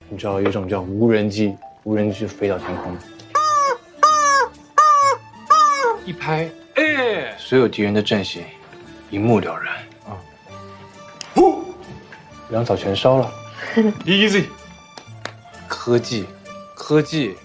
你知道有一种叫无人机，无人机飞到天空，一拍，哎，所有敌人的阵型一目了然啊！呼，粮草全烧了，easy。科技，科技。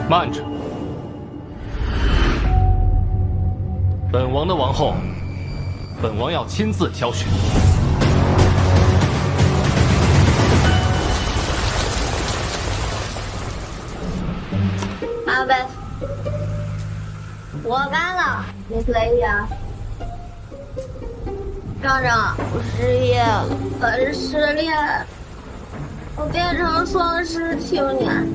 慢着，本王的王后，本王要亲自挑选。阿贝，我干了，你可以啊。厂长，我失业了，可是失恋，我变成双尸青年。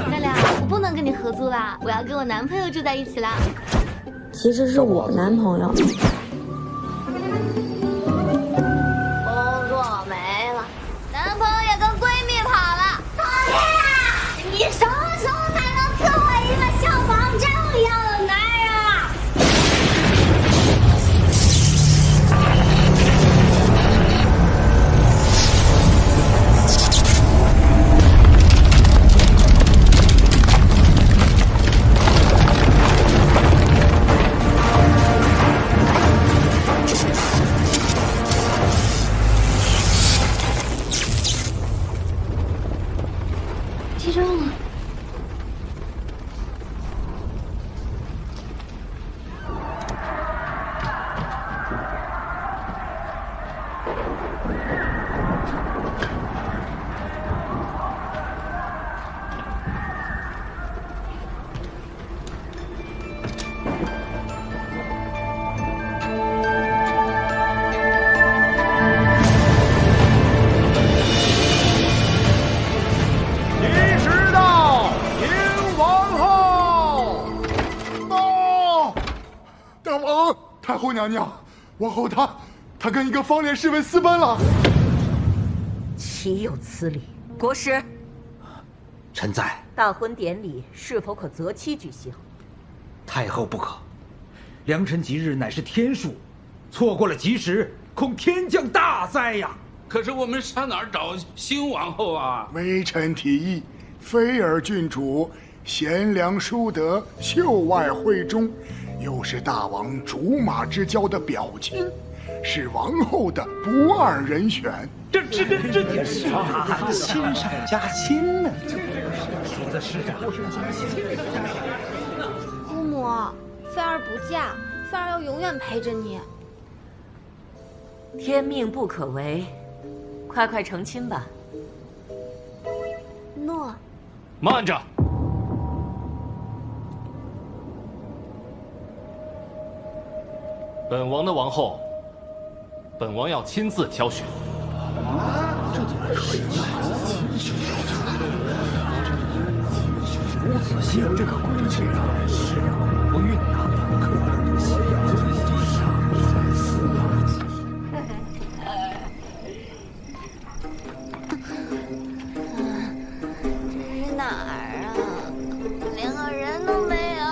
亮亮，我不能跟你合租啦，我要跟我男朋友住在一起啦。其实是我男朋友。工作没了，男朋友也跟闺蜜跑了。讨厌啊！你什么时候才能赐我一个像王铮一样的男人啊？击中了。太后娘娘，王后她跟一个方脸侍卫私奔了。岂有此理！国师，臣在。大婚典礼是否可择期举行？太后不可，良辰吉日乃是天数，错过了吉时，恐天降大灾呀！可是我们上哪儿找新王后啊？微臣提议，菲尔郡主贤良淑德，秀外慧中，又是大王竹马之交的表亲，是王后的不二人选。这也是啊，亲上加亲呢。说的是啊。姑母，菲儿不嫁，菲儿要永远陪着你。天命不可违，快成亲吧。诺。慢着。本王的王后，本王要亲自挑选。这怎么可以呀？如此信这个公卿啊，是不孕呐，可惜呀。这是哪儿啊？连个人都没有。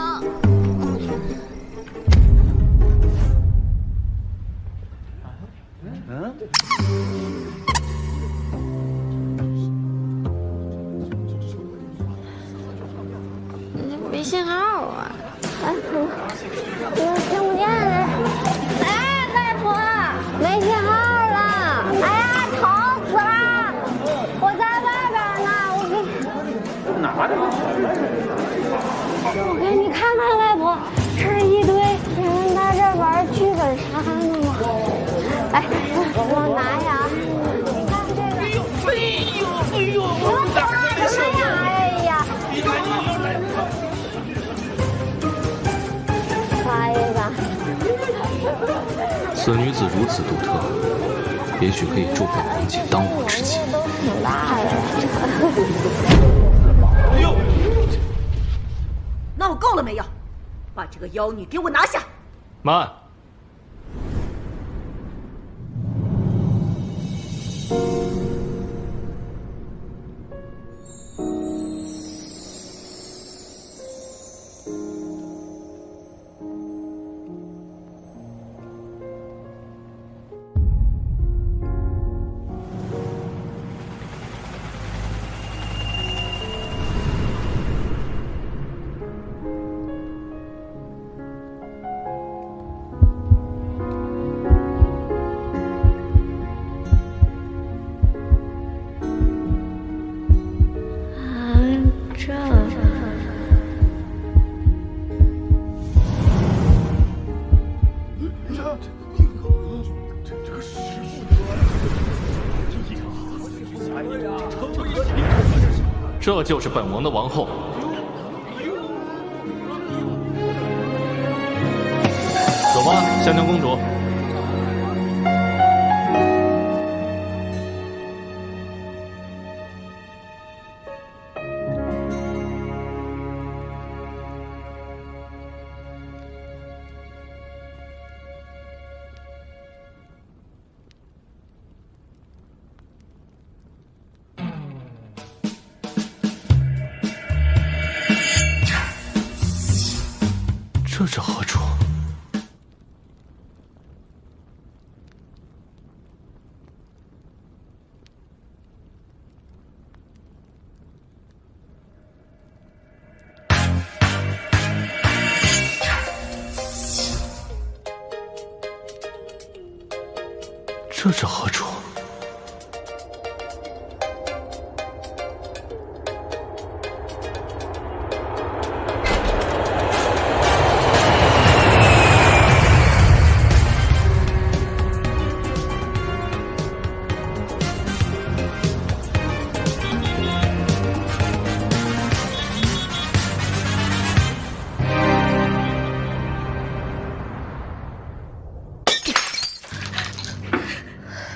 没信号啊！哎，我听不见了。哎，外婆，没信号了！哎呀，吵死了！我在外边呢，我给你看看，外婆，这是一堆人在这玩剧本杀呢吗？哎，我拿呀！你看这个。哎呦！我打什么呀？哎呀！你看你又来了。发一个。此女子如此独特，也许可以助本王姐当务之急。都挺大的。这个妖女给我拿下！慢。这就是本王的王后。走吧，香江公主。这是何处？这是何处？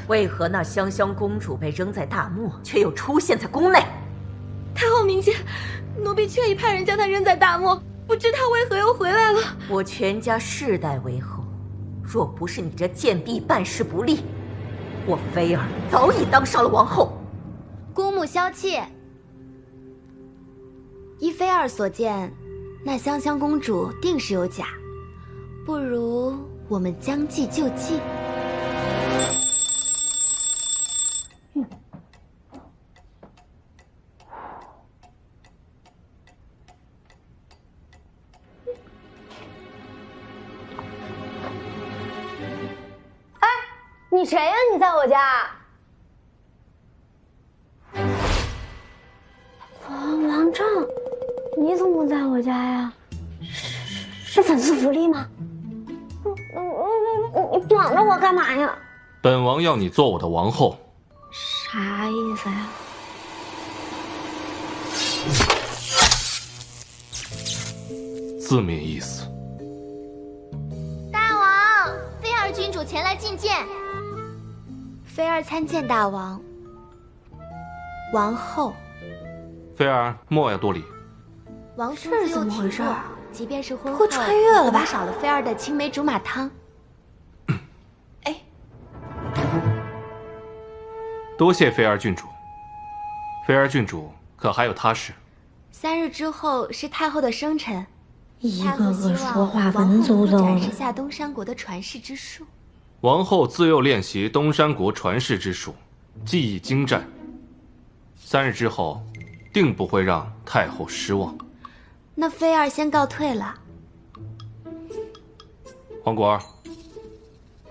为何那香香公主被扔在大漠，却又出现在宫内？太后明鉴，奴婢确已派人将她扔在大漠，不知她为何又回来了。我全家世代为后，若不是你这贱婢办事不力，我菲儿早已当上了王后。姑母消气。依菲儿所见，那香香公主定是有假，不如我们将计就计。你谁呀？你在我家？王正，你怎么在我家呀？是粉丝福利吗？你绑着我干嘛呀？本王要你做我的王后。啥意思呀？字面意思。大王，菲儿君主前来觐见。菲儿参见大王。王后。菲儿莫要多礼。王叔这是怎么回事？即便是婚后，会穿越了吧？我们少了菲儿的青梅竹马汤。哎，多谢菲儿郡主。菲儿郡主可还有他事？3日之后是太后的生辰，一个个说话文绉绉，展示下东山国的传世之术。王后自幼练习东山国传世之术，技艺精湛。3日之后，定不会让太后失望。那菲儿先告退了。皇果儿，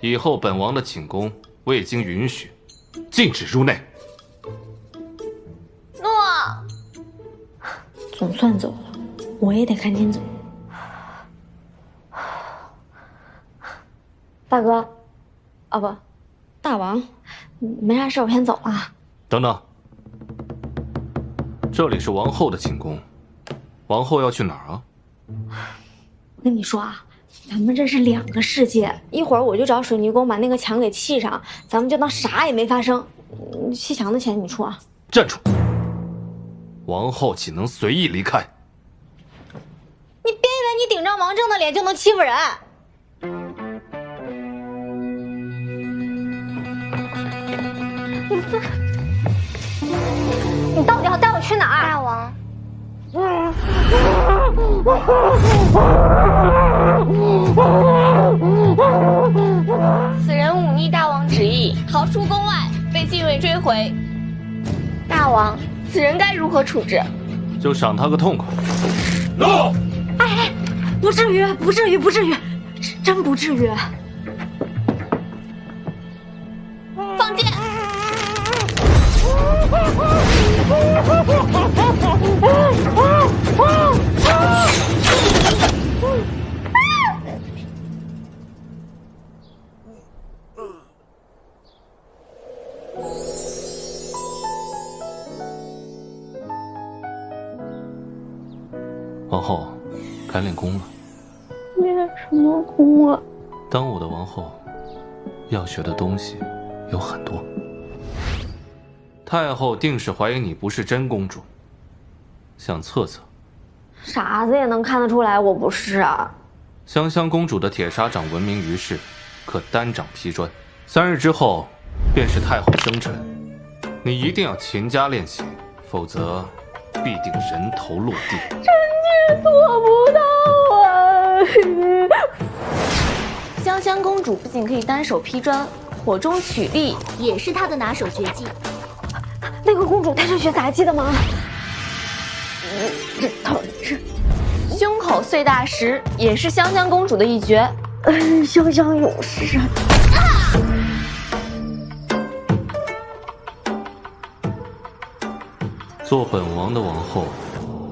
以后本王的寝宫未经允许，禁止入内。诺。总算走了，我也得赶紧走。大哥，哦不，大王，没啥事，我先走了。等等，这里是王后的寝宫，王后要去哪儿啊？我跟你说啊，咱们这是2个世界，一会儿我就找水泥工把那个墙给砌上，咱们就当啥也没发生。砌墙的钱你出啊。站住！王后岂能随意离开？你别以为你你顶着王正的脸就能欺负人？你到底要带我去哪儿？大王，此人忤逆大王旨意，逃出宫外，被禁卫追回。大王，此人该如何处置？就赏他个痛快。诺。哎，不至于，不至于，不至于，真不至于。放箭！王后，该练功了。练什么功啊？当我的王后，要学的东西有很多。太后定是怀疑你不是真公主，想测测。傻子也能看得出来我不是啊。香香公主的铁砂掌闻名于世，可单掌劈砖。3日之后，便是太后生辰，你一定要勤加练习，否则必定人头落地。臣妾做不到啊！香香公主不仅可以单手劈砖，火中取栗也是她的拿手绝技。那个公主她是学杂技的吗？胸口碎大石也是香香公主的一绝。香香有事。做本王的王后，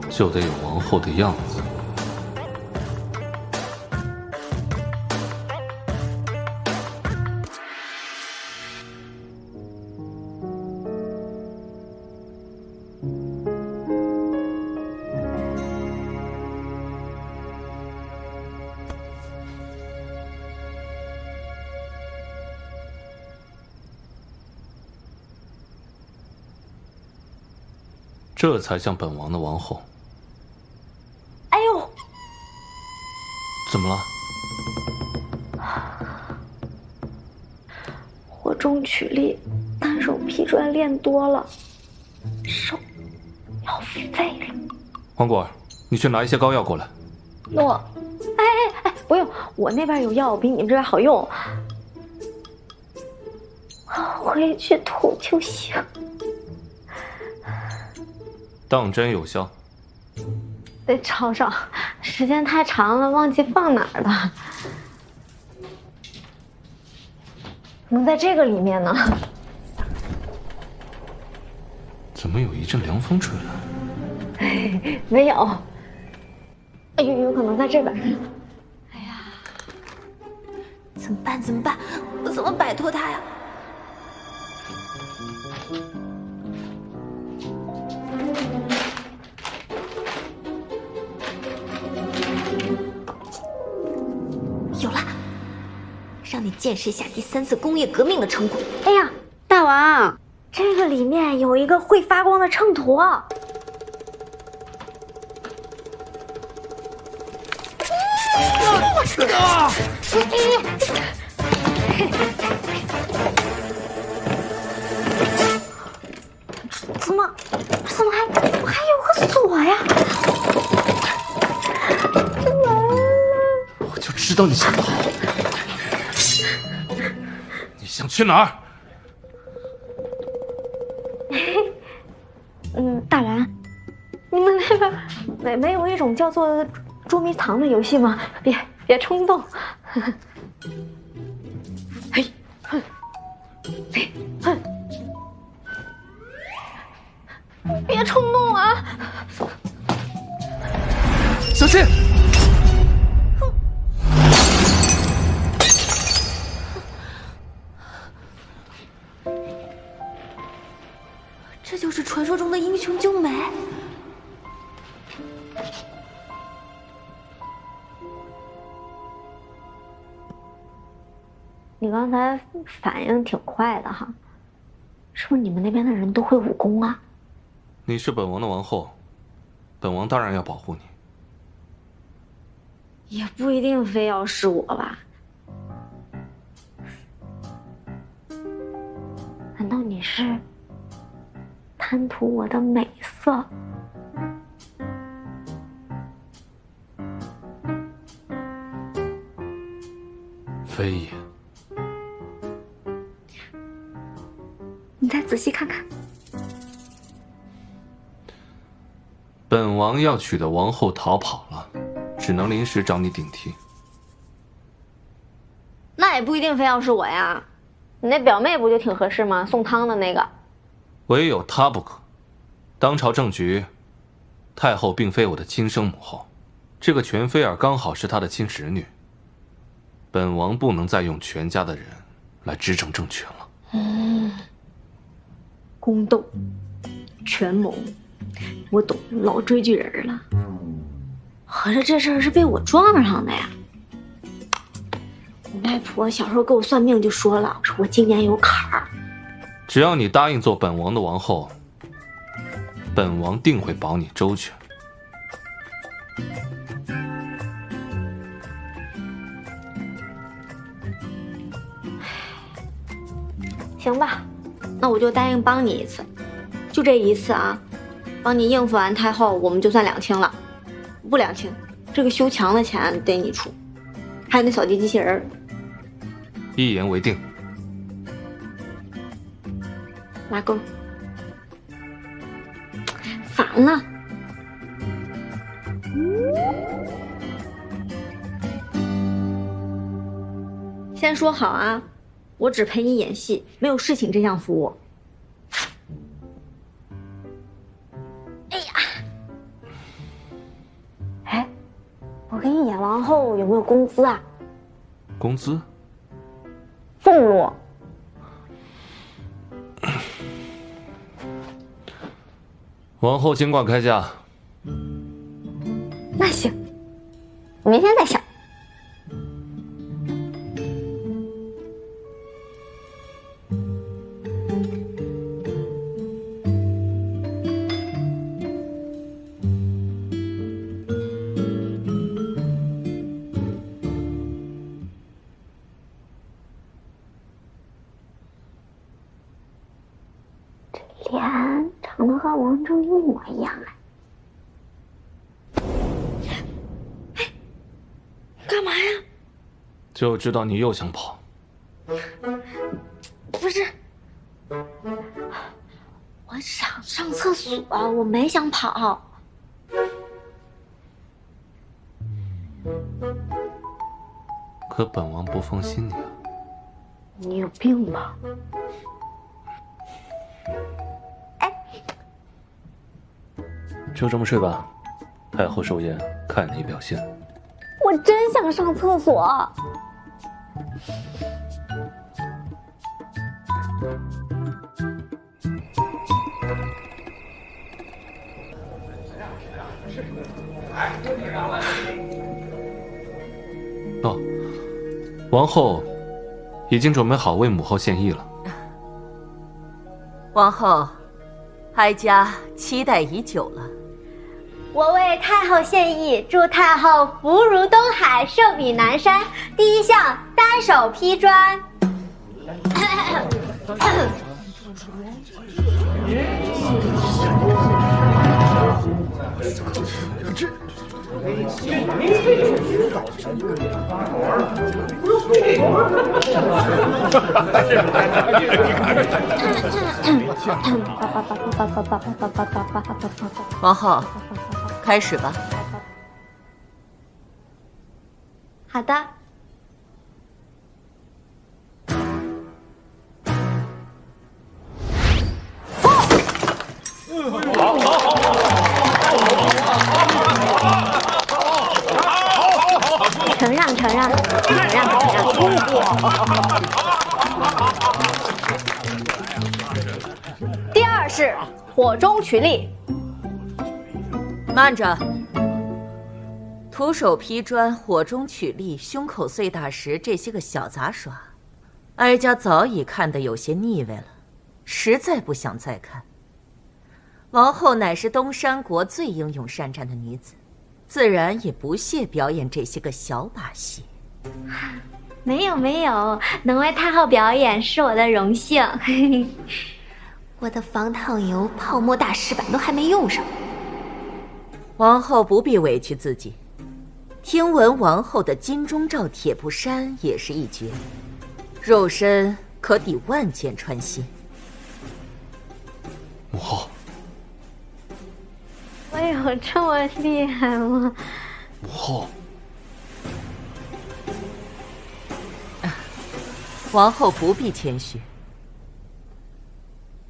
就得有王后的样子。这才像本王的王后。哎呦，怎么了？火中取栗，单手劈砖练多了，手要废了。黄果儿，你去拿一些膏药过来。诺。哎，不用，我那边有药比你们这边好用。回去涂就行。当真有效？得找找，时间太长了，忘记放哪儿了。能在这个里面呢？怎么有一阵凉风吹来？没有。哎呦，有可能在这边。哎呀，怎么办？怎么办？我怎么摆脱他呀？有了，让你见识一下第3次工业革命的成果。哎呀，大王，这个里面有一个会发光的秤砣。怎么还有个锁呀？我就知道你想跑。你想去哪儿？大王，你们那边没有一种叫做捉迷藏的游戏吗？别冲动。嘿，哼，嘿，哼，别冲动啊！小心！这就是传说中的英雄救美。你刚才反应挺快的哈，是不是你们那边的人都会武功啊？你是本王的王后，本王当然要保护你。也不一定非要是我吧？难道你是贪图我的美色？非也。你再仔细看看。本王要娶的王后逃跑了，只能临时找你顶替。那也不一定非要是我呀，你那表妹不就挺合适吗？送汤的那个。唯有她不可。当朝政局，太后并非我的亲生母后，这个全妃儿刚好是她的亲侄女。本王不能再用全家的人来执政政权了。宫斗，权谋，我懂，老追剧人了。合着这事儿是被我撞上的呀？我外婆小时候给我算命就说了，说我今年有坎儿。只要你答应做本王的王后，本王定会保你周全。行吧，那我就答应帮你一次，就这一次啊，帮你应付完太后，我们就算两清了。不两清，这个修墙的钱得你出，还有那扫地机器人。一言为定。拉钩。反了。先说好啊，我只陪你演戏，没有侍寝这项服务。哎呀，哎，我给你演王后有没有工资啊？工资？俸禄。王后尽管开价。那行，我明天再想。脸长得和王正一模一样哎！干嘛呀？就知道你又想跑。不是，我想上厕所，我没想跑。可本王不放心你啊。你有病吧？就这么睡吧，太后寿宴看你表现。我真想上厕所。哦，王后已经准备好为母后献艺了。王后，哀家期待已久了。我为太后献艺，祝太后福如东海，寿比南山。第一项，单手劈砖。王后，开始吧。好的。承让，承让，承让，承让。第二是火中取栗。慢着，徒手劈砖、火中取栗、胸口碎大石这些个小杂耍，哀家早已看得有些腻味了，实在不想再看。王后乃是东山国最英勇善战的女子，自然也不屑表演这些个小把戏。没有，能为太后表演是我的荣幸。我的防烫油泡沫大师版都还没用上。王后不必委屈自己，听闻王后的金钟罩铁布衫也是一绝，肉身可抵万箭穿心。母后，我有这么厉害吗？母后，王后不必谦虚。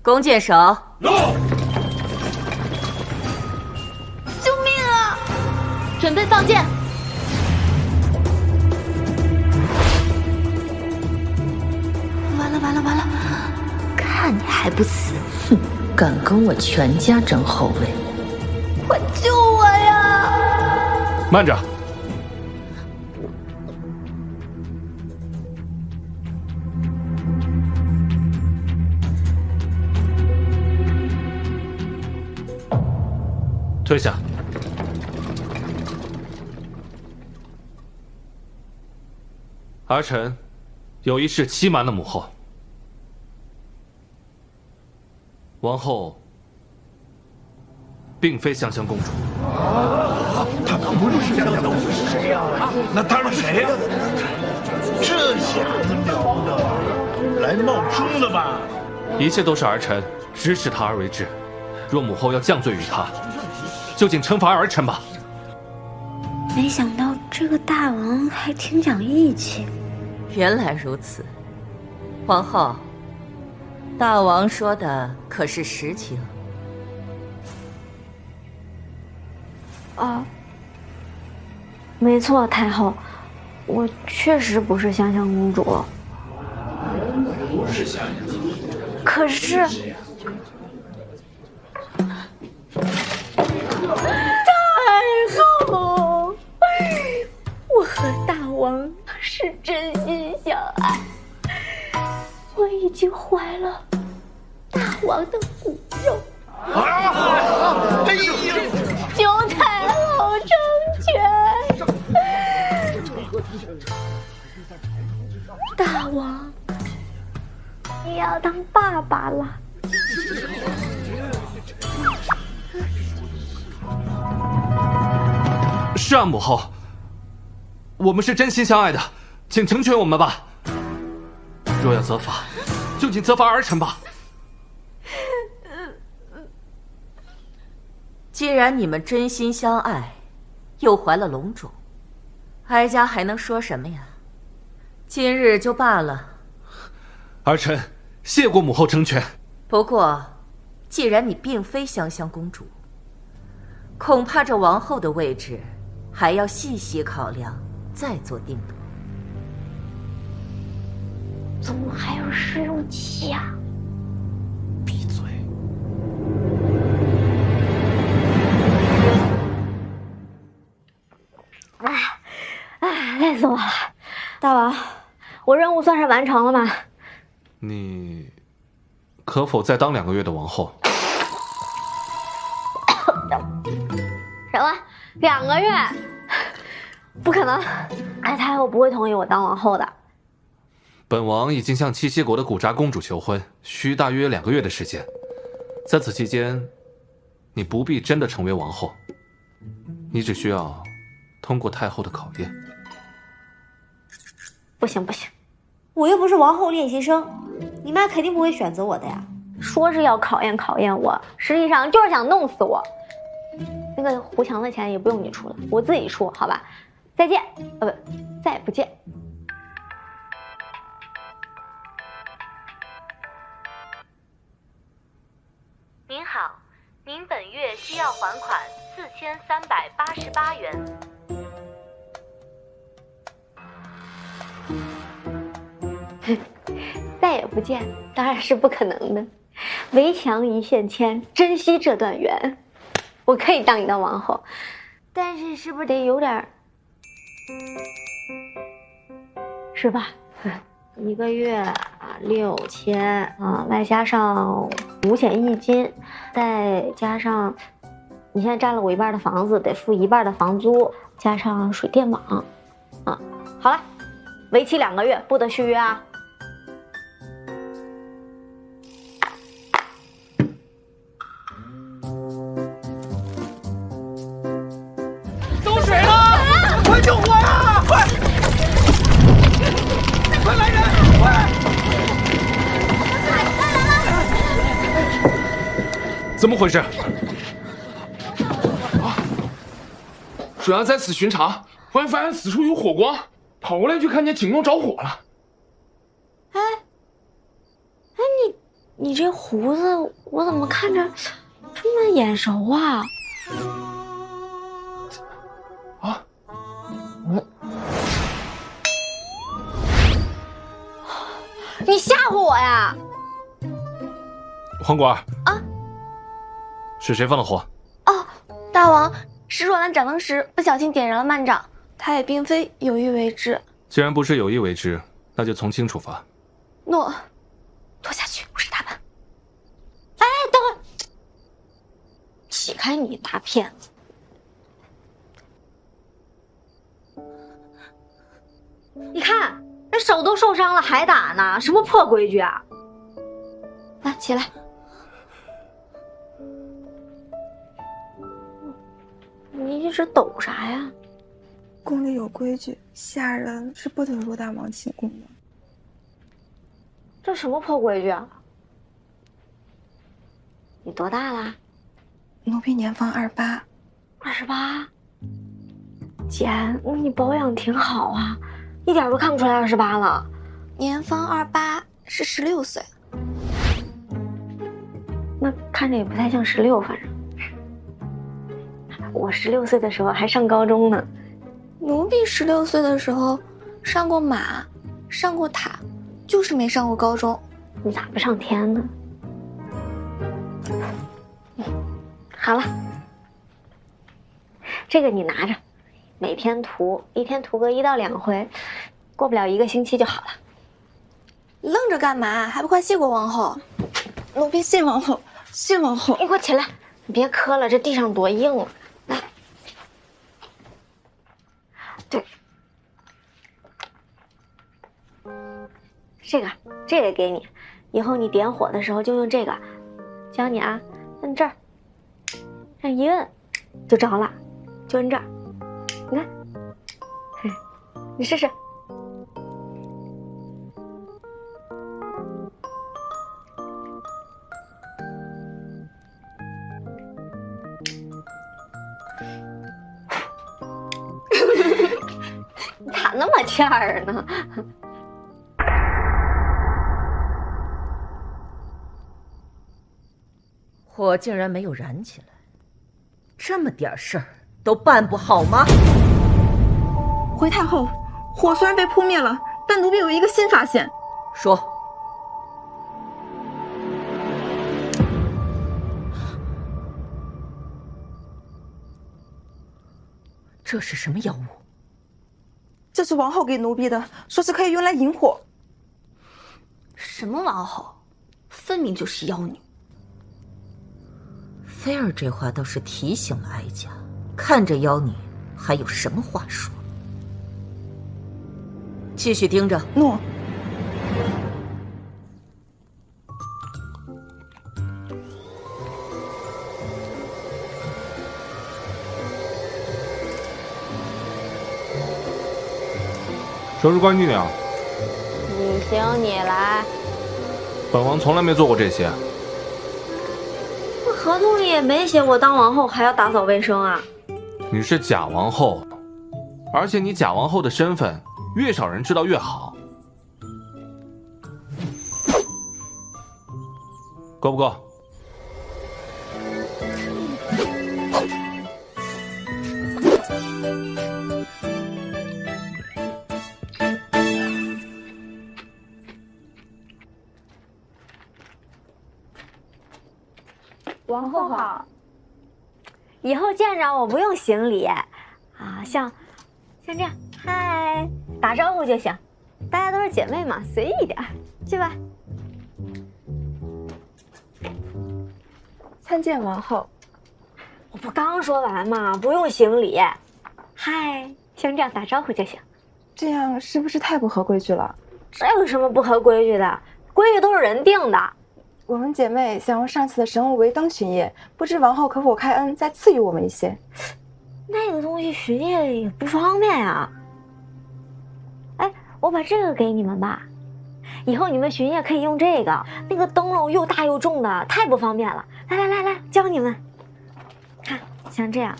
弓箭手，救命啊！准备放箭。完了！看你还不死！哼，敢跟我全家争后位，快救我呀！慢着。退下。儿臣有一事欺瞒了母后。王后并非香香公主。她不是香香公主是谁呀？那她是谁呀？这下子了得，来冒充的吧？一切都是儿臣指使她而为之。若母后要降罪于她，就请惩罚儿臣吧。没想到这个大王还挺讲义气。原来如此，皇后，大王说的可是实情？啊，没错，太后，我确实不是香香公主。不是香香公主，可是。我和大王是真心相爱，我已经怀了大王的骨肉。哎呦！求太后成全。大王，你要当爸爸了。是啊，母后，我们是真心相爱的，请成全我们吧。若要责罚，就请责罚儿臣吧。既然你们真心相爱，又怀了龙种，哀家还能说什么呀？今日就罢了。儿臣谢过母后成全。不过，既然你并非香香公主，恐怕这王后的位置还要细细考量，再做定夺。怎么还有试用期呀？闭嘴！累死我了！大王，我任务算是完成了吗？你可否再当2个月的王后？什么？2个月？不可能！哀太后不会同意我当王后的。本王已经向七夕国的古扎公主求婚，需大约2个月的时间。在此期间，你不必真的成为王后，你只需要通过太后的考验。不行，我又不是王后练习生，你妈肯定不会选择我的呀。说是要考验我，实际上就是想弄死我。那个胡强的钱也不用你出了，我自己出，好吧？再见，再不见。您好，您本月需要还款4388元。再也不见，当然是不可能的。围墙一线牵，珍惜这段缘。我可以当你的王后，但是是不是得有点，是吧？1个月6000啊，外加上5险1金，再加上你现在占了我一半的房子，得付一半的房租，加上水电网。好了，为期2个月，不得续约啊。走水了！快救火呀！快！快来人！快！怎么回事？水岸在此巡查，忽然发现此处有火光，跑过来就看见井中着火了。哎，你这胡子，我怎么看着这么眼熟啊？啊？你吓唬我呀！黄果儿啊，是谁放的火？哦，大王，是若兰掌灯时不小心点燃了幔帐，他也并非有意为之。既然不是有意为之，那就从轻处罚。诺，拖下去，我是大本。哎，等会儿，起开你大骗子！你看，人手都受伤了还打呢，什么破规矩啊！来，起来。你一直抖啥呀？宫里有规矩，下人是不得入大王寝宫的。这什么破规矩啊？你多大啦？奴婢年方28。28？姐，你保养挺好啊，一点都看不出来28了。年方28是16岁。那看着也不太像16，反正。我16岁的时候还上高中呢。奴婢16岁的时候上过马，上过塔，就是没上过高中。你咋不上天呢？好了，这个你拿着，每天涂，一天涂个1到2回，过不了1个星期就好了。愣着干嘛？还不快谢过王后？奴婢谢王后，谢王后。你给我起来！你别磕了，这地上多硬啊！来，对，这个给你，以后你点火的时候就用这个。教你啊，摁这儿，这样一摁就着了，就摁这儿。你看，你试试。你咋那么欠儿呢？火竟然没有燃起来，这么点事儿都办不好吗？回太后，火虽然被扑灭了，但奴婢有一个新发现。说。这是什么药物？这是王后给奴婢的，说是可以用来引火。什么王后？分明就是妖女。菲儿这话倒是提醒了哀家，看这妖女还有什么话说。继续盯着。诺。收拾关进啊！你行你来。本王从来没做过这些。那合同里也没写我当王后还要打扫卫生啊。你是假王后，而且你假王后的身份越少人知道越好。够不够？王后好，以后见着我不用行礼啊，像这样，嗨，打招呼就行。大家都是姐妹嘛，随意一点，去吧。参见王后。我不刚说完吗？不用行礼。嗨，像这样打招呼就行。这样是不是太不合规矩了？这有什么不合规矩的？规矩都是人定的。我们姐妹想用上次的神物为灯巡夜，不知王后可否开恩，再赐予我们一些？那个东西巡夜也不方便呀。哎，我把这个给你们吧，以后你们巡夜可以用这个。那个灯笼又大又重的，太不方便了。来，教你们。看，像这样，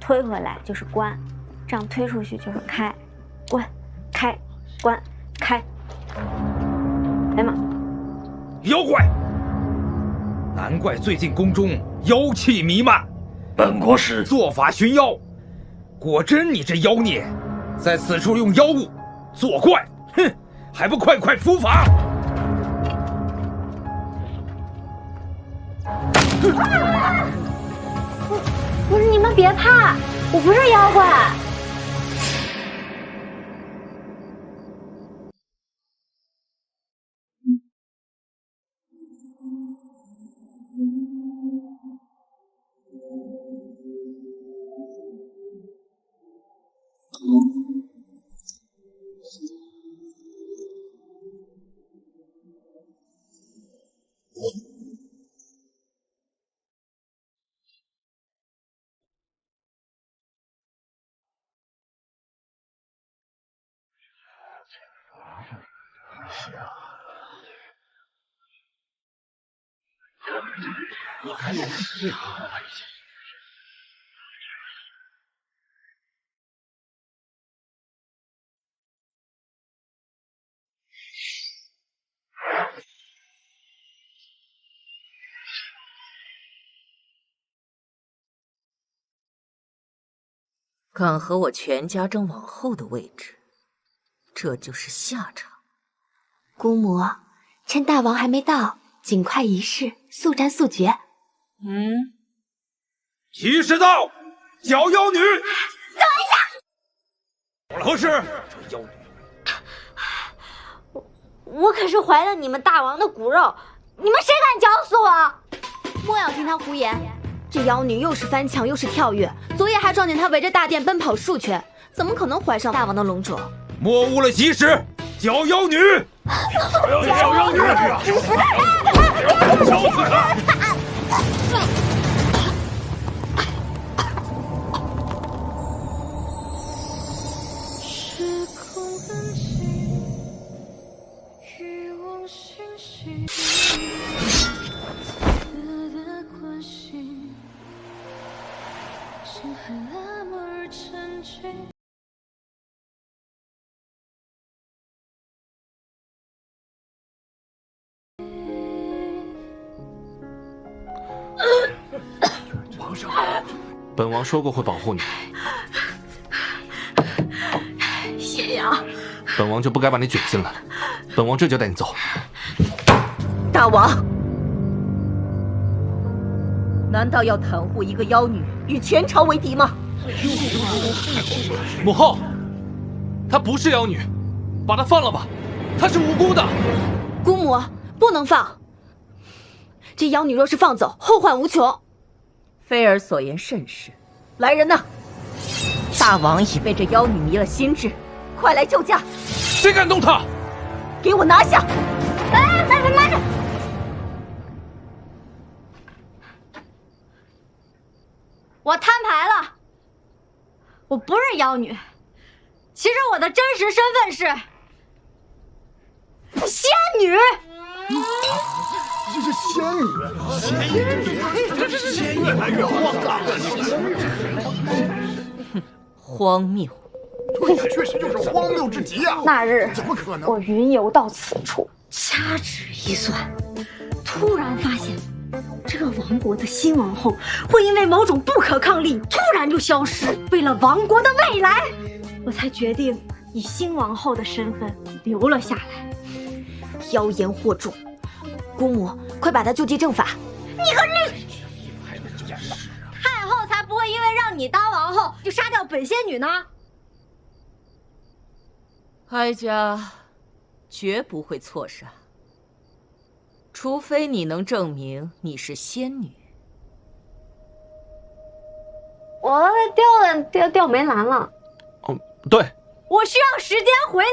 推回来就是关，这样推出去就是开，关，开，关，开。哎妈！妖怪！难怪最近宫中妖气弥漫。本国使做法寻妖，果真你这妖孽，在此处用妖物作怪，哼，还不快快伏法！不是，你们别怕，我不是妖怪。敢和我全家争王后的位置，这就是下场。姑母，趁大王还没到，尽快一试，速战速决。吉时到，绞妖女！等一下，何事？这妖女，我可是怀了你们大王的骨肉，你们谁敢绞死我？莫要听他胡言。这妖女又是翻墙又是跳跃，昨夜还撞见她围着大殿奔跑数圈，怎么可能怀上大王的龙种？莫误了吉时，绞妖女！绞妖女！绞死她！时空奔行，欲望星星，的关心，心海那么而沉静。皇上，本王说过会保护你。谢阳，本王就不该把你卷进来，本王这就带你走。大王，难道要袒护一个妖女与全朝为敌吗？母后，她不是妖女，把她放了吧，她是无辜的。姑母，不能放。这妖女若是放走，后患无穷。菲儿所言甚是，来人呐！大王已被这妖女迷了心智，快来救驾！谁敢动她？给我拿下！哎，慢着！我摊牌了，我不是妖女，其实我的真实身份是仙女。这是仙女，这是仙女，还是荒唐啊！荒谬，对呀，确实就是荒谬至极啊！那日怎么可能？我云游到此处，掐指一算，突然发现这个王国的新王后会因为某种不可抗力突然就消失。为了王国的未来，我才决定以新王后的身份留了下来。妖言惑众。姑母，快把他救济正法！你个绿太后才不会因为让你当王后就杀掉本仙女呢！哀家绝不会错杀，除非你能证明你是仙女。我掉梅兰了。哦，对，我需要时间回蓝。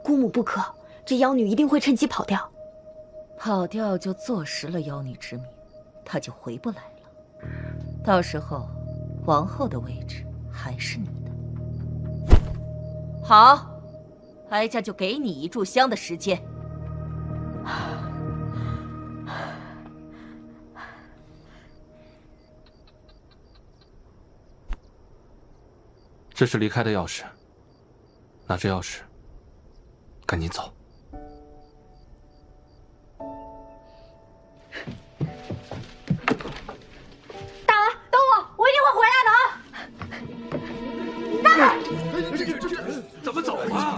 姑母不可，这妖女一定会趁机跑掉。跑掉就坐实了妖女之名，她就回不来了。到时候，王后的位置还是你的。好，哀家就给你一炷香的时间。这是离开的钥匙，拿着钥匙，赶紧走。大王，等我，我一定会回来的啊！大王，怎么走啊？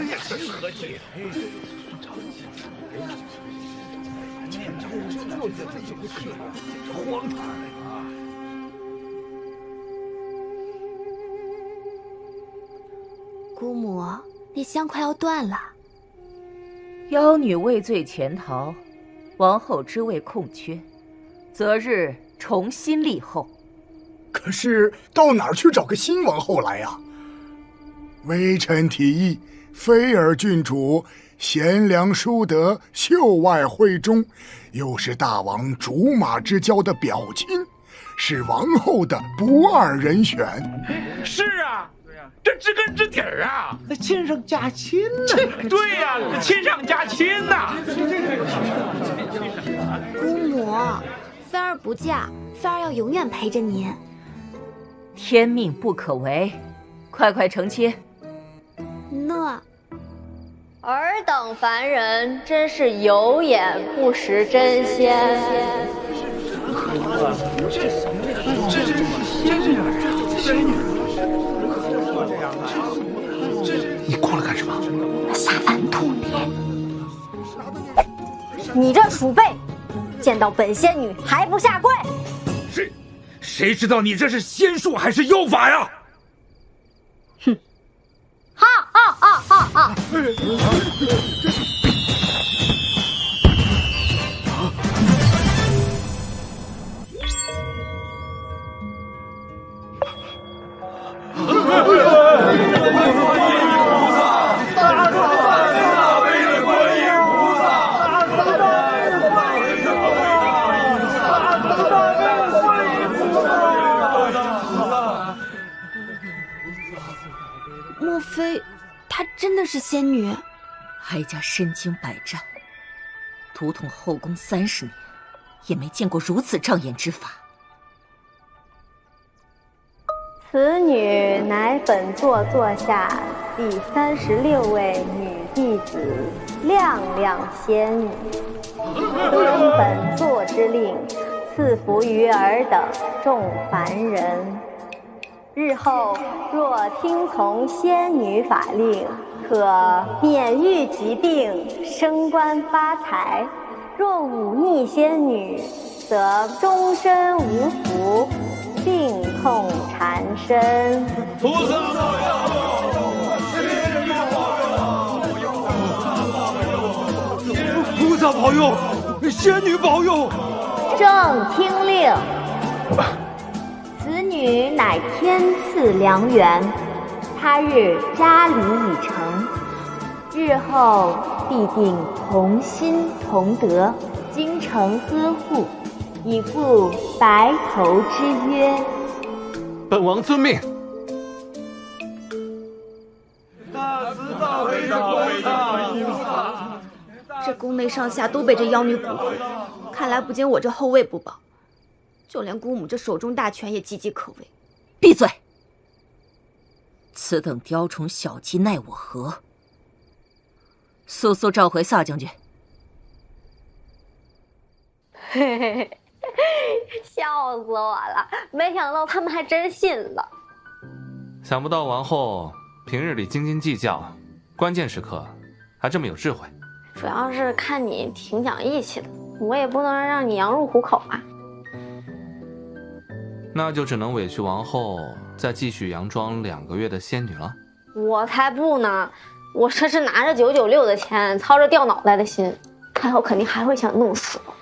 这是何解？荒唐啊！姑母，那香快要断了。妖女畏罪潜逃，王后之位空缺，择日重新立后。可是到哪儿去找个新王后来呀？微臣提议，菲尔郡主贤良淑德，秀外慧中，又是大王竹马之交的表亲，是王后的不二人选。是啊，这知根知底儿啊，亲上加亲呢。对呀，亲上加亲呐。姑母，菲儿不嫁，菲儿要永远陪着您。天命不可违，快快成亲。那尔等凡人真是有眼不识真仙。你过来干什么？下凡兔年。你这鼠辈，见到本仙女还不下跪？谁知道你这是仙术还是妖法呀？哼！哈哈哈哈哈！莫非她真的是仙女？哀家身经百战，读统后宫30年，也没见过如此障眼之法。此女乃本座座下第36位女弟子，亮亮仙女，遵本座之令，赐福于尔等众凡人。日后若听从仙女法令，可免愈疾病，升官发财；若忤逆仙女，则终身无福，病痛缠身。菩萨保佑！菩萨保佑！仙女保佑！正听令。此女乃天赐良缘，他日家礼已成，日后必定同心同德，精诚呵护，以赴白头之约。本王遵命。大慈大悲的观世音菩萨，这宫内上下都被这妖女蛊惑，看来不仅我这后位不保，就连姑母这手中大权也岌岌可危。闭嘴！此等雕虫小技奈我何？速速召回萨将军。嘿嘿嘿，笑死我了！没想到他们还真信了。想不到王后平日里斤斤计较，关键时刻还这么有智慧。主要是看你挺讲义气的，我也不能让你羊入虎口啊。那就只能委屈王后再继续佯装2个月的仙女了。我才不呢！我这是拿着996的钱，操着掉脑袋的心，太后肯定还会想弄死我。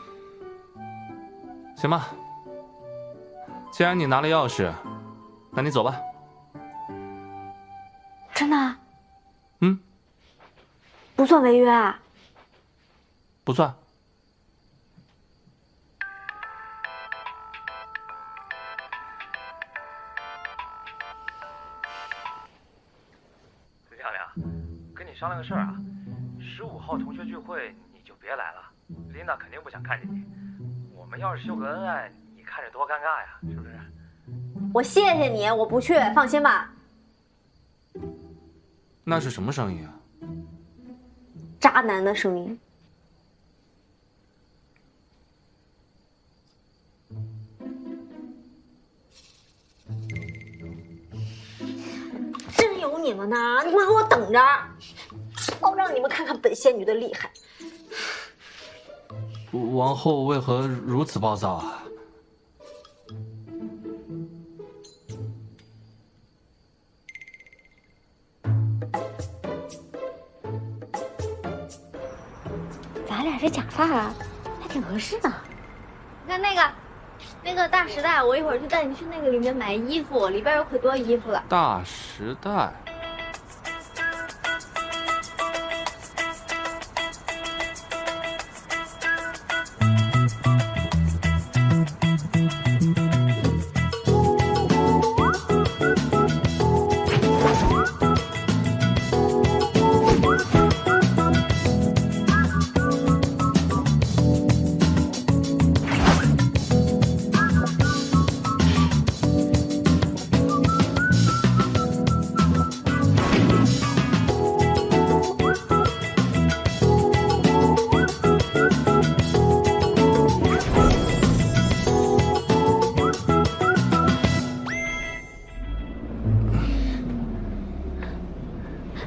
行吧，既然你拿了钥匙，那你走吧。真的？嗯，不算违约啊？不算。亮亮，跟你商量个事儿啊，15号同学聚会你就别来了，琳达肯定不想看见你。我们要是秀个恩爱，你看着多尴尬呀，是不是？我谢谢你，我不去，放心吧。那是什么声音啊？渣男的声音。真有你们呢！你们给我等着，我让你们看看本仙女的厉害。王后为何如此暴躁啊？咱俩这假发啊，还挺合适的。你看那个大时代，我一会儿就带你去那个里面买衣服，里边有可多衣服了。大时代。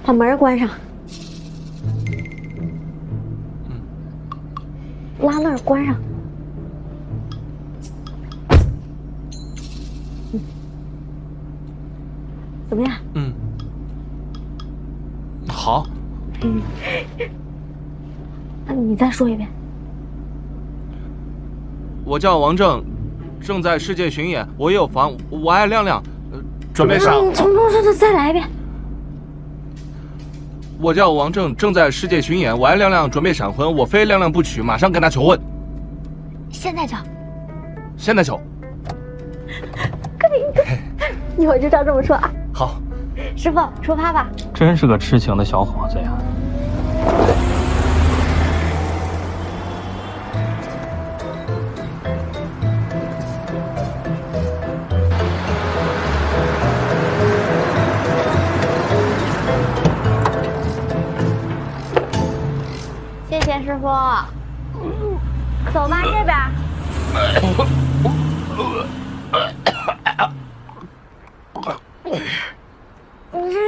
把门关上，拉那儿关上。怎么样？好。那你再说一遍。我叫王正，正在世界巡演，我也有房，我爱亮亮，准备上。从头再来一遍。我叫王正，正在世界巡演，我爱亮亮，准备闪婚，我非亮亮不娶，马上跟他求婚。现在就。现在求。一会儿就照这么说啊。好。师傅，出发吧。真是个痴情的小伙子呀。谢谢师傅，走吧，这边。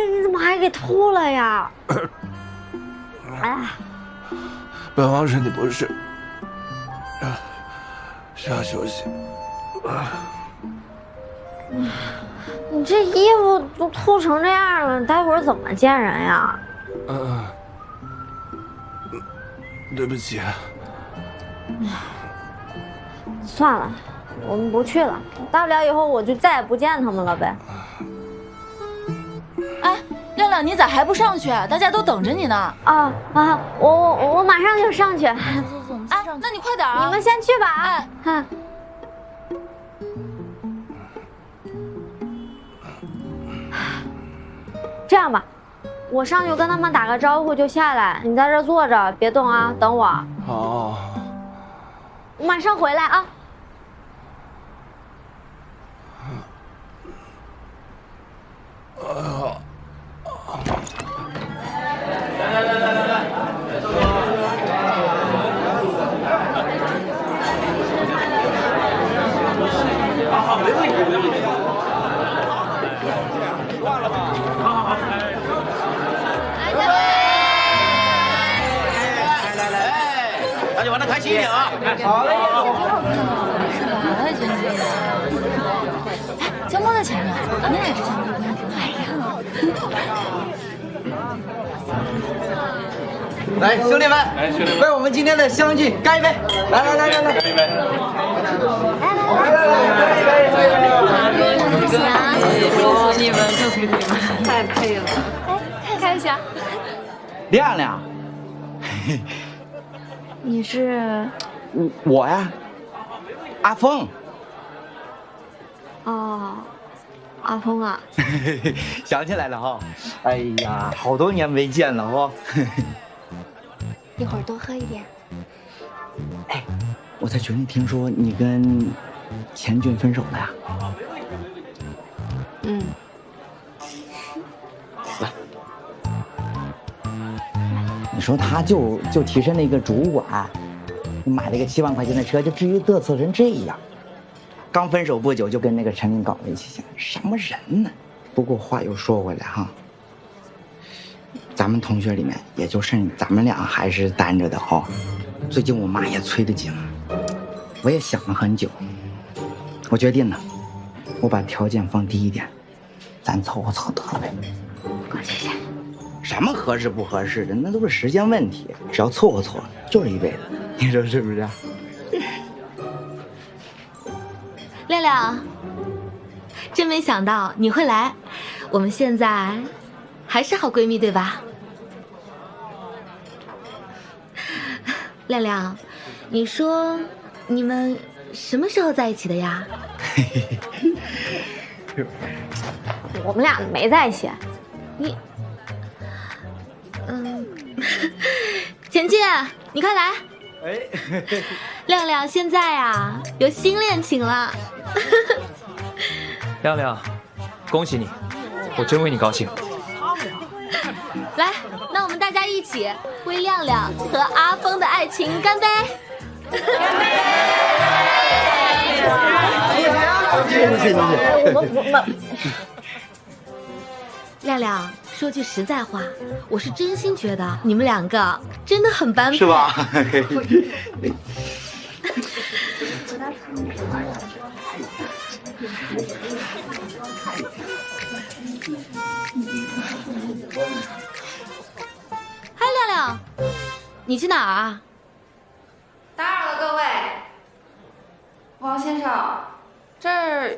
你怎么还给吐了呀？哎，本王身体不适，需要休息。你这衣服都吐成这样了，待会儿怎么见人呀？对不起。算了，我们不去了，大不了以后我就再也不见他们了呗。哎，亮亮，你咋还不上去？大家都等着你呢。我马上就上去。哎，那你快点啊！你们先去吧。哎，这样吧，我上去跟他们打个招呼就下来，你在这坐着别动啊，等我。好。我马上回来啊。大家玩得开心一点啊！好嘞，哎，江波在前面，你俩之前挺好。哎呀，来，兄弟们，为我们今天的相聚干一杯！来，干一杯！你们太配了！哎，看一下，亮亮，你是？我呀，阿峰。哦，阿峰啊，想起来了哈。哎呀，好多年没见了哈。一会儿多喝一点。哎，我在群里听说你跟钱俊分手了呀？嗯。来，你说他就提升了一个主管，你买了一个7万块钱的车，就至于嘚瑟成这样？刚分手不久就跟那个陈琳搞了一起，什么人呢？不过话又说回来哈，咱们同学里面也就剩咱们俩还是单着的哈。最近我妈也催得紧，我也想了很久，我决定了，我把条件放低一点，咱凑合凑得了呗。谢谢。什么合适不合适的，那都是时间问题，只要凑合凑合就是一辈子，你说是不是？亮亮，真没想到你会来，我们现在还是好闺蜜对吧？亮亮，你说你们什么时候在一起的呀？我们俩没在一起。你，钱进，你快来。哎，亮亮现在啊有新恋情了。亮亮，恭喜你，我真为你高兴。来，那我们大家一起为亮亮和阿峰的爱情干杯！谢谢。亮亮，说句实在话，我是真心觉得你们两个真的很般配，是吧？嗨，亮亮，你去哪儿啊？打扰了各位。王先生，这儿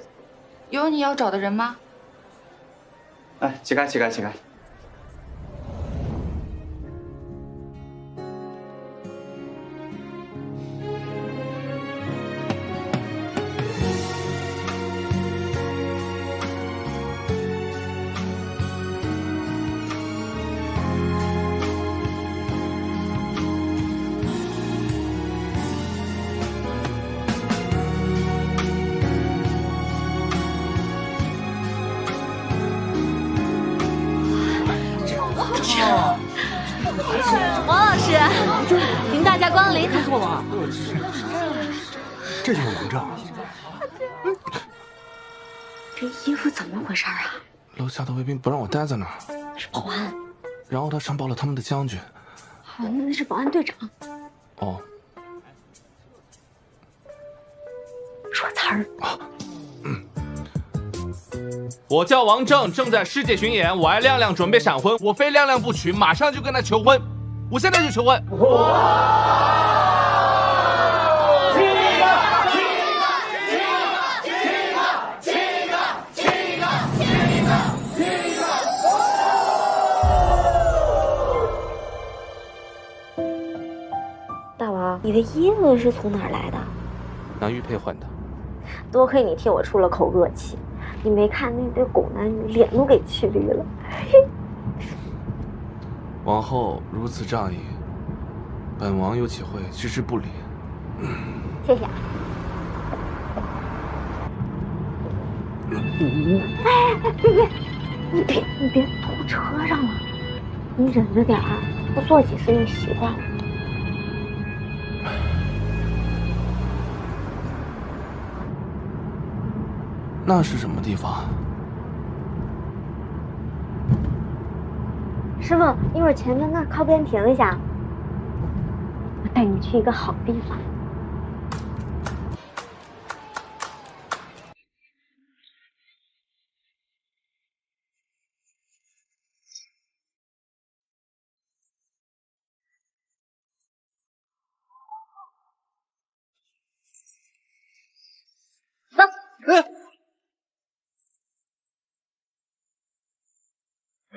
有你要找的人吗？哎，起开。王老师，迎大驾光临。错了，这就是王正。这衣服怎么回事啊？楼下的卫兵不让我待在那儿，是保安。然后他上报了他们的将军。好，那是保安队长。哦。说词儿。我叫王正，正在世界巡演，我爱亮亮，准备闪婚，我非亮亮不娶，马上就跟他求婚，我现在就求婚。大王，你的衣服是从哪儿来的？拿玉佩换的。多亏你替我出了口恶气。你没看那对狗男女脸都给气绿了。王后如此仗义，本王有岂会置之不理。谢谢。你别吐车上了，你忍着点儿，不坐几次就习惯了。那是什么地方？师傅，一会儿前面那靠边停一下，我带你去一个好地方。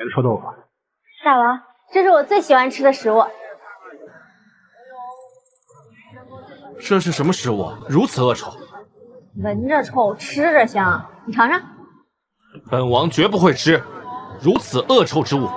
点臭豆腐。大王，这是我最喜欢吃的食物。这是什么食物？如此恶臭！闻着臭，吃着香，你尝尝。本王绝不会吃如此恶臭之物。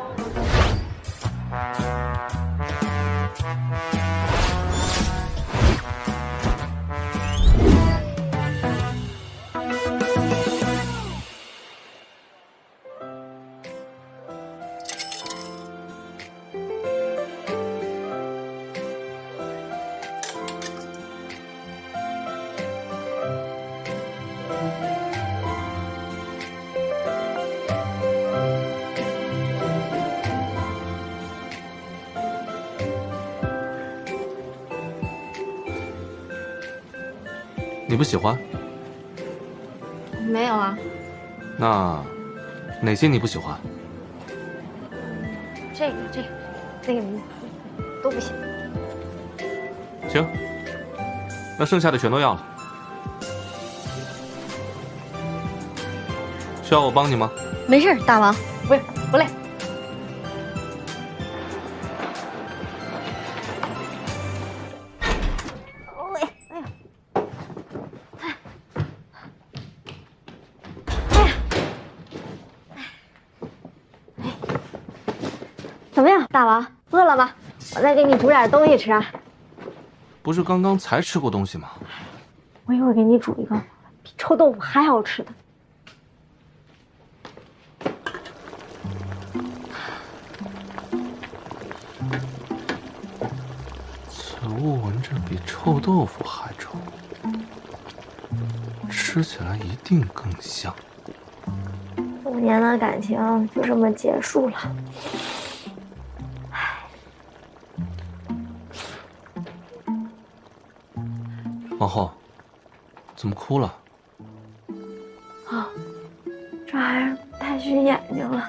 你不喜欢？没有啊。那哪些你不喜欢？这个那个都不行。行，那剩下的全都要了。需要我帮你吗？没事，大王，不累。怎么样，大王，饿了吗？我再给你煮点东西吃啊。不是刚刚才吃过东西吗？我一会儿给你煮一个比臭豆腐还好吃的。此物闻着比臭豆腐还臭，吃起来一定更香。5年的感情就这么结束了。皇后，怎么哭了？啊，这还是太虚眼睛了。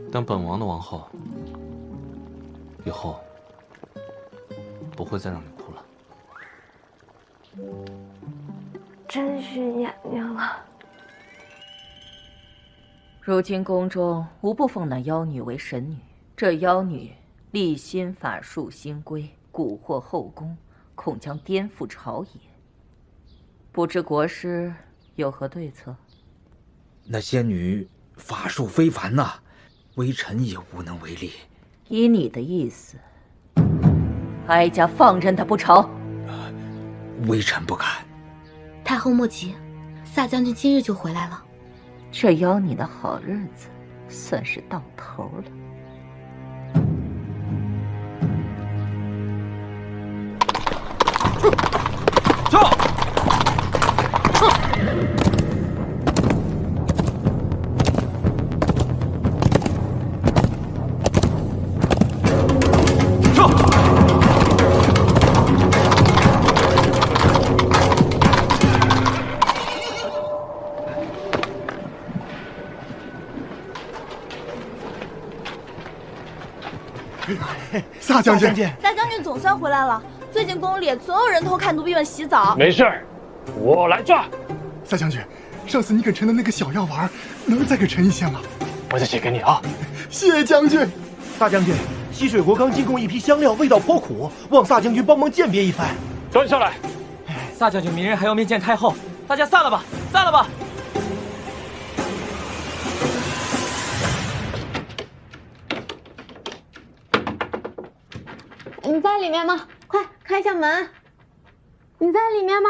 当本王的王后，以后不会再让你哭了。真虚眼睛了。如今宫中无不奉那妖女为神女，这妖女立心法术新规，蛊惑后宫，恐将颠覆朝野。不知国师有何对策？那仙女法术非凡呐，微臣也无能为力。依你的意思，哀家放任她不成？微臣不敢。太后莫急，萨将军今日就回来了。这妖女的好日子算是到头了。上！萨将军，大将军总算回来了。最近宫里总有人偷看奴婢们洗澡。没事儿，我来抓。萨将军，上次你给臣的那个小药丸，能再给臣一些吗？我再写给你啊。谢将军。大将军，西水国刚进贡一批香料，味道颇苦，望萨将军帮忙鉴别一番。端上来。萨将军明日还要面见太后，大家散了吧，散了吧。你在里面吗？快开一下门！你在里面吗？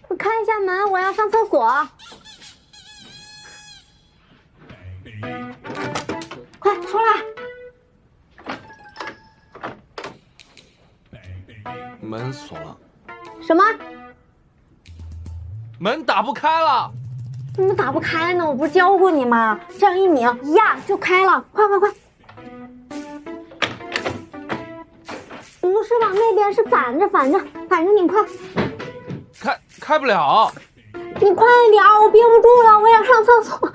快开一下门，我要上厕所。快出来！门锁了。什么？门打不开了。怎么打不开呢？我不是教过你吗？这样一拧一压就开了。快快快！不是往那边，是反着拧，快！开不了。你快一点，我憋不住了，我要上厕所。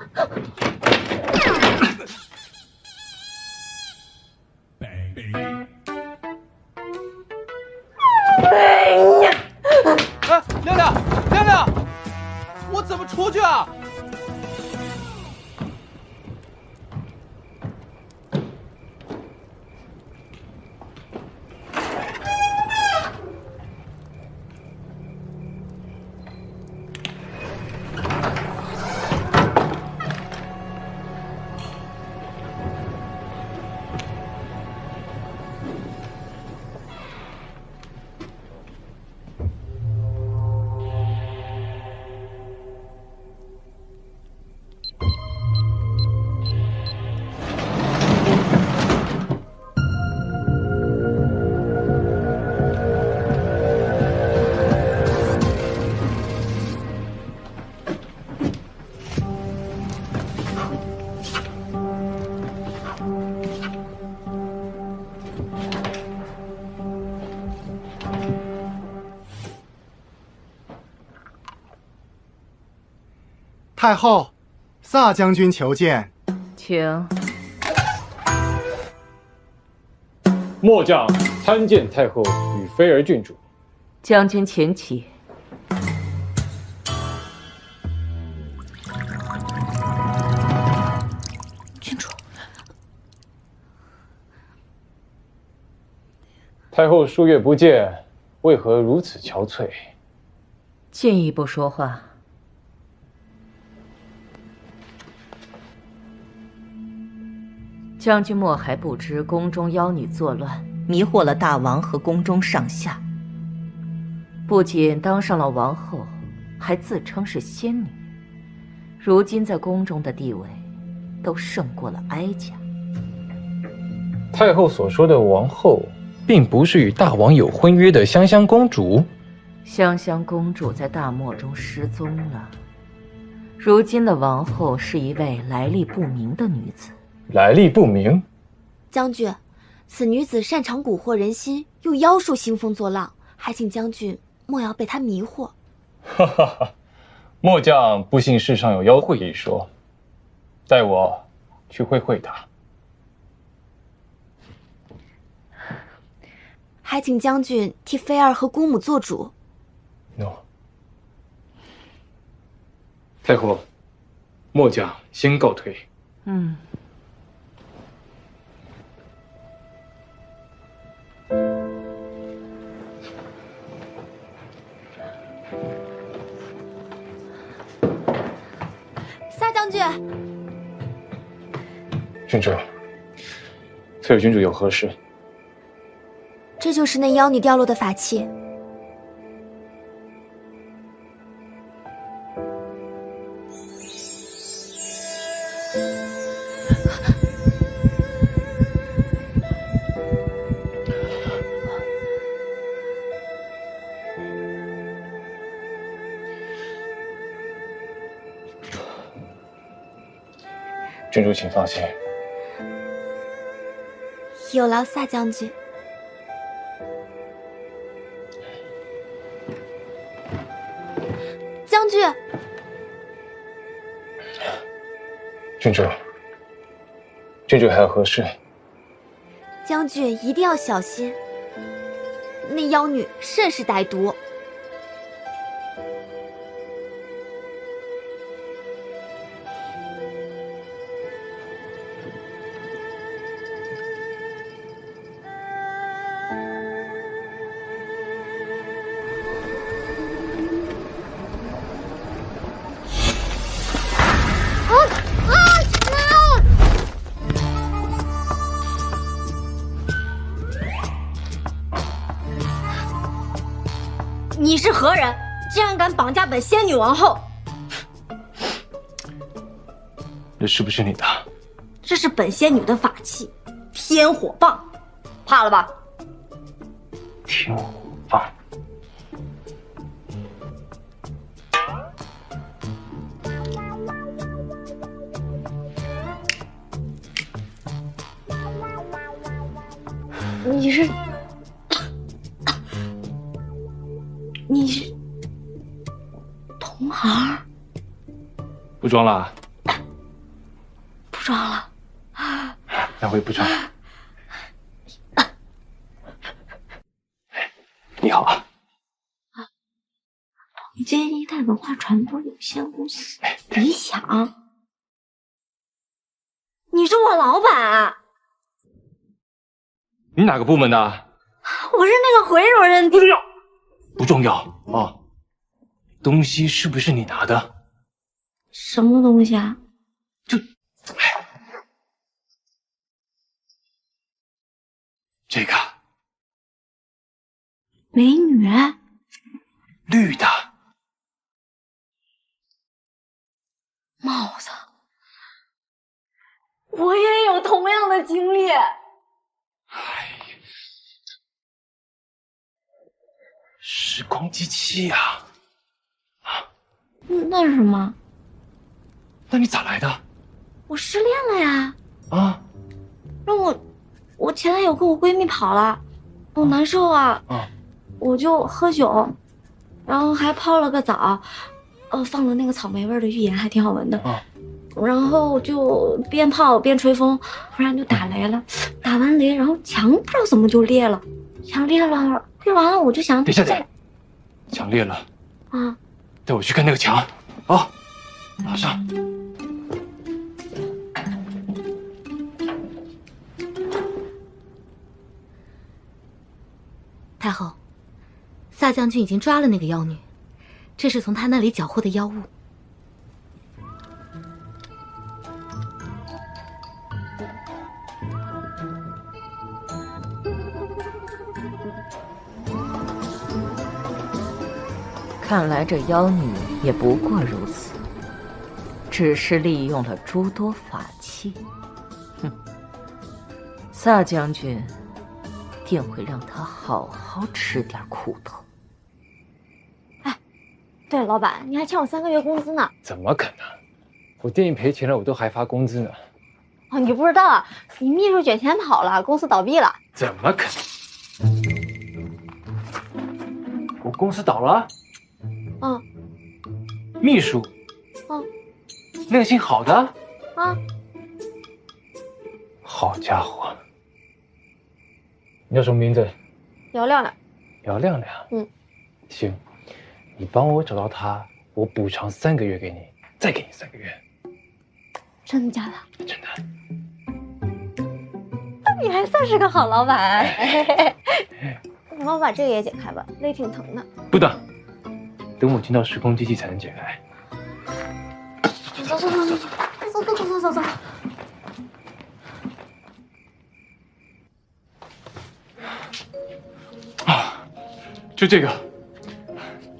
出去啊！太后，萨将军求见。请。末将参见太后与妃儿郡主。将军请起。郡主，太后数月不见，为何如此憔悴？进一步说话。将军莫还不知宫中妖女作乱，迷惑了大王和宫中上下，不仅当上了王后，还自称是仙女。如今在宫中的地位，都胜过了哀家。太后所说的王后，并不是与大王有婚约的香香公主。香香公主在大漠中失踪了，如今的王后是一位来历不明的女子。来历不明。将军，此女子擅长蛊惑人心，用妖术兴风作浪，还请将军莫要被她迷惑。哈哈哈，末将不信世上有妖会一说，带我去会会她。还请将军替妃儿和姑母做主。诺。太后，末将先告退。萨将军，郡主，翠儿郡主有何事？这就是那妖女掉落的法器。郡主请放心，有劳萨将军。将军，郡主，郡主还有何事？将军一定要小心，那妖女甚是歹毒。你是何人？竟然敢绑架本仙女王后！这是不是你的？这是本仙女的法器，天火棒，怕了吧？天火棒。你是同行？不装了？不装了。那我也不装了。你好啊。建议代文化传播有限公司。理想，你是我老板。你哪个部门的？我是那个回主任。不重要，不重要啊。东西是不是你拿的？什么东西啊？这个美女，绿的帽子，我也有同样的经历。时光机器呀！那是什么？那你咋来的？我失恋了呀！啊？让我前男友跟我闺蜜跑了，我难受啊！我就喝酒，然后还泡了个澡，放了那个草莓味的浴盐，还挺好闻的。然后就边泡边吹风，忽然就打雷了，打完雷，然后墙不知道怎么就裂了，墙裂了，裂完了我就想，等一下，墙裂了啊！带我去看那个墙啊！马上。太后，萨将军已经抓了那个妖女，这是从他那里缴获的妖物。看来这妖女也不过如此，只是利用了诸多法器。哼，萨将军定会让他好好吃点苦头。哎，对了，老板，你还欠我3个月工资呢。怎么可能？我电影赔钱了，我都还发工资呢。哦，你不知道啊，你秘书卷钱跑了，公司倒闭了。怎么可能？我公司倒了？嗯。秘书？嗯。那个姓郝的？啊。好家伙！你叫什么名字？姚亮亮。姚亮亮。嗯。行，你帮我找到他，我补偿3个月给你，再给你3个月。真的假的？真的。那你还算是个好老板。你帮我把这个也解开吧，勒挺疼的。不等，等我进到时空机器才能解开。走。啊，就这个。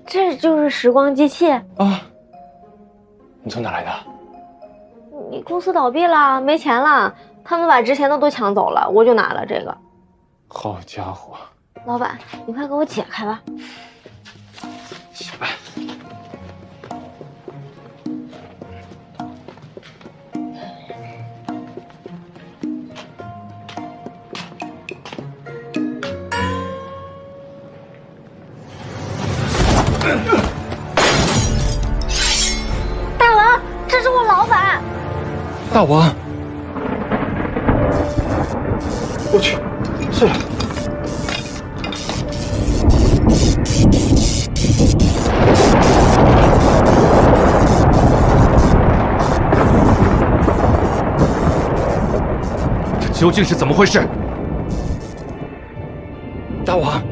这就是时光机器啊？你从哪来的？你公司倒闭了，没钱了，他们把值钱的都抢走了，我就拿了这个。好家伙！老板，你快给我解开吧。行吧。大王，这是我老板。大王，我去，是。这究竟是怎么回事？大王，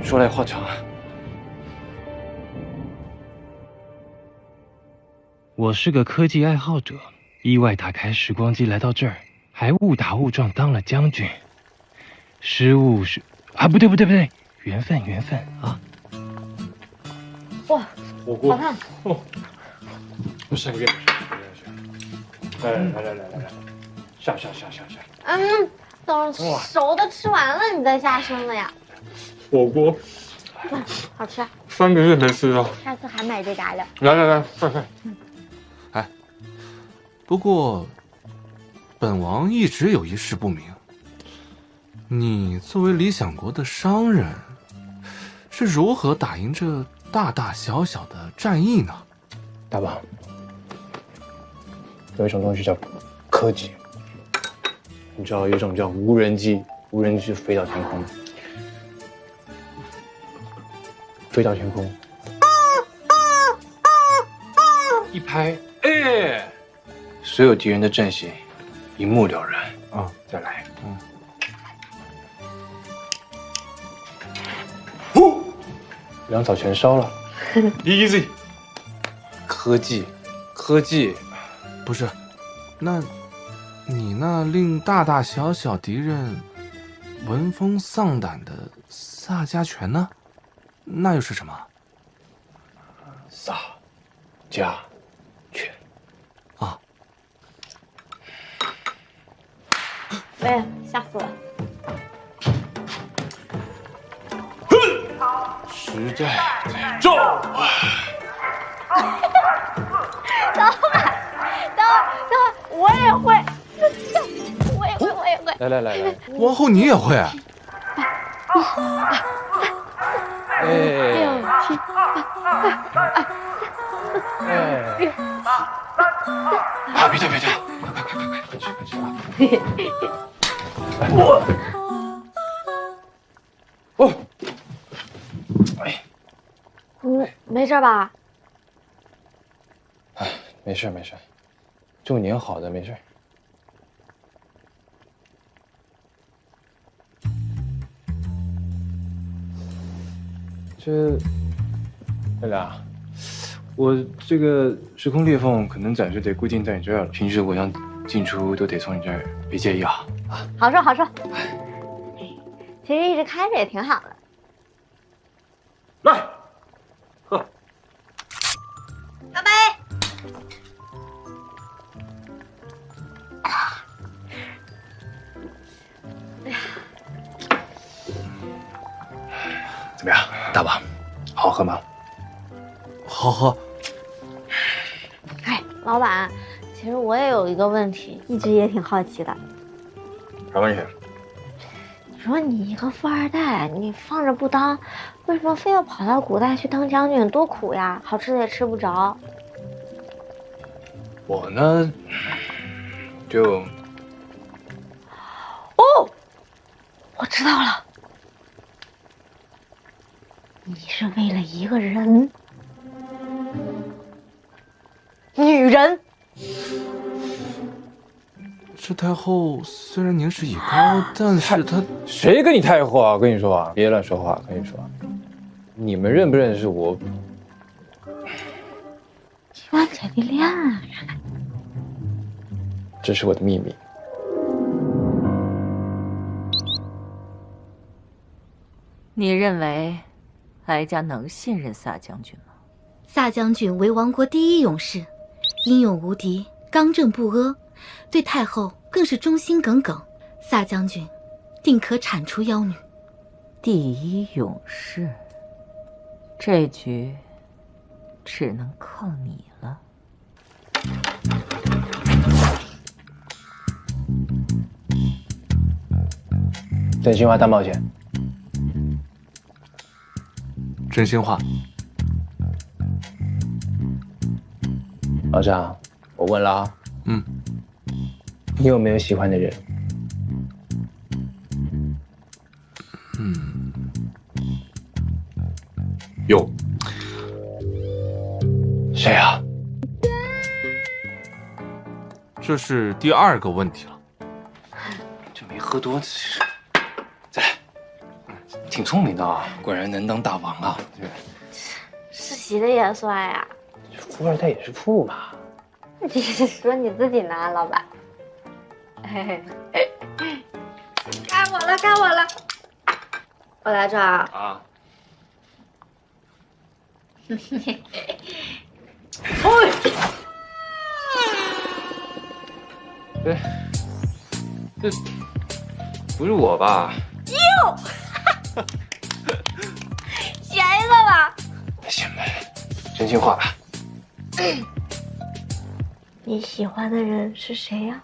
说来话长啊。我是个科技爱好者，意外打开时光机来到这儿，还误打误撞当了将军。失误是啊，不对，缘分啊！哇，火锅好烫！哦，不是个月，来，下。等熟的吃完了，你再下生的呀。火锅，好吃。 3个月没吃了，下次还买这家的。来，快！哎，不过，本王一直有一事不明。你作为理想国的商人，是如何打赢这大大小小的战役呢？大王，有一种东西叫科技，你知道有一种叫无人机，无人机飞到天空，一拍，哎，所有敌人的阵型一目了然。啊，再来，粮草全烧了。Easy。科技，不是，那，你那令大大小小敌人闻风丧胆的萨迦拳呢？那又是什么？萨迦拳。啊。喂，吓死我！实在在召唤。老板，等会，我也会，我也会。来，王后你也会？别这样，快去啊！没事吧？哎，没事，就粘好的，没事。月亮，我这个时空裂缝可能暂时得固定在你这儿了。平时我想进出都得从你这儿，别介意啊。好说。其实一直开着也挺好的。来，喝。干杯！怎么样，大王，好喝吗？好喝。哎，老板，其实我也有一个问题，一直也挺好奇的。啥问题？你说你一个富二代，你放着不当，为什么非要跑到古代去当将军？多苦呀，好吃的也吃不着。我呢，就……哦，我知道了，你是为了一个人，女人。这太后虽然年事已高，但是她谁跟你太后啊？我跟你说啊，别乱说话。跟你说，你们认不认识我？希望姐弟恋啊！这是我的秘密。你认为哀家能信任萨将军吗？萨将军为王国第一勇士，英勇无敌，刚正不阿，对太后更是忠心耿耿。萨将军定可铲除妖女。第一勇士，这局只能靠你了。真心话大冒险。真心话。老张，我问了啊。你有没有喜欢的人？有。谁啊？这是第二个问题了。这没喝多，再来。挺聪明的啊，果然能当大王啊！世袭的也算呀。富二代也是富嘛。你说你自己呢，老板。该我了。我来这儿啊。这不是我吧？哟，选一个吧。行呗，真心话吧。你喜欢的人是谁呀？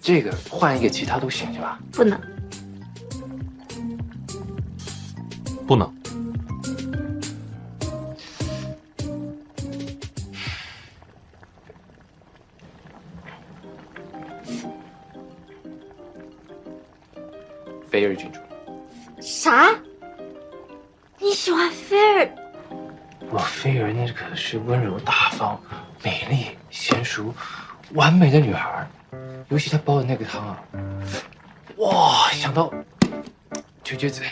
这个换一个其他都行是吧？不能。不能。菲儿郡主。啥？你喜欢菲儿？我菲儿那可是温柔大方、美丽娴熟、完美的女孩，尤其她煲的那个汤啊，哇，想到就撅嘴。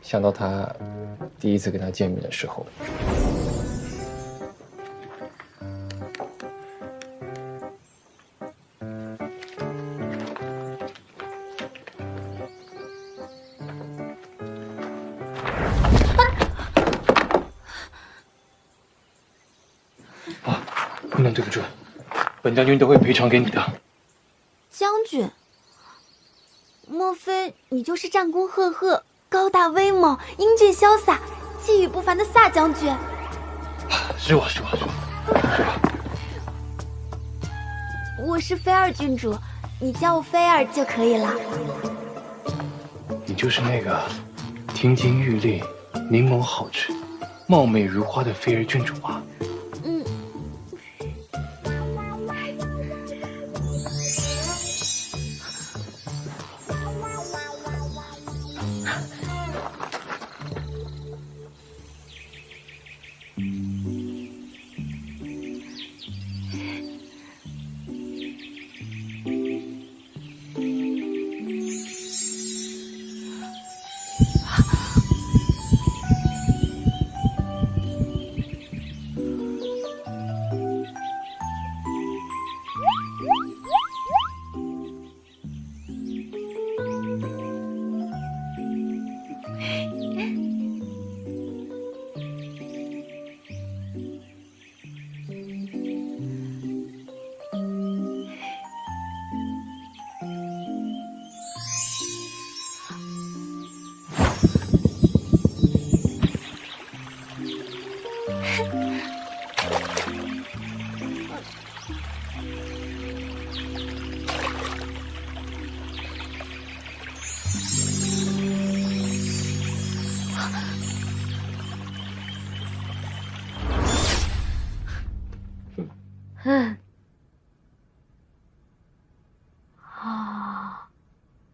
想到她第一次跟她见面的时候。不能对不住，本将军都会赔偿给你的。将军，莫非你就是战功赫赫、高大威猛、英俊潇洒、气宇不凡的萨将军？是我。我是菲儿郡主，你叫我菲儿就可以了。你就是那个亭亭玉立、明眸皓齿、貌美如花的菲儿郡主吗？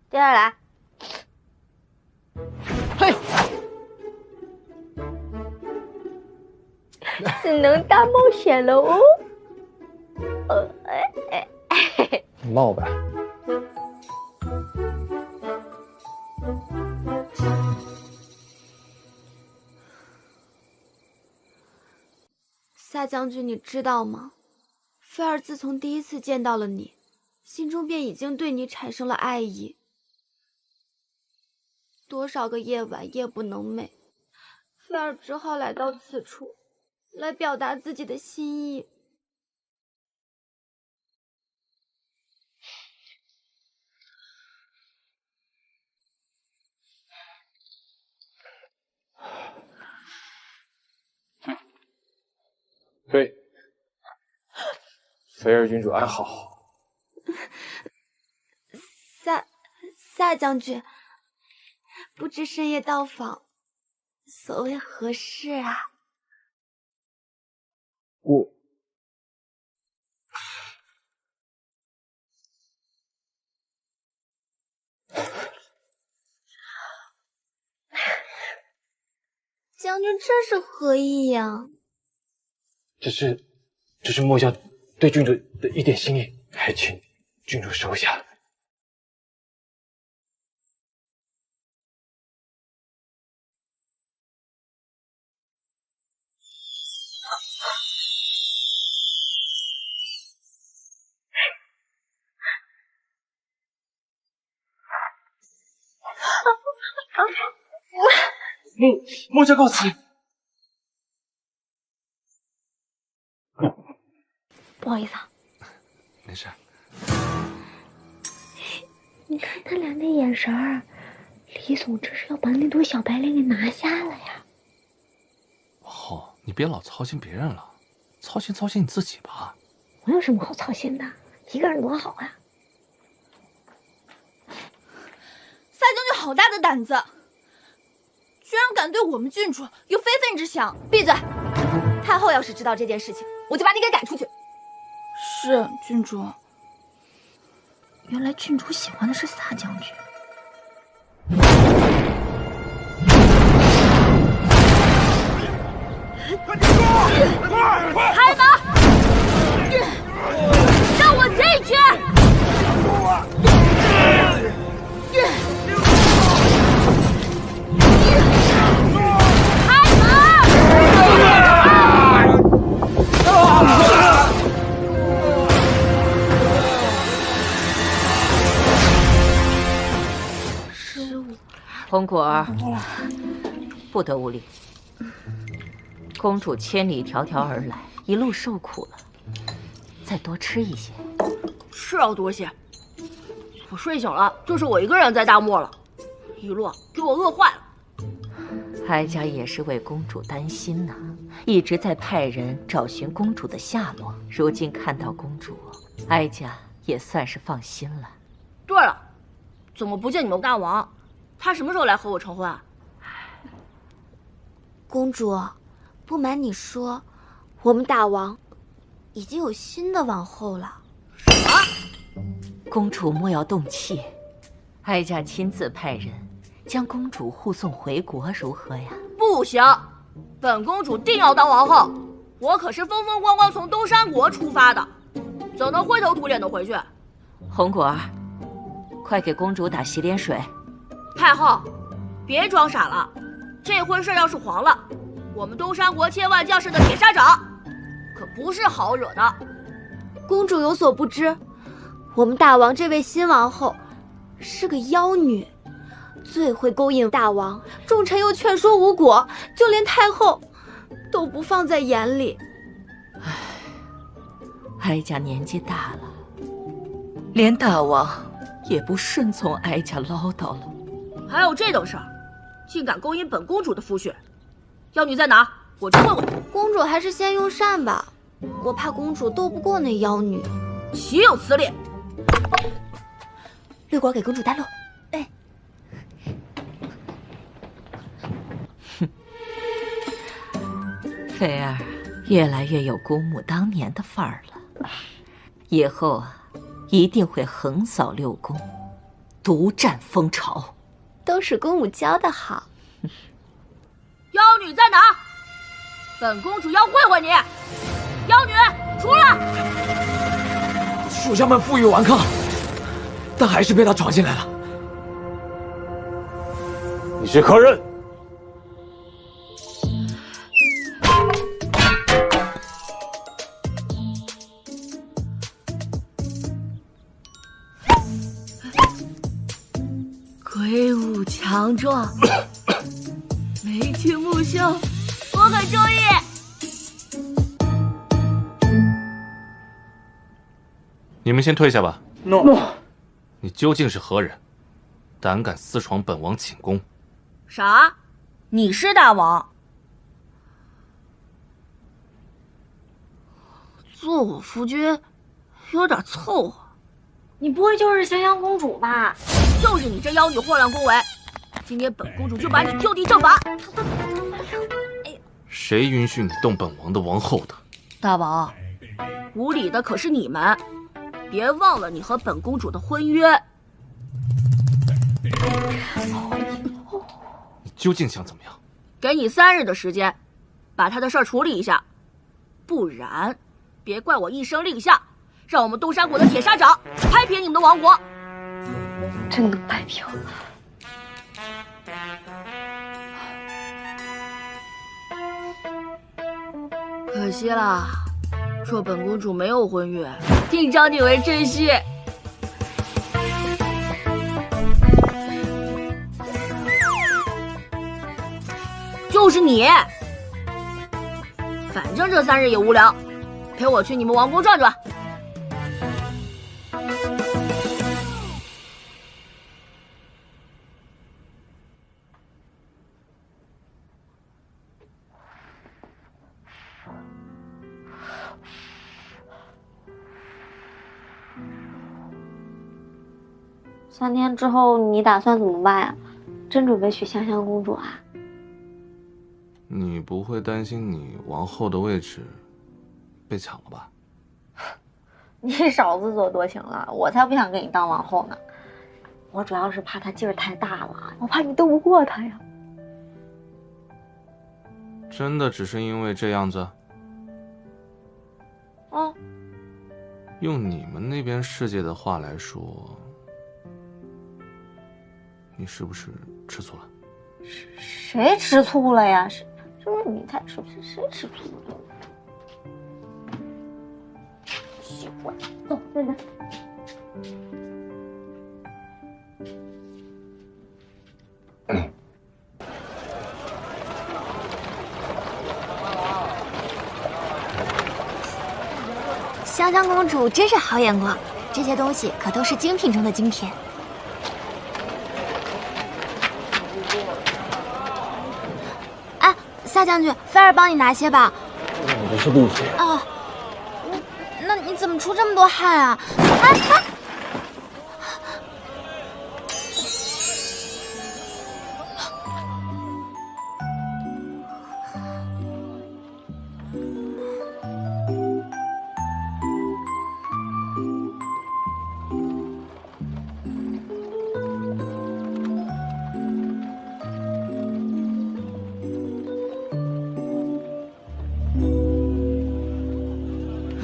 接下来，嘿，只能大冒险了哦。你冒吧。萨将军，你知道吗？菲儿自从第一次见到了你，心中便已经对你产生了爱意。多少个夜晚夜不能寐，菲儿只好来到此处，来表达自己的心意。菲儿郡主安好。萨将军，不知深夜到访，所谓何事啊？将军，这是何意呀？这是末将对郡主的一点心意，还请郡主收下。末将告辞。不好意思啊，没事。你看他俩那眼神儿，李总这是要把那朵小白莲给拿下了呀！王后，你别老操心别人了，操心你自己吧。我有什么好操心的？一个人多好啊！萨将军好大的胆子，居然敢对我们郡主有非分之想！闭嘴！太后要是知道这件事情，我就把你给赶出去。是郡主。原来郡主喜欢的是萨将军。红果儿，不得无礼。公主千里迢迢而来，一路受苦了，再多吃一些。是要多些。我睡醒了，就是我一个人在大漠了，一路给我饿坏了。哀家也是为公主担心呐，一直在派人找寻公主的下落。如今看到公主，哀家也算是放心了。对了，怎么不见你们大王？他什么时候来和我成婚啊？公主，不瞒你说，我们大王已经有新的王后了。什么？公主莫要动气，哀家亲自派人将公主护送回国，如何呀？不行，本公主定要当王后。我可是风风光光从东山国出发的，怎能灰头土脸的回去？红果儿，快给公主打洗脸水。太后，别装傻了，这婚事要是黄了，我们东山国千万将士的铁砂掌可不是好惹的。公主有所不知，我们大王这位新王后是个妖女，最会勾引大王，众臣又劝说无果，就连太后都不放在眼里。哀家年纪大了，连大王也不顺从哀家唠叨了。还有这等事儿，竟敢勾引本公主的夫婿，妖女在哪？我去问问。公主还是先用膳吧，我怕公主斗不过那妖女。岂有此理！绿果给公主带路。哎，菲儿越来越有姑母当年的范儿了，以后啊，一定会横扫六宫，独占风巢。都是公母教的好。妖女在哪？本公主要会会你！妖女出来！属下们负隅顽抗，但还是被他闯进来了。你是何人？魁梧强壮，眉清目秀，我很中意。你们先退下吧。诺。你究竟是何人？胆敢私闯本王寝宫？啥？你是大王？做我夫君，有点凑合。你不会就是咸阳公主吧？就是你这妖女祸乱宫闱，今天本公主就把你就地正法。谁允许你动本王的王后的？大王，无礼的可是你们，别忘了你和本公主的婚约。你究竟想怎么样？给你3日的时间，把他的事儿处理一下，不然别怪我一声令下，让我们东山国的铁砂掌拍平你们的王国。真能拍平。可惜了，若本公主没有婚约，定招你为赘婿。就是你，反正这3日也无聊，陪我去你们王宫转转。3天之后你打算怎么办呀？真准备娶香香公主啊？你不会担心你王后的位置被抢了吧？你少自作多情了，我才不想给你当王后呢。我主要是怕他劲儿太大了，我怕你斗不过他呀。真的只是因为这样子？嗯。用你们那边世界的话来说，你是不是吃醋了？谁吃醋了呀？是不是你才吃醋？谁吃醋了？喜欢，走，再来。香香公主真是好眼光，这些东西可都是精品中的精品。哎，夏将军，菲儿帮你拿些吧。我这是力气。哦，那你怎么出这么多汗啊？哎！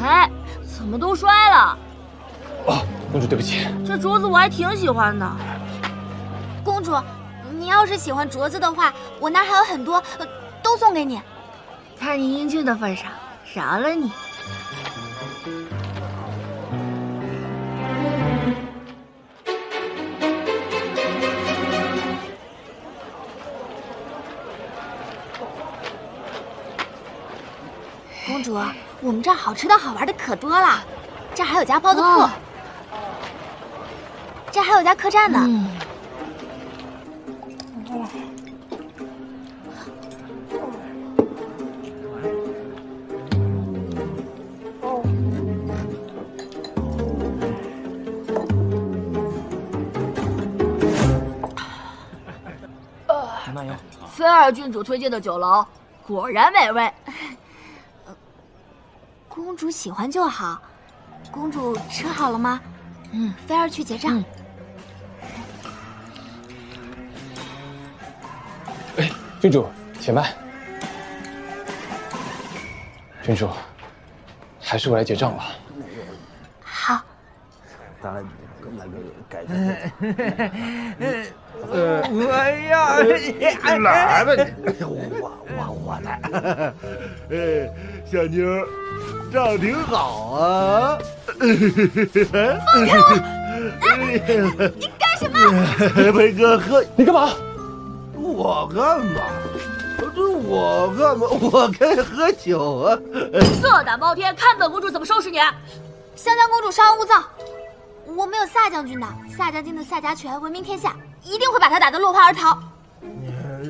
哎，怎么都摔了？哦，公主，对不起。这镯子我还挺喜欢的。公主，你要是喜欢镯子的话，我那儿还有很多，都送给你。看你英俊的份上，饶了你。公主，我们这儿好吃的好玩的可多了，这儿还有家包子铺，这儿还有家客栈呢。慢用。菲尔郡主推荐的酒楼果然美味。公主喜欢就好。公主吃好了吗？菲儿去结账。哎，郡主，且慢。郡主，还是我来结账吧。好。咱那个改哎呀，来吧你，我来。小妞，账挺好啊。放开我！你干什么？飞哥喝，你干嘛？我干嘛？我干嘛？我该喝酒啊！色胆包天，看本公主怎么收拾你！香香公主稍安勿躁。我没有萨将军的，萨将军的萨家拳闻名天下，一定会把他打得落荒而逃。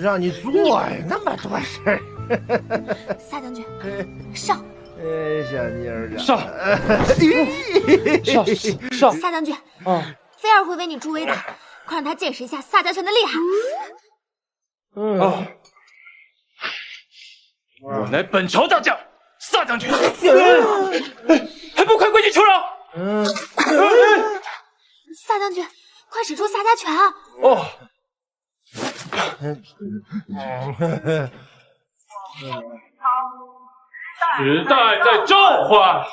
让你做呀，那么多事儿。萨将军，上！小妞儿，上！上！萨将军，菲儿会为你助威的，快让他见识一下萨家拳的厉害。我乃本朝大将萨将军，还不快跪地求饶！萨将军，快使出萨家拳啊！哦。时代在召唤。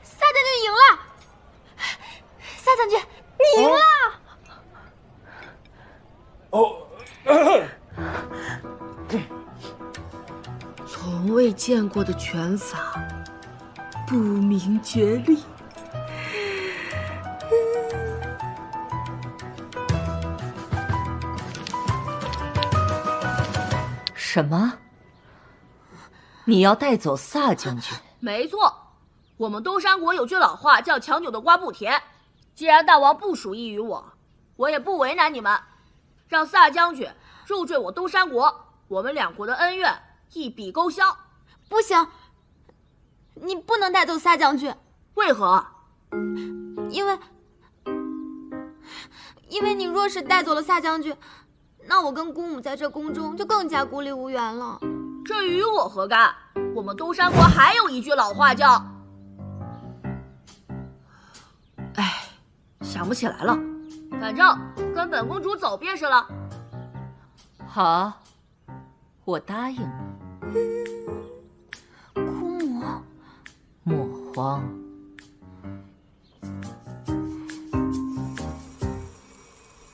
萨将军赢了！萨将军，你赢了！从未见过的拳法，不明觉厉。什么？你要带走萨将军？没错，我们东山国有句老话叫“强扭的瓜不甜”。既然大王不属意于我，我也不为难你们，让萨将军入赘我东山国，我们两国的恩怨一笔勾销。不行，你不能带走萨将军。为何？因为你若是带走了萨将军，那我跟姑母在这宫中就更加孤立无援了。这与我何干？我们东山国还有一句老话叫……哎，想不起来了。反正跟本公主走便是了。好，我答应了。姑母，莫慌。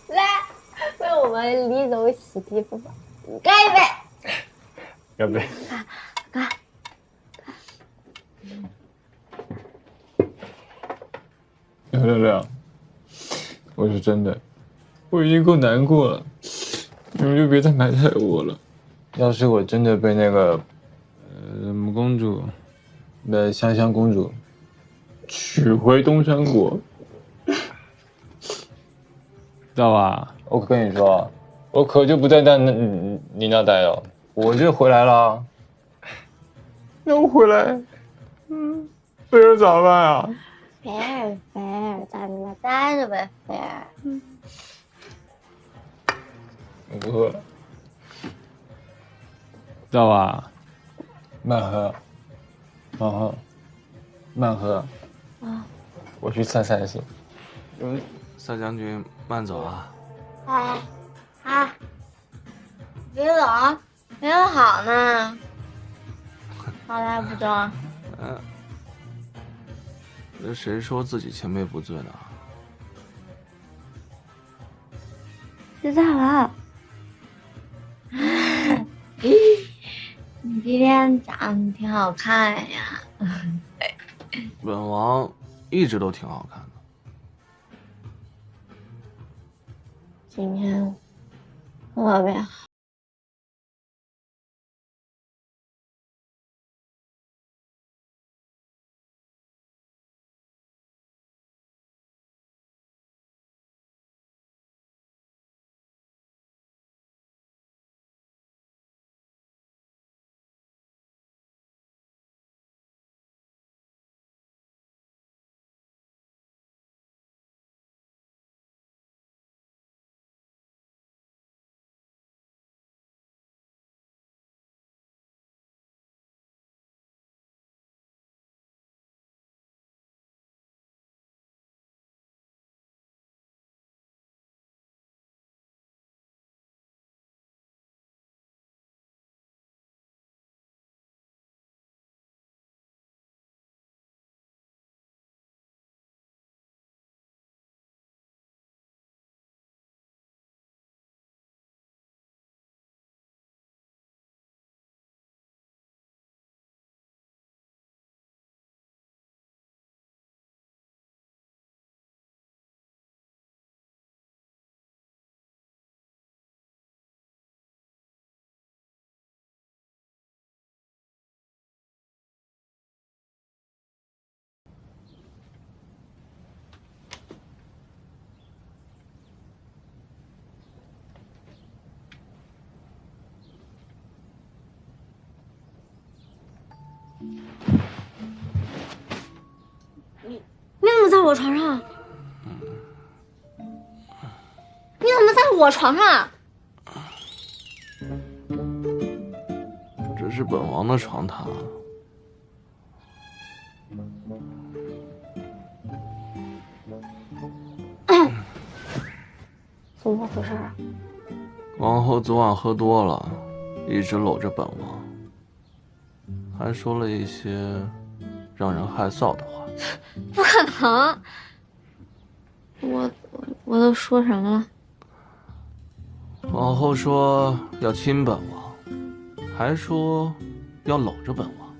来，为我们李总洗涤肤吧，干一杯！干杯！干！亮亮，我是真的，我已经够难过了，你们就别再埋汰我了。要是我真的被那个母公主的香香公主娶回东山国，知道吧？我可跟你说，我可就不在你那待了，我就回来了。那我回来，贝尔咋办啊？菲儿，在你那待着呗，菲儿。我不喝了，知道吧？慢喝，慢喝。啊。我去散散心。萨将军，慢走啊。别走，没有好呢。好赖不争。那谁说自己前辈不醉呢？知道了。你今天长得挺好看呀。本王一直都挺好看的。今天特别好。你怎么在我床上？你怎么在我床上？这是本王的床榻。怎么回事啊？王后昨晚喝多了，一直搂着本王，还说了一些让人害臊的话。不可能！我都说什么了？王后说要亲本王，还说要搂着本王，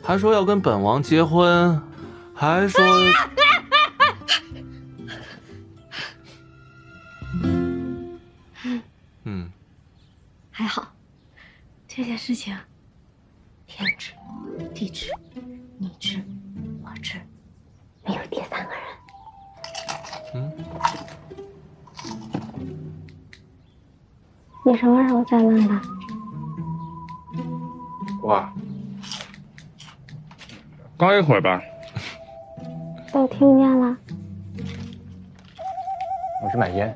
还说要跟本王结婚，还说……还好，这件事情天知地知你知我知，没有第三个人。你什么时候再问的？哇，刚一会儿吧。都听见了。我去买烟。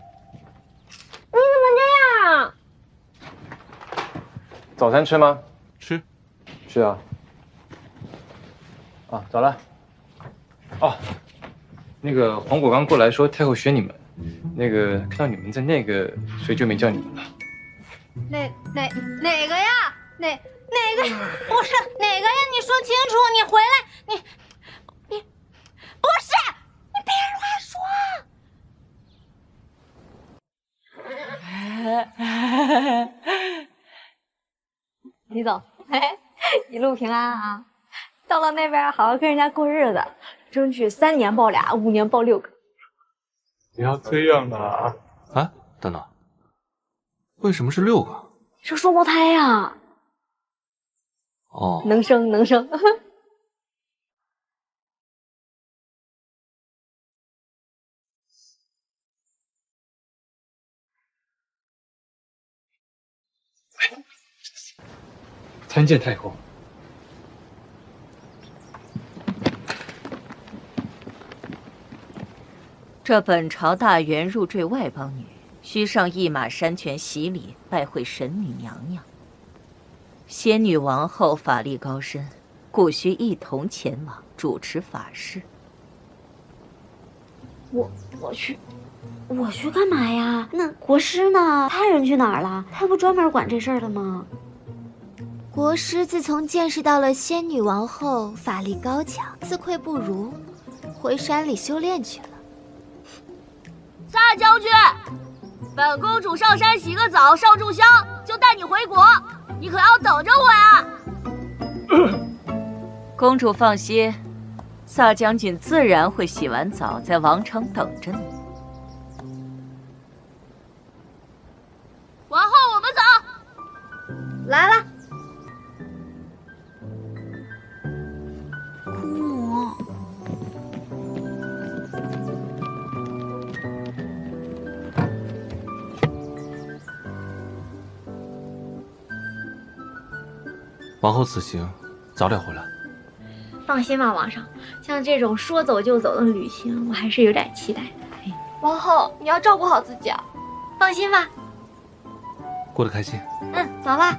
你怎么这样？早餐吃吗？吃。是啊。啊，走了。哦，那个黄果刚过来说太后选你们，那个看到你们在那个，所以就没叫你们了。哪个呀？哪个？不是哪个呀？你说清楚！你回来！你不是！你别乱说！李总，一路平安啊！到了那边好好跟人家过日子，争取3年抱俩，5年抱6个。不要这样啊！哎，等等，为什么是6个？是双胞胎呀。哦，能生。参见太后。这本朝大员入赘外邦女，需上一马山泉洗礼，拜会神女娘娘。仙女王后法力高深，故需一同前往主持法事。我去干嘛呀？那国师呢？他人去哪儿了？他不专门管这事儿的吗？国师自从见识到了仙女王后法力高强，自愧不如，回山里修炼去了。萨将军，本公主上山洗个澡，上炷香，就带你回国，你可要等着我呀！公主放心，萨将军自然会洗完澡在王城等着你。王后，我们走。来了。姑母，王后此行早点回来。放心吧，皇上，像这种说走就走的旅行，我还是有点期待的。王后，你要照顾好自己啊！放心吧。过得开心。走啦。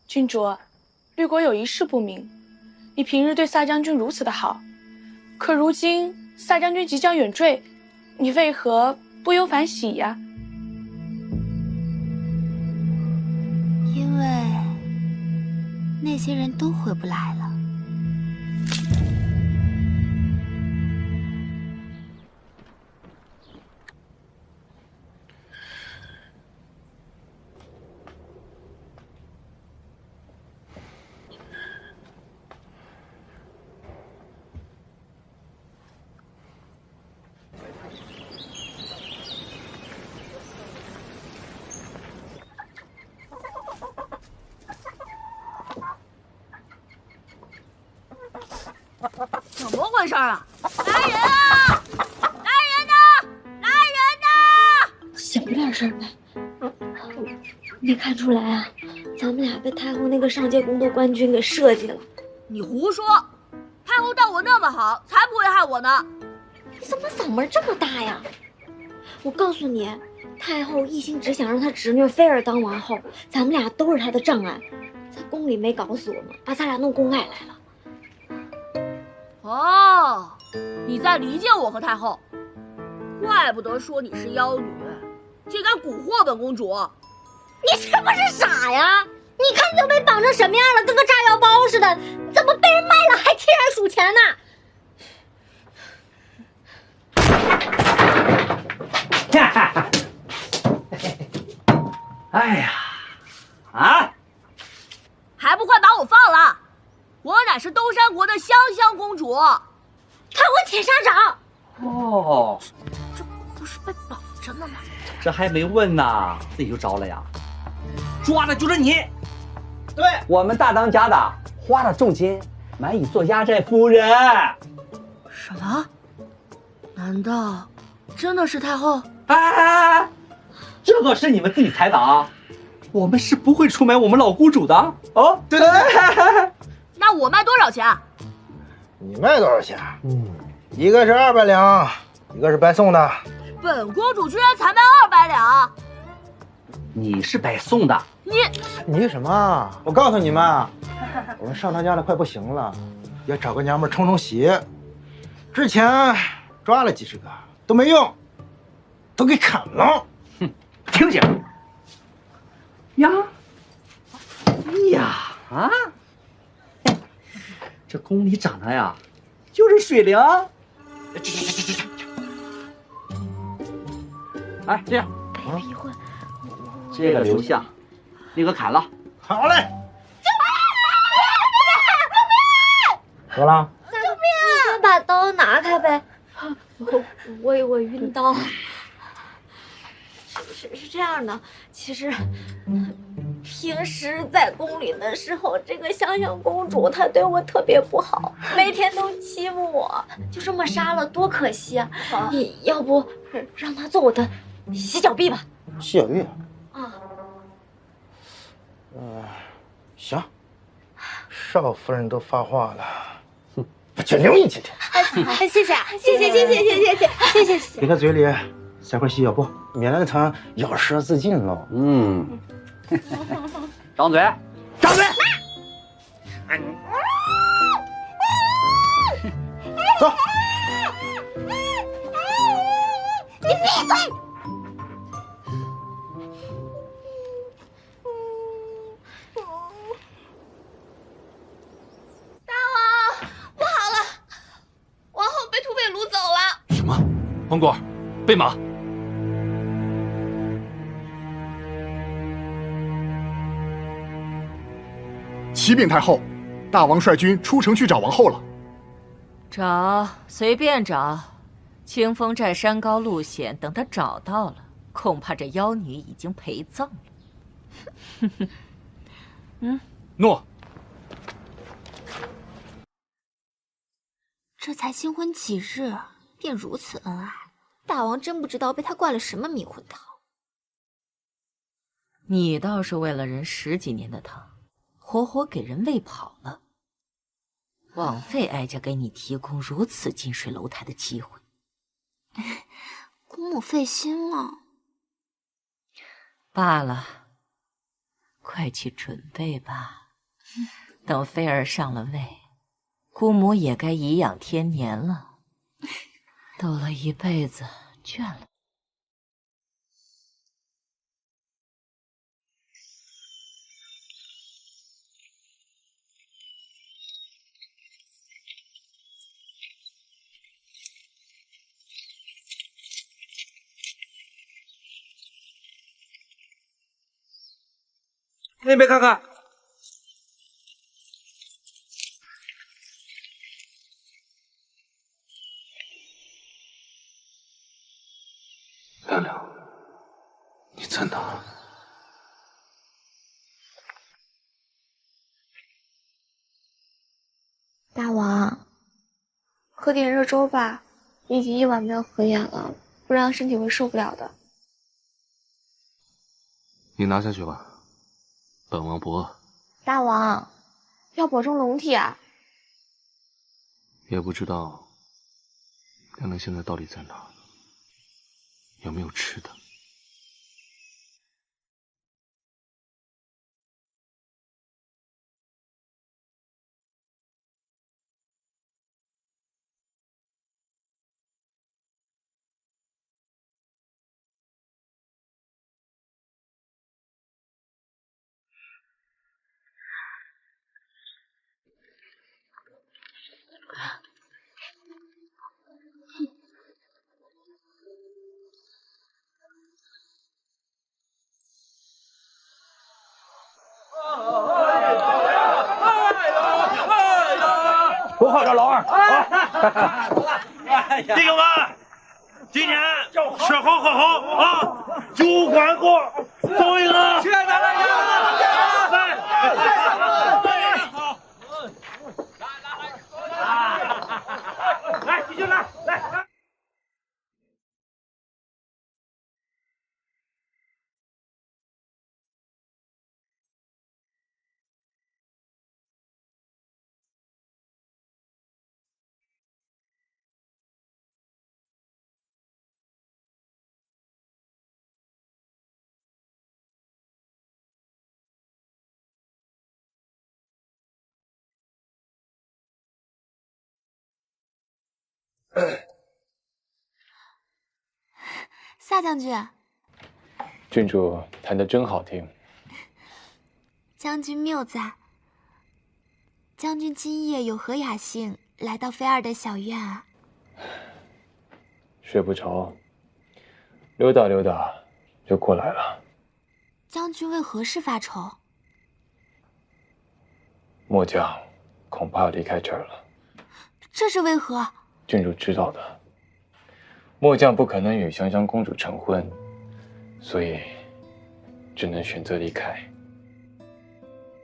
郡主，绿国有一事不明，你平日对萨将军如此的好，可如今萨将军即将远坠，你为何不忧反喜呀？因为那些人都回不来了。怎么回事啊？来人啊！来人呐！来人呐！小点声呗。没看出来啊？咱们俩被太后那个上届宫斗冠军给设计了。你胡说！太后待我那么好，才不会害我呢。你怎么嗓门这么大呀？我告诉你，太后一心只想让她侄女菲儿当王后，咱们俩都是她的障碍。在宫里没搞死我们，把咱俩弄宫外来了。哦，你在离间我和太后，怪不得说你是妖女，竟敢蛊惑本公主。你是不是傻呀？你看你都被绑成什么样了，跟个炸药包似的，怎么被人卖了还替人数钱呢？哎呀，啊！还不快把我放了！我乃是东山国的香香公主，看我铁砂掌！哦，这不是被绑着呢吗？这还没问呢，自己就着了呀！抓的就是你！对，我们大当家的花了重金买你做压寨夫人。什么？难道真的是太后？哎，这个是你们自己猜的啊！我们是不会出卖我们老姑主的哦。对。那我卖多少钱？你卖多少钱？一个是200两，一个是白送的。本公主居然才卖200两！你是白送的。你什么？我告诉你们，我们上他家的快不行了，要找个娘们冲洗。之前抓了几十个都没用，都给砍了。哼，听见呀？哎呀啊！这宫里长得呀，就是水灵。去。哎，这样，这个留下，那个砍了。好嘞。怎么了？救命！你先把刀拿开呗。我晕刀。是这样的，其实平时在宫里的时候，这个香香公主她对我特别不好，每天都欺负我，就这么杀了多可惜啊！你要不让她做我的洗脚婢吧？洗脚婢啊？行。少夫人都发话了，我就留你几天。谢谢。给她嘴里塞块洗脚布，免得她咬舌自尽喽。张嘴，张嘴！走。你闭嘴！大王，不好了，王后被土匪掳走了。什么？王果，备马。启禀太后，大王率军出城去找王后了。找，随便找。清风寨山高路险，等他找到了，恐怕这妖女已经陪葬了。诺。这才新婚几日，便如此恩爱，大王真不知道被他灌了什么迷魂汤。你倒是为了人10几年的汤，活活给人喂跑了，枉费哀家给你提供如此近水楼台的机会。姑母费心了。罢了，快去准备吧。等妃儿上了位，姑母也该颐养天年了。斗了一辈子，倦了。那边看看。亮亮，你在哪？大王，喝点热粥吧，已经1晚没有合眼了，不然身体会受不了的。你拿下去吧，本王不饿。大王，要保重龙体啊！也不知道亮亮现在到底在哪，有没有吃的。着老二。弟兄们，今天吃好喝好啊，酒馆过，走一个。谢谢大家。来，继续来。萨将军，郡主弹得真好听。将军谬赞。将军今夜有何雅兴来到菲儿的小院啊？睡不着，溜达溜达就过来了。将军为何事发愁？末将恐怕离开这儿了。这是为何？郡主知道的，末将不可能与香香公主成婚，所以只能选择离开。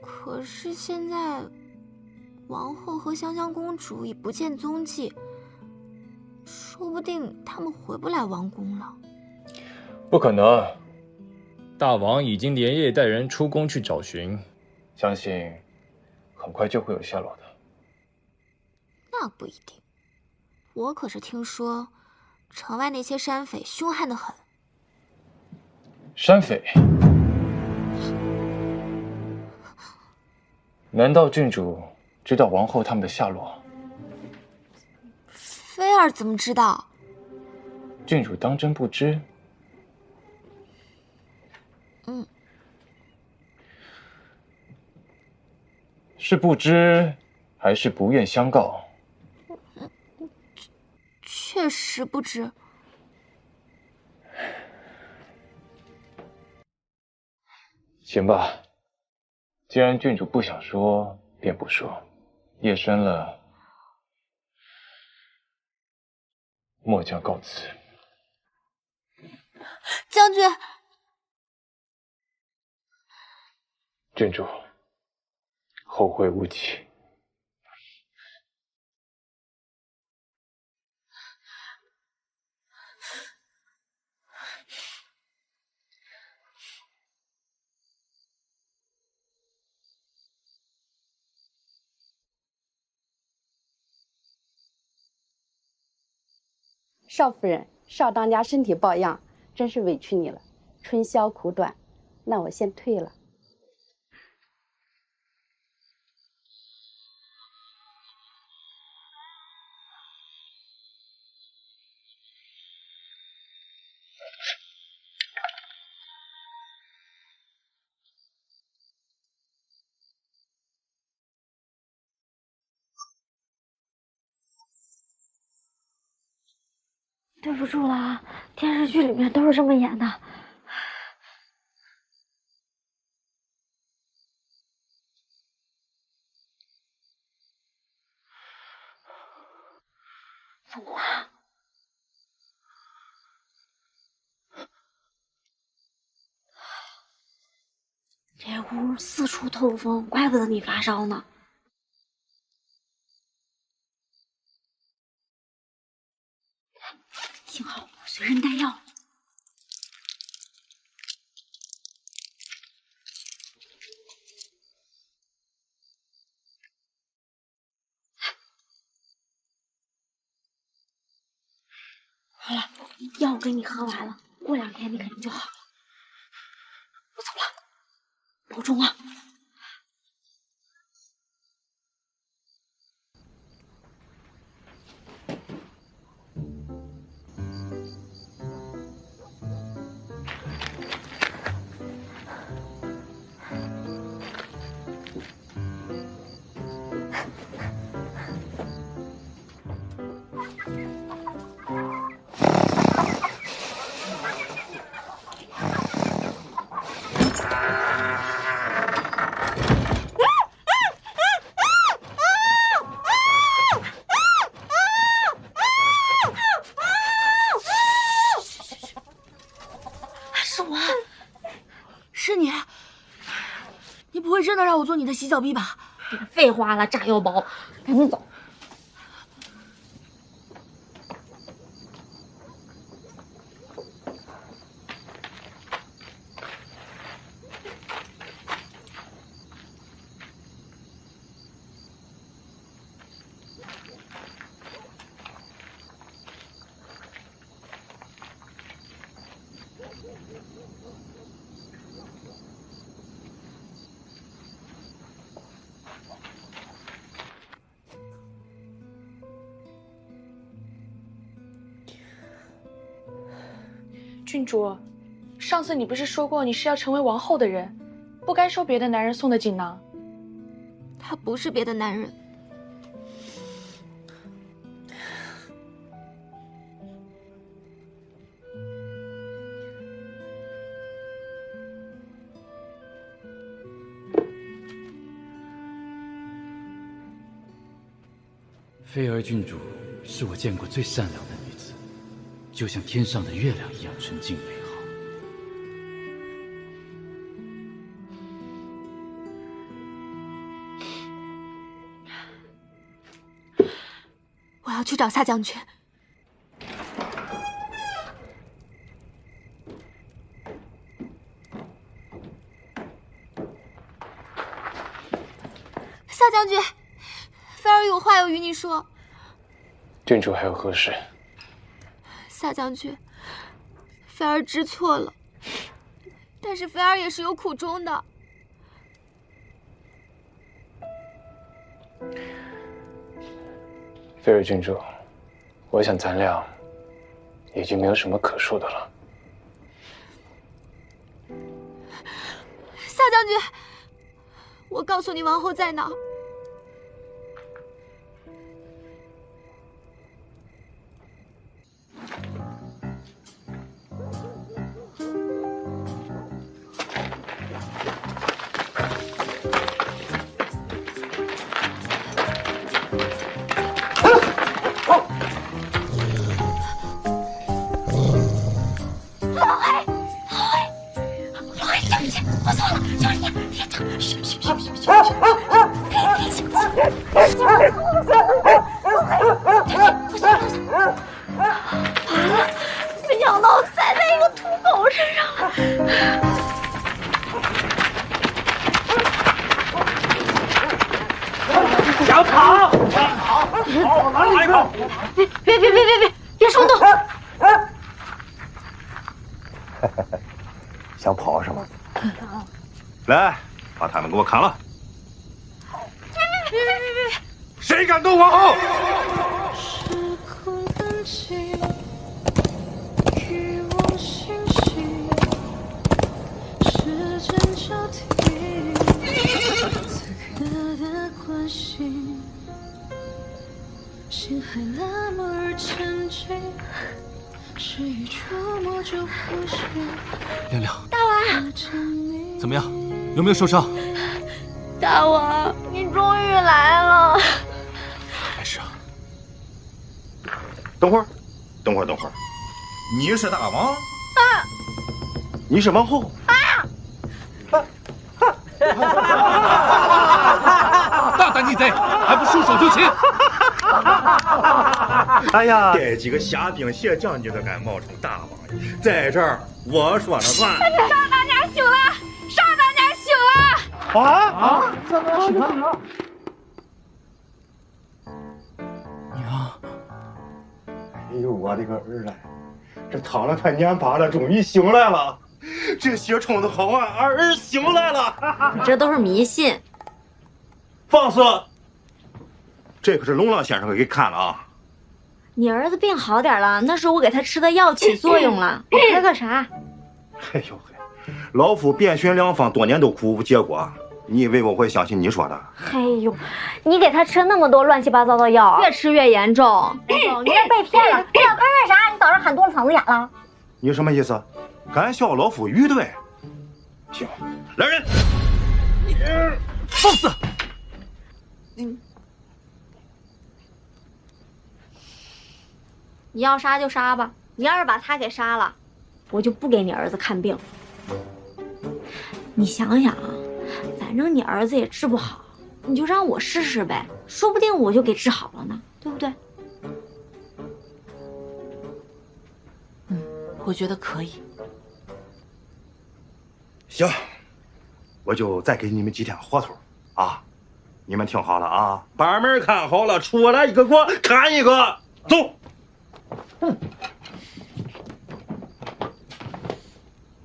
可是现在，王后和香香公主已不见踪迹，说不定他们回不来王宫了。不可能，大王已经连夜带人出宫去找寻，相信很快就会有下落的。那不一定，我可是听说，城外那些山匪凶悍得很。山匪？难道郡主知道王后他们的下落？菲儿怎么知道？郡主当真不知？是不知，还是不愿相告？确实不知。行吧，既然郡主不想说，便不说。夜深了，末将告辞。将军，郡主，后会无期。少夫人，少当家身体抱恙，真是委屈你了。春宵苦短，那我先退了。对不住了啊，电视剧里面都是这么演的。怎么了？这屋四处透风，怪不得你发烧呢。幸好我随身带药。好了，药我给你喝完了，过2天你肯定就好了。我走了，保重啊。真的让我做你的洗脚婢吧？别废话了，炸药包，赶紧走。郡主，上次你不是说过你是要成为王后的人，不该收别的男人送的锦囊。他不是别的男人。菲儿郡主是我见过最善良的女子，就像天上的月亮一样纯净美好。我要去找夏将军。夏将军，菲儿有话要与你说。郡主还有何事？夏将军，菲儿知错了，但是菲儿也是有苦衷的。菲儿郡主，我想咱俩已经没有什么可说的了。夏将军，我告诉你王后在哪儿。没想到栽在一个土狗身上了。想跑？跑哪里跑？别冲动！想跑是吗？来，把他们给我砍了！别！谁敢动王后？心还那么而沉静，是一触摸就呼吸。亮亮，大王，怎么样？有没有受伤？大王，你终于来了。没事啊。等会儿，你是大王？啊！你是王后？大胆逆贼，还不束手就擒！哎呀，这几个虾兵蟹将你都敢冒充大王，在这儿我说了算。少当家醒了，少当家醒了！怎么醒了？娘，哎呦，我的个儿啊！这躺了快年8了，终于醒来了。这血冲的好啊，儿醒来了。这都是迷信。放肆！这可是龙浪先生给看了啊。你儿子病好点了，那是我给他吃的药起作用了。我开个啥？哎呦嘿，老夫遍寻良方，多年都苦无结果。你以为我会相信你说的？哎呦，你给他吃那么多乱七八糟的药，越吃越严重。你这被骗了！你想干啥？你早上喊多了嗓子眼了。你什么意思？敢笑老夫愚钝？行，来人！放肆！你要杀就杀吧，你要是把他给杀了，我就不给你儿子看病。你想想啊，反反正你儿子也治不好，你就让我试试呗，说不定我就给治好了呢，对不对？我觉得可以。行，我就再给你们几天活头啊！你们听好了啊，把门看好了，出来一个给我看一个，走。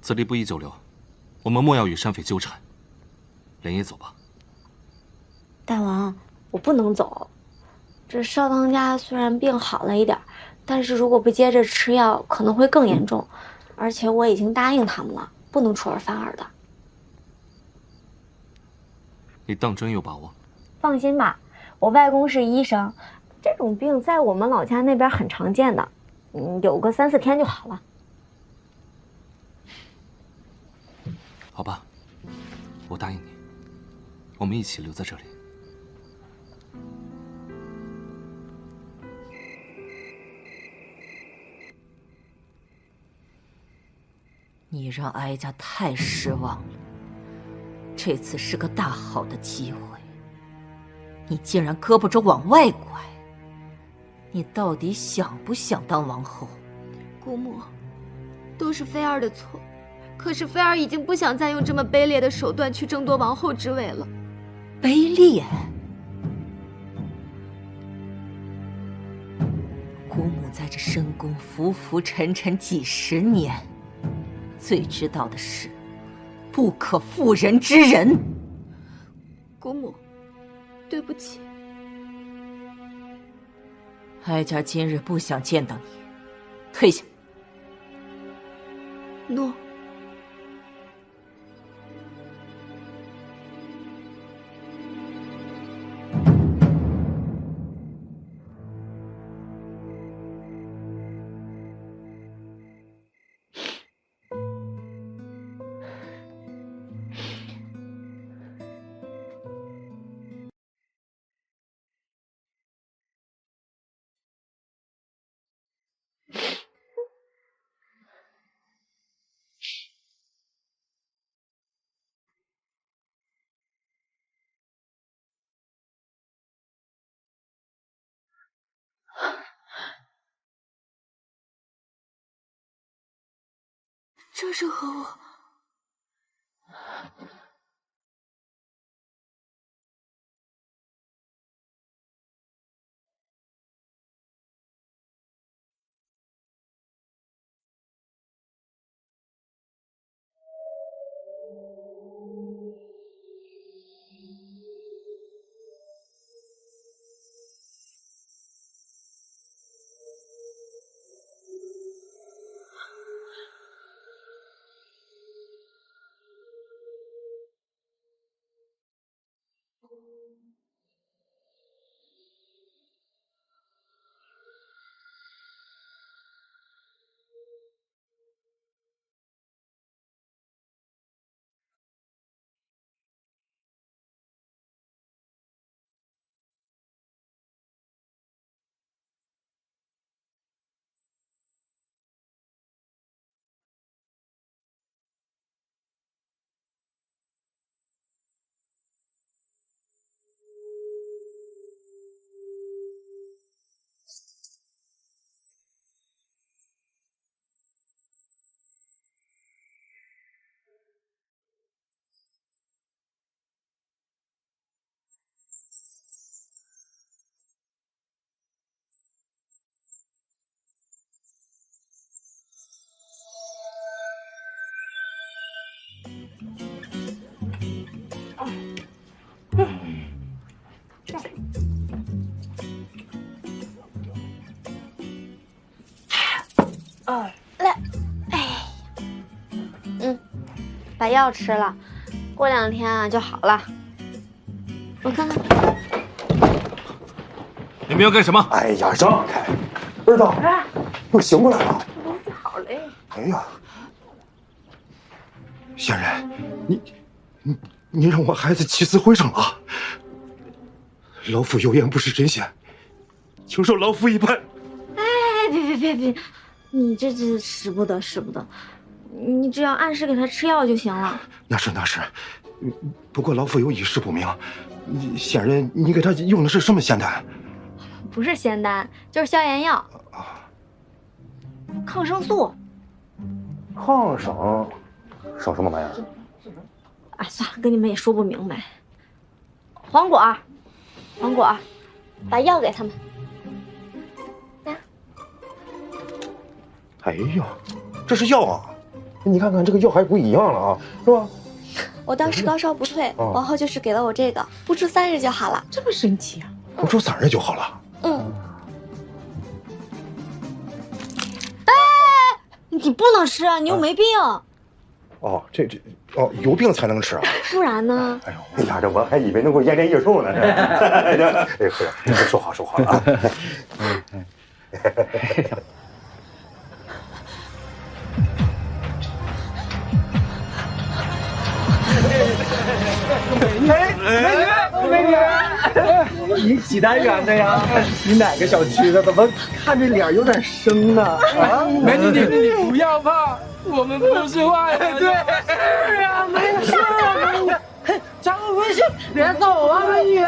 此地不宜久留，我们莫要与山匪纠缠，连夜走吧。大王，我不能走。这少当家虽然病好了一点，但是如果不接着吃药，可能会更严重。而且我已经答应他们了，不能出尔反尔的。你当真有把握？放心吧，我外公是医生，这种病在我们老家那边很常见的，有个3、4天就好了。好吧，我答应你，我们一起留在这里。你让哀家太失望了，这次是个大好的机会，你竟然胳膊肘往外拐，你到底想不想当王后？姑母，都是菲儿的错，可是菲儿已经不想再用这么卑劣的手段去争夺王后之位了。卑劣？姑母在这深宫浮浮沉沉几10年，最知道的是不可妇人之仁。姑母，对不起。哀家今日不想见到你，退下。诺。这是何物？来，把药吃了，过2天啊就好了。我看看，你们要干什么？哎呀，让开！儿子，又醒过来了。东西好嘞。哎呀，仙人，你让我孩子起死回生了。老夫有眼不识真仙，请受老夫一拜。哎，别，你这使不得，你只要按时给他吃药就行了。那是，不过老夫有一事不明，仙人，你给他用的是什么仙丹？不是仙丹，就是消炎药，抗生素。抗生什么玩意儿？啊，算了，跟你们也说不明白。黄果，把药给他们。来。哎呀，这是药啊！你看看这个药还不一样了啊，是吧？我当时高烧不退，王后就是给了我这个，不出3日就好了。这么神奇啊！不出3日就好了。你不能吃啊，你又没病。哦，有病才能吃啊？不然呢？哎呀，这我还以为能够延年益寿呢。哎，是，说好了啊。美女，你济南远的呀？你哪个小区的？怎么看这脸有点生呢？啊，美女，你不要怕，我们不是坏人。对，是啊，没事啊，美女。嘿，加个微信，别走啊，美女。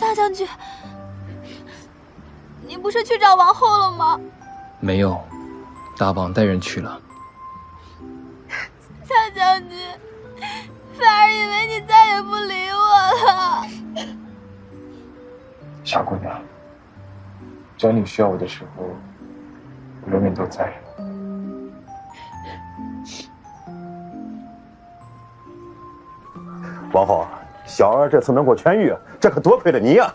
大将军，你不是去找王后了吗？没有，大王带人去了。大将军，菲儿以为你再也不理我了。小姑娘，只要你需要我的时候，我永远都在。王后，小儿这次能够痊愈，这可多亏了你呀！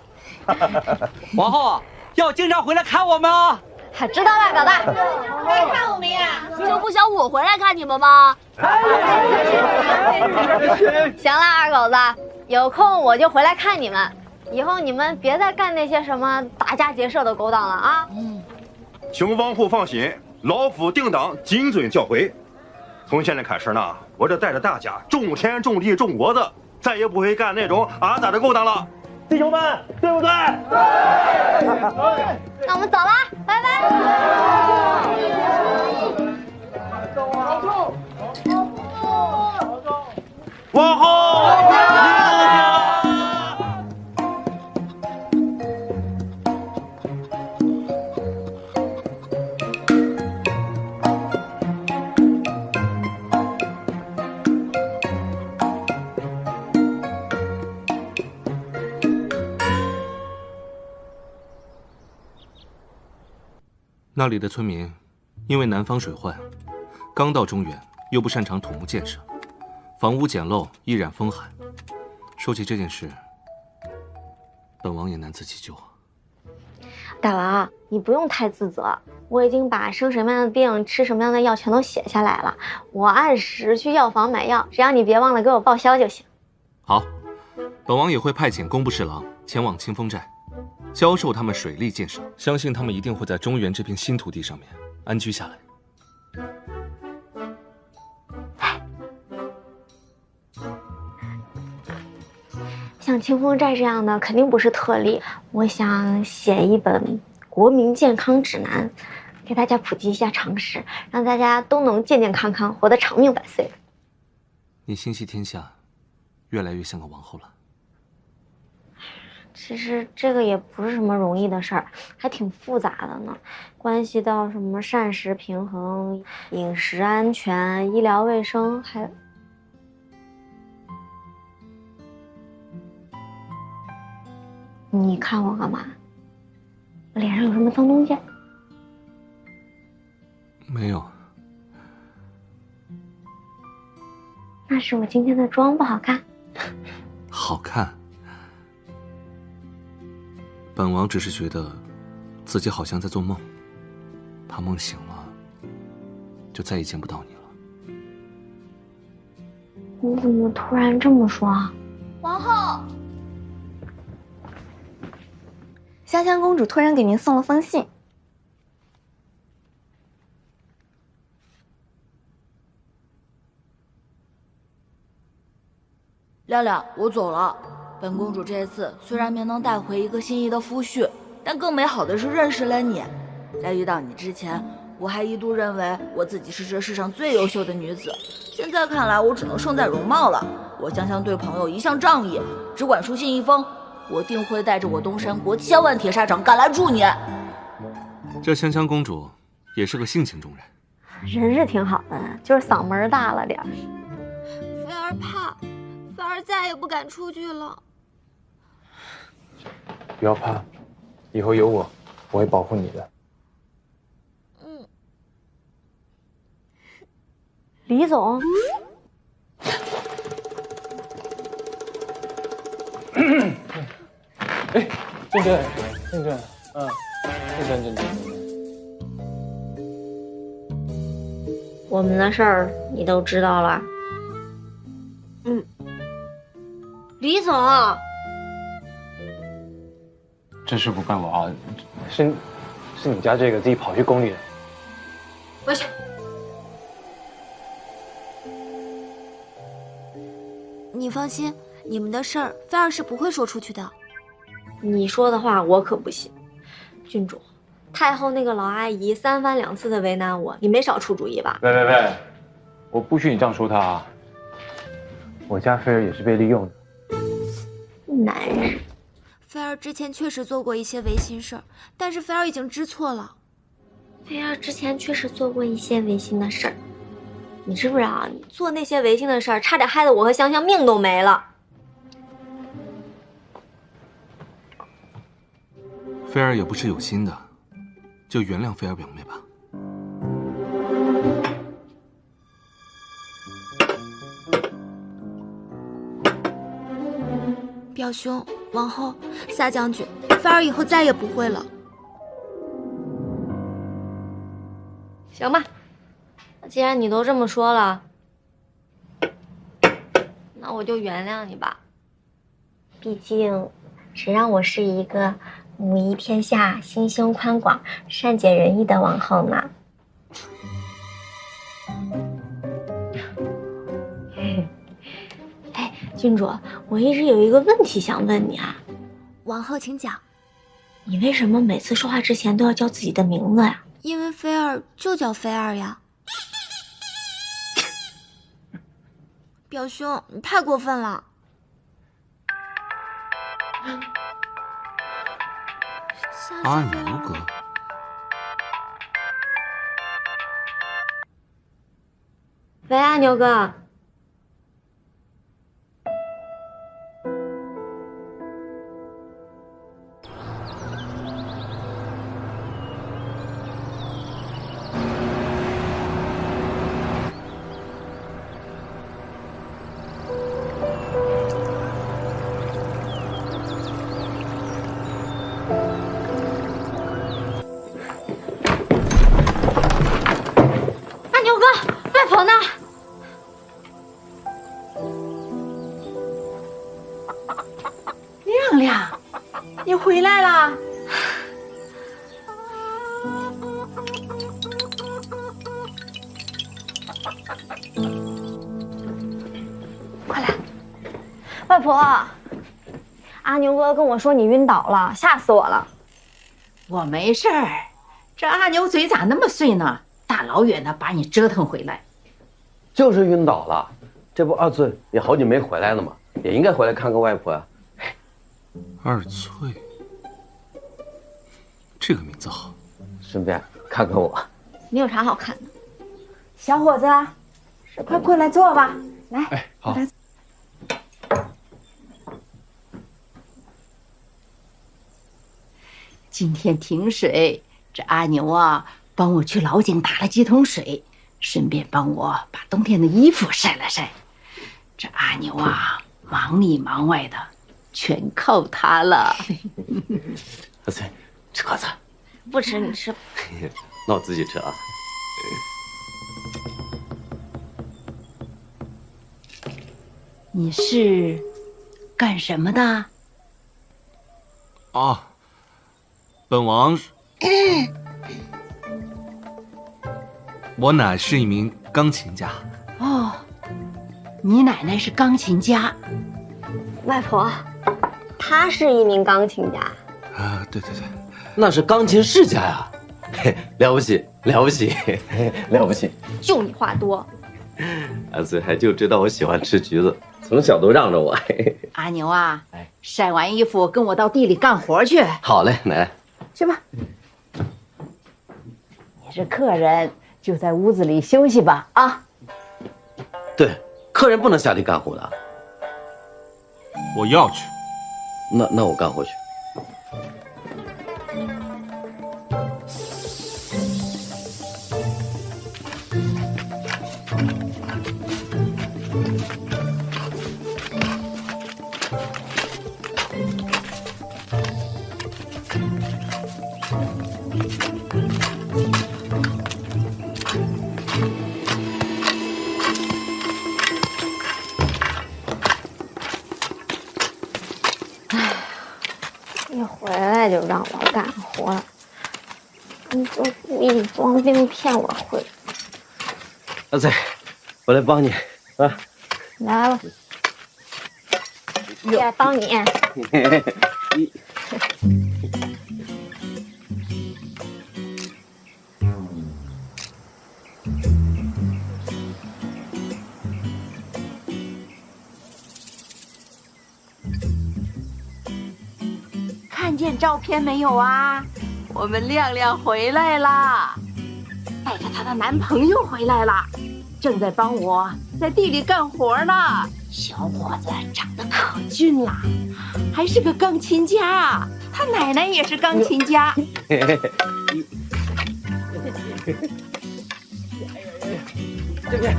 王后要经常回来看我们啊！知道了，老大。来看我们呀，就不想我回来看你们吗？行了，二狗子，有空我就回来看你们。以后你们别再干那些什么打家劫舍的勾当了啊！请王后放心，老夫定当谨遵教诲。从现在开始呢，我这带着大家种田种地种果子，再也不会干那种阿杂的勾当了。弟兄们，对不对？对。那我们走了，拜拜。王后，那里的村民因为南方水患，刚到中原，又不擅长土木建设，房屋简陋，易染风寒。说起这件事，本王也难辞其咎。大王，你不用太自责，我已经把生什么样的病、吃什么样的药全都写下来了，我按时去药房买药，只要你别忘了给我报销就行。好，本王也会派遣工部侍郎前往清风寨，教授他们水利建设，相信他们一定会在中原这片新土地上面安居下来。像清风寨这样的肯定不是特例，我想写一本国民健康指南，给大家普及一下常识，让大家都能健健康康，活得长命百岁。你心系天下，越来越像个王后了。其实这个也不是什么容易的事儿，还挺复杂的呢，关系到什么膳食平衡、饮食安全、医疗卫生，还……你看我干嘛？我脸上有什么脏东西？没有。那是我今天的妆不好看。好看。本王只是觉得自己好像在做梦，怕梦醒了就再也见不到你了。你怎么突然这么说啊？王后，香香公主突然给您送了封信。亮亮，我走了。本公主这一次虽然没能带回一个心仪的夫婿，但更美好的是认识了你。在遇到你之前，我还一度认为我自己是这世上最优秀的女子，现在看来我只能胜在容貌了。我香香对朋友一向仗义，只管书信一封，我定会带着我东山国千万铁砂掌赶来助你。这香香公主也是个性情中人，人是挺好的，就是嗓门大了点儿。菲儿怕，菲儿再也不敢出去了。不要怕，以后有我会保护你的。李总，哎，正正，正。我们的事儿你都知道了。李总，这事不怪我啊，是你家这个自己跑去宫里的。回去。你放心，你们的事儿菲儿是不会说出去的。你说的话我可不信。郡主，太后那个老阿姨3番2次的为难我，你没少出主意吧？喂，我不许你这样说她啊！我家菲儿也是被利用的。男人。菲儿之前确实做过一些违心事儿，但是菲儿已经知错了。菲儿之前确实做过一些违心的事儿，你知不知道？你做那些违心的事儿，差点害得我和香香命都没了。菲儿也不是有心的，就原谅菲儿表妹吧。表兄、王后、撒将军，菲儿以后再也不会了。行吧，既然你都这么说了，那我就原谅你吧。毕竟，谁让我是一个母仪天下、心胸宽广、善解人意的王后呢？哎，郡主，我一直有一个问题想问你啊。王后，请讲。你为什么每次说话之前都要叫自己的名字呀？因为菲儿就叫菲儿呀。表兄，你太过分了。阿牛哥，喂，阿牛哥。回来啦！快来，外婆，阿牛哥跟我说你晕倒了，吓死我了。我没事儿，这阿牛嘴咋那么碎呢？大老远的把你折腾回来，就是晕倒了。这不二翠也好久没回来了嘛，也应该回来看看外婆呀。二翠，这个名字好，顺便看看我。你有啥好看的？小伙子，快过来坐吧。来，哎，好。今天停水，这阿牛啊，帮我去老井打了几桶水，顺便帮我把冬天的衣服晒了晒。这阿牛啊，忙里忙外的，全靠他了。二翠，吃瓜子。不吃你吃吧。那我自己吃啊。你是干什么的？哦，本王，我乃是一名钢琴家。哦，你奶奶是钢琴家。外婆，她是一名钢琴家。啊，对对对，那是钢琴世家呀，了不起，了不起，了不起！就你话多。阿翠还就知道我喜欢吃橘子，从小都让着我。阿牛啊，晒完衣服跟我到地里干活去。好嘞，奶奶。去吧。你是客人，就在屋子里休息吧啊。对，客人不能下地干活的。我要去。那我干活去。一回来就让我干活，你就故意装病骗我回来。阿翠，我来帮你啊！来了，也帮你。看见照片没有啊？我们亮亮回来啦，带着她的男朋友回来了，正在帮我在地里干活呢。小伙子长得可俊了，还是个钢琴家，他奶奶也是钢琴家。这边。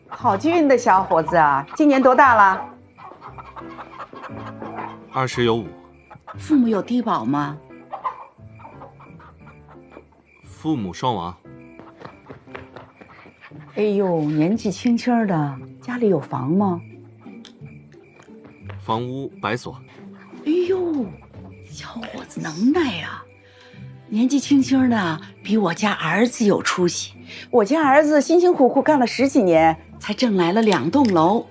好俊的小伙子啊！今年多大了？20有5。父母有低保吗？父母双亡。哎呦，年纪轻轻的，家里有房吗？房屋白所。哎呦，小伙子能耐呀！年纪轻轻的，比我家儿子有出息。我家儿子辛辛苦苦干了10几年，才挣来了2栋楼。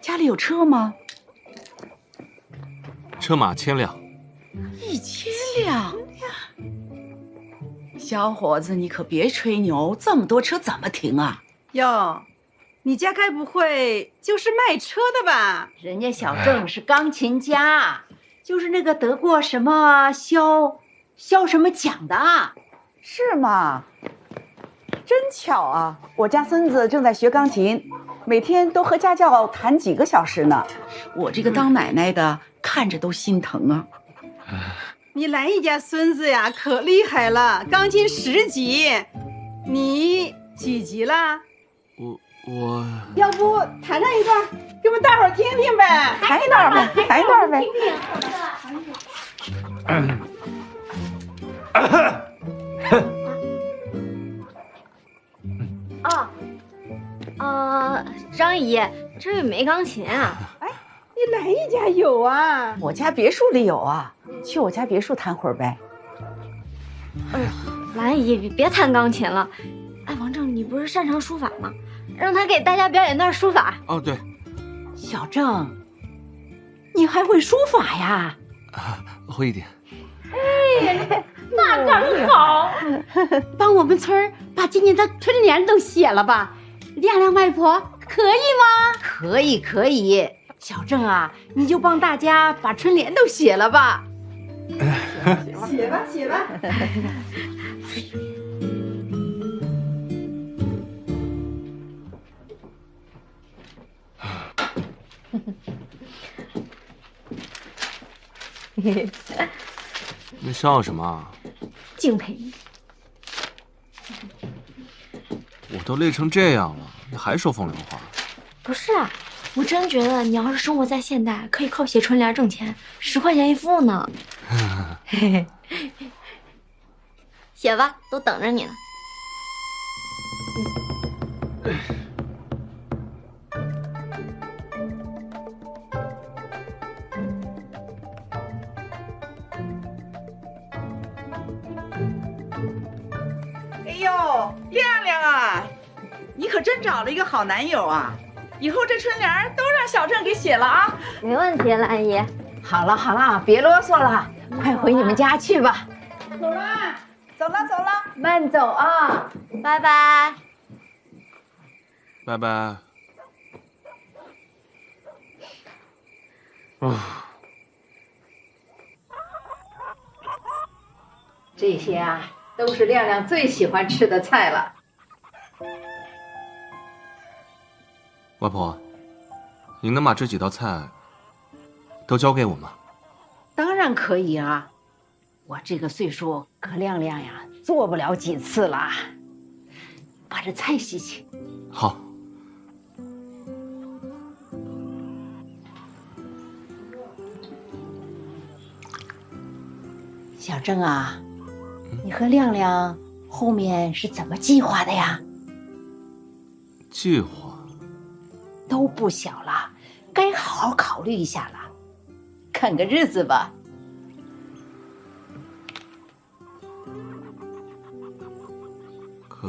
家里有车吗？车马1000辆。1000辆呀！小伙子，你可别吹牛，这么多车怎么停啊？哟，你家该不会就是卖车的吧？人家小郑是钢琴家，就是那个得过什么肖什么奖的。是吗？真巧啊！我家孙子正在学钢琴，每天都和家教弹几个小时呢。我这个当奶奶的看着都心疼啊。你兰姨家孙子呀，可厉害了，钢琴10级，你几级了？我要不弹上一段，给我们大伙儿听听呗？弹一段呗，弹一段呗。张姨，这里没钢琴啊？哎，你兰姨家有啊？我家别墅里有啊，去我家别墅弹会儿呗。哎呀，兰姨，别弹钢琴了。哎，王正，你不是擅长书法吗？让他给大家表演段书法。哦，对。小郑，你还会书法呀？会一点。哎，那刚好。帮我们村把今年的春联都写了吧？亮亮外婆可以吗？可以可以，小郑啊，你就帮大家把春联都写了吧。写吧写吧。你笑什么啊？敬佩你。我都累成这样了，你还说风凉话？不是啊，我真觉得你要是生活在现代，可以靠写春联挣钱，10块钱一副呢。嘿嘿，写吧，都等着你呢。哎呦，亮亮啊，你可真找了一个好男友啊！以后这春联都让小郑给写了啊。没问题，兰姨。好了好了，别啰嗦了，快回你们家去吧。走了，走了，走了，慢走啊，拜拜。拜拜。这些啊，都是亮亮最喜欢吃的菜了。外婆，你能把这几道菜都交给我吗？当然可以啊，我这个岁数和亮亮呀做不了几次了。把这菜洗洗。好。小郑啊，你和亮亮后面是怎么计划的呀？计划都不小了，该好好考虑一下了，看个日子吧。可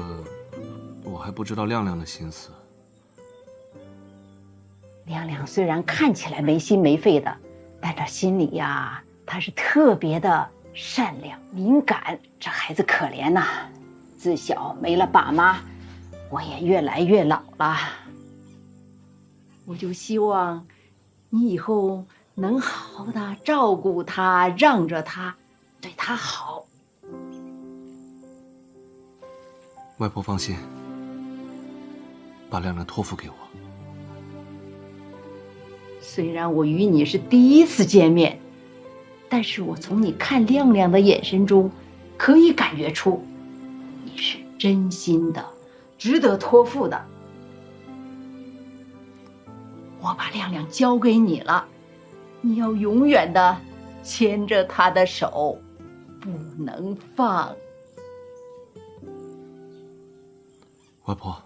我还不知道亮亮的心思。亮亮虽然看起来没心没肺的，但这心里呀，他是特别的善良敏感。这孩子可怜呐，自小没了爸妈，我也越来越老了。我就希望你以后能好好的照顾他，让着他，对他好。外婆放心，把亮亮托付给我。虽然我与你是第一次见面，但是我从你看亮亮的眼神中，可以感觉出你是真心的，值得托付的。我把亮亮交给你了，你要永远的牵着他的手，不能放。外婆，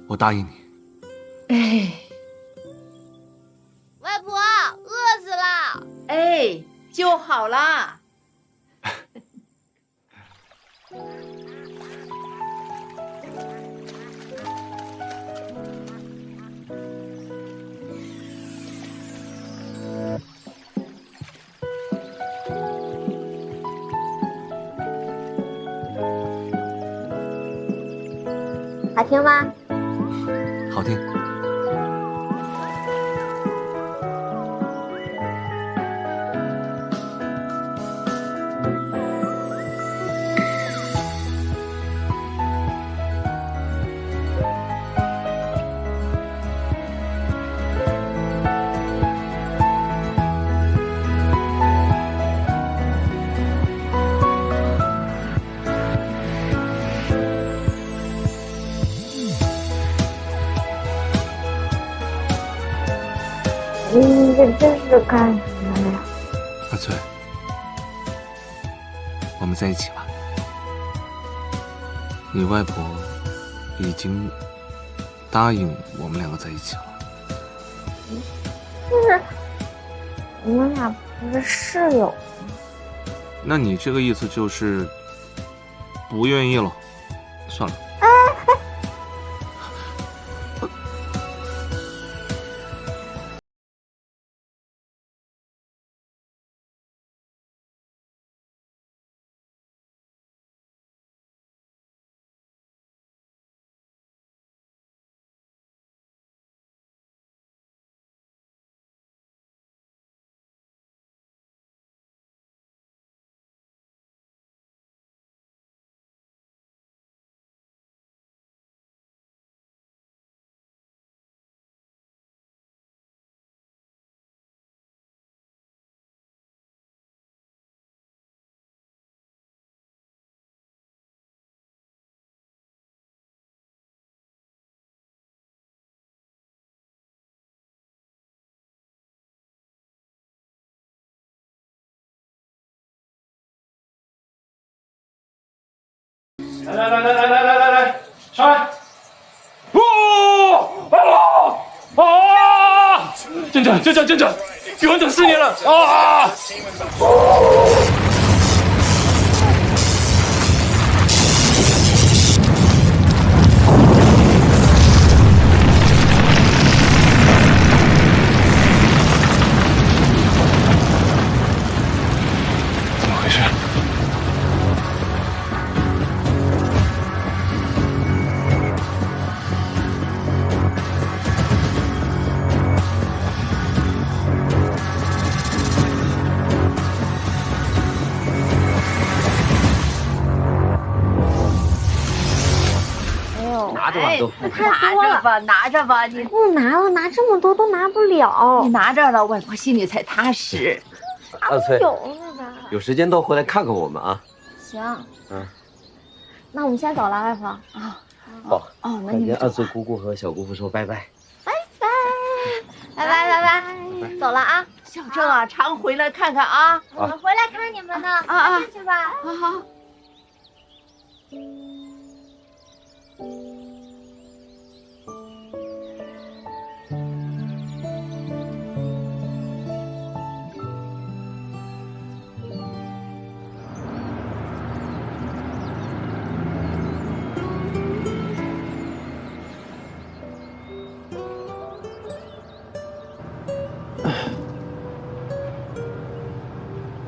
我答应你。哎，外婆，饿死了。哎，就好啦。好听吗？好听。这真是干什么呀？阿翠，我们在一起吧。你外婆已经答应我们两个在一起了。但是我们俩不是室友吗？那你这个意思就是不愿意了？算了。来，上来！镇长，比我等4年了啊！怎么回事？拿着吧，你不拿了，拿这么多都拿不了。你拿着了，外婆心里才踏实。二翠，有了吧？有时间多回来看看我们啊。行。那我们先走了，外婆啊。好。哦，那快跟二翠姑姑和小姑父说拜拜。拜拜，走了啊。小郑啊，常回来看看啊。我们回来看你们呢。进去吧。好。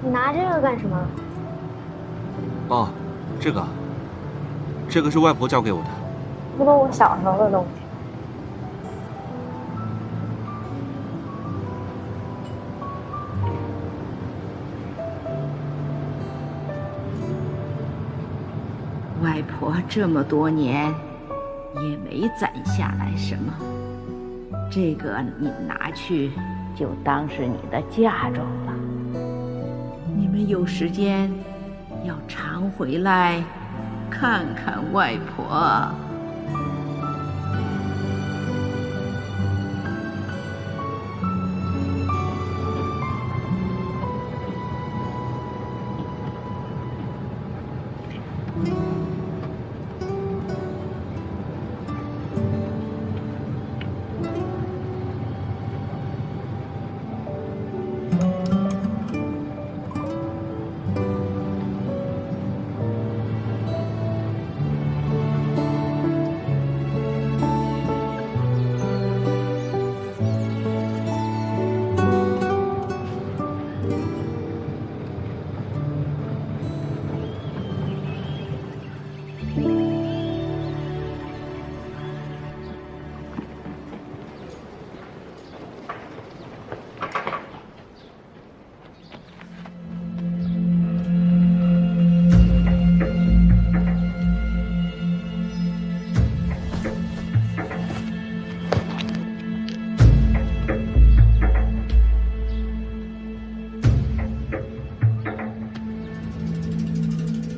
你拿这个干什么？哦，这个是外婆教给我的。不都我小时候的东西。外婆这么多年也没攒下来什么，这个你拿去就当是你的嫁妆了。你们有时间要常回来看看外婆。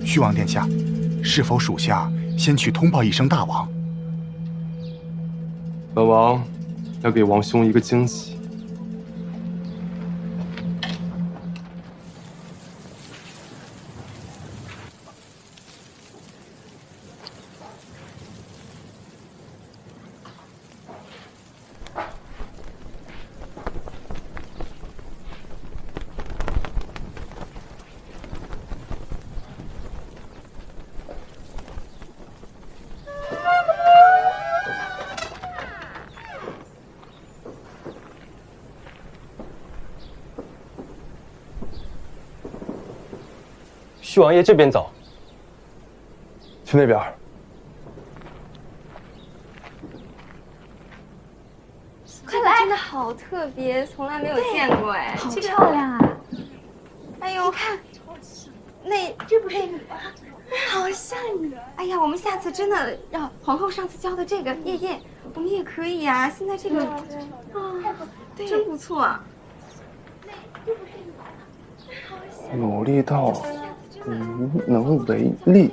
虚王殿下，是否属下先去通报一声大王？本王要给王兄一个惊喜。徐王爷这边走，去那边。这个真的好特别，从来没有见过哎，好漂亮啊！哎呦，看，这不是你吗？好像你。哎呀，我们下次真的让皇后上次教的这个夜宴，我们也可以呀。现在这个啊，对，真不错。努力到无能为力，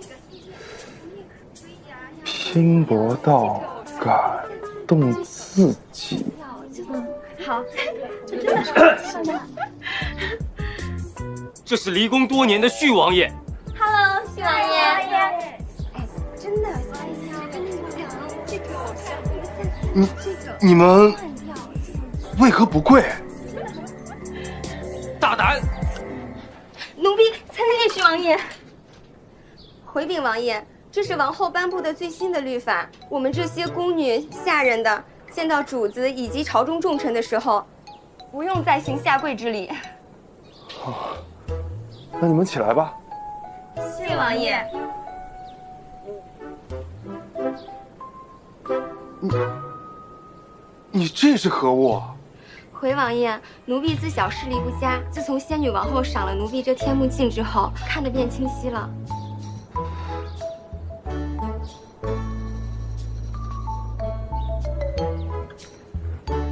拼搏到感动自己。好，这真的是漂亮。这是离宫多年的旭王爷。Hello，旭王爷。你们为何不跪？大胆！奴婢参见徐王爷。回禀王爷，这是王后颁布的最新的律法，我们这些宫女下人的，见到主子以及朝中重臣的时候，不用再行下跪之礼。好，那你们起来吧。谢王爷。你这是何物？回王爷，奴婢自小视力不佳，自从仙女王后赏了奴婢这天目镜之后，看得变清晰了。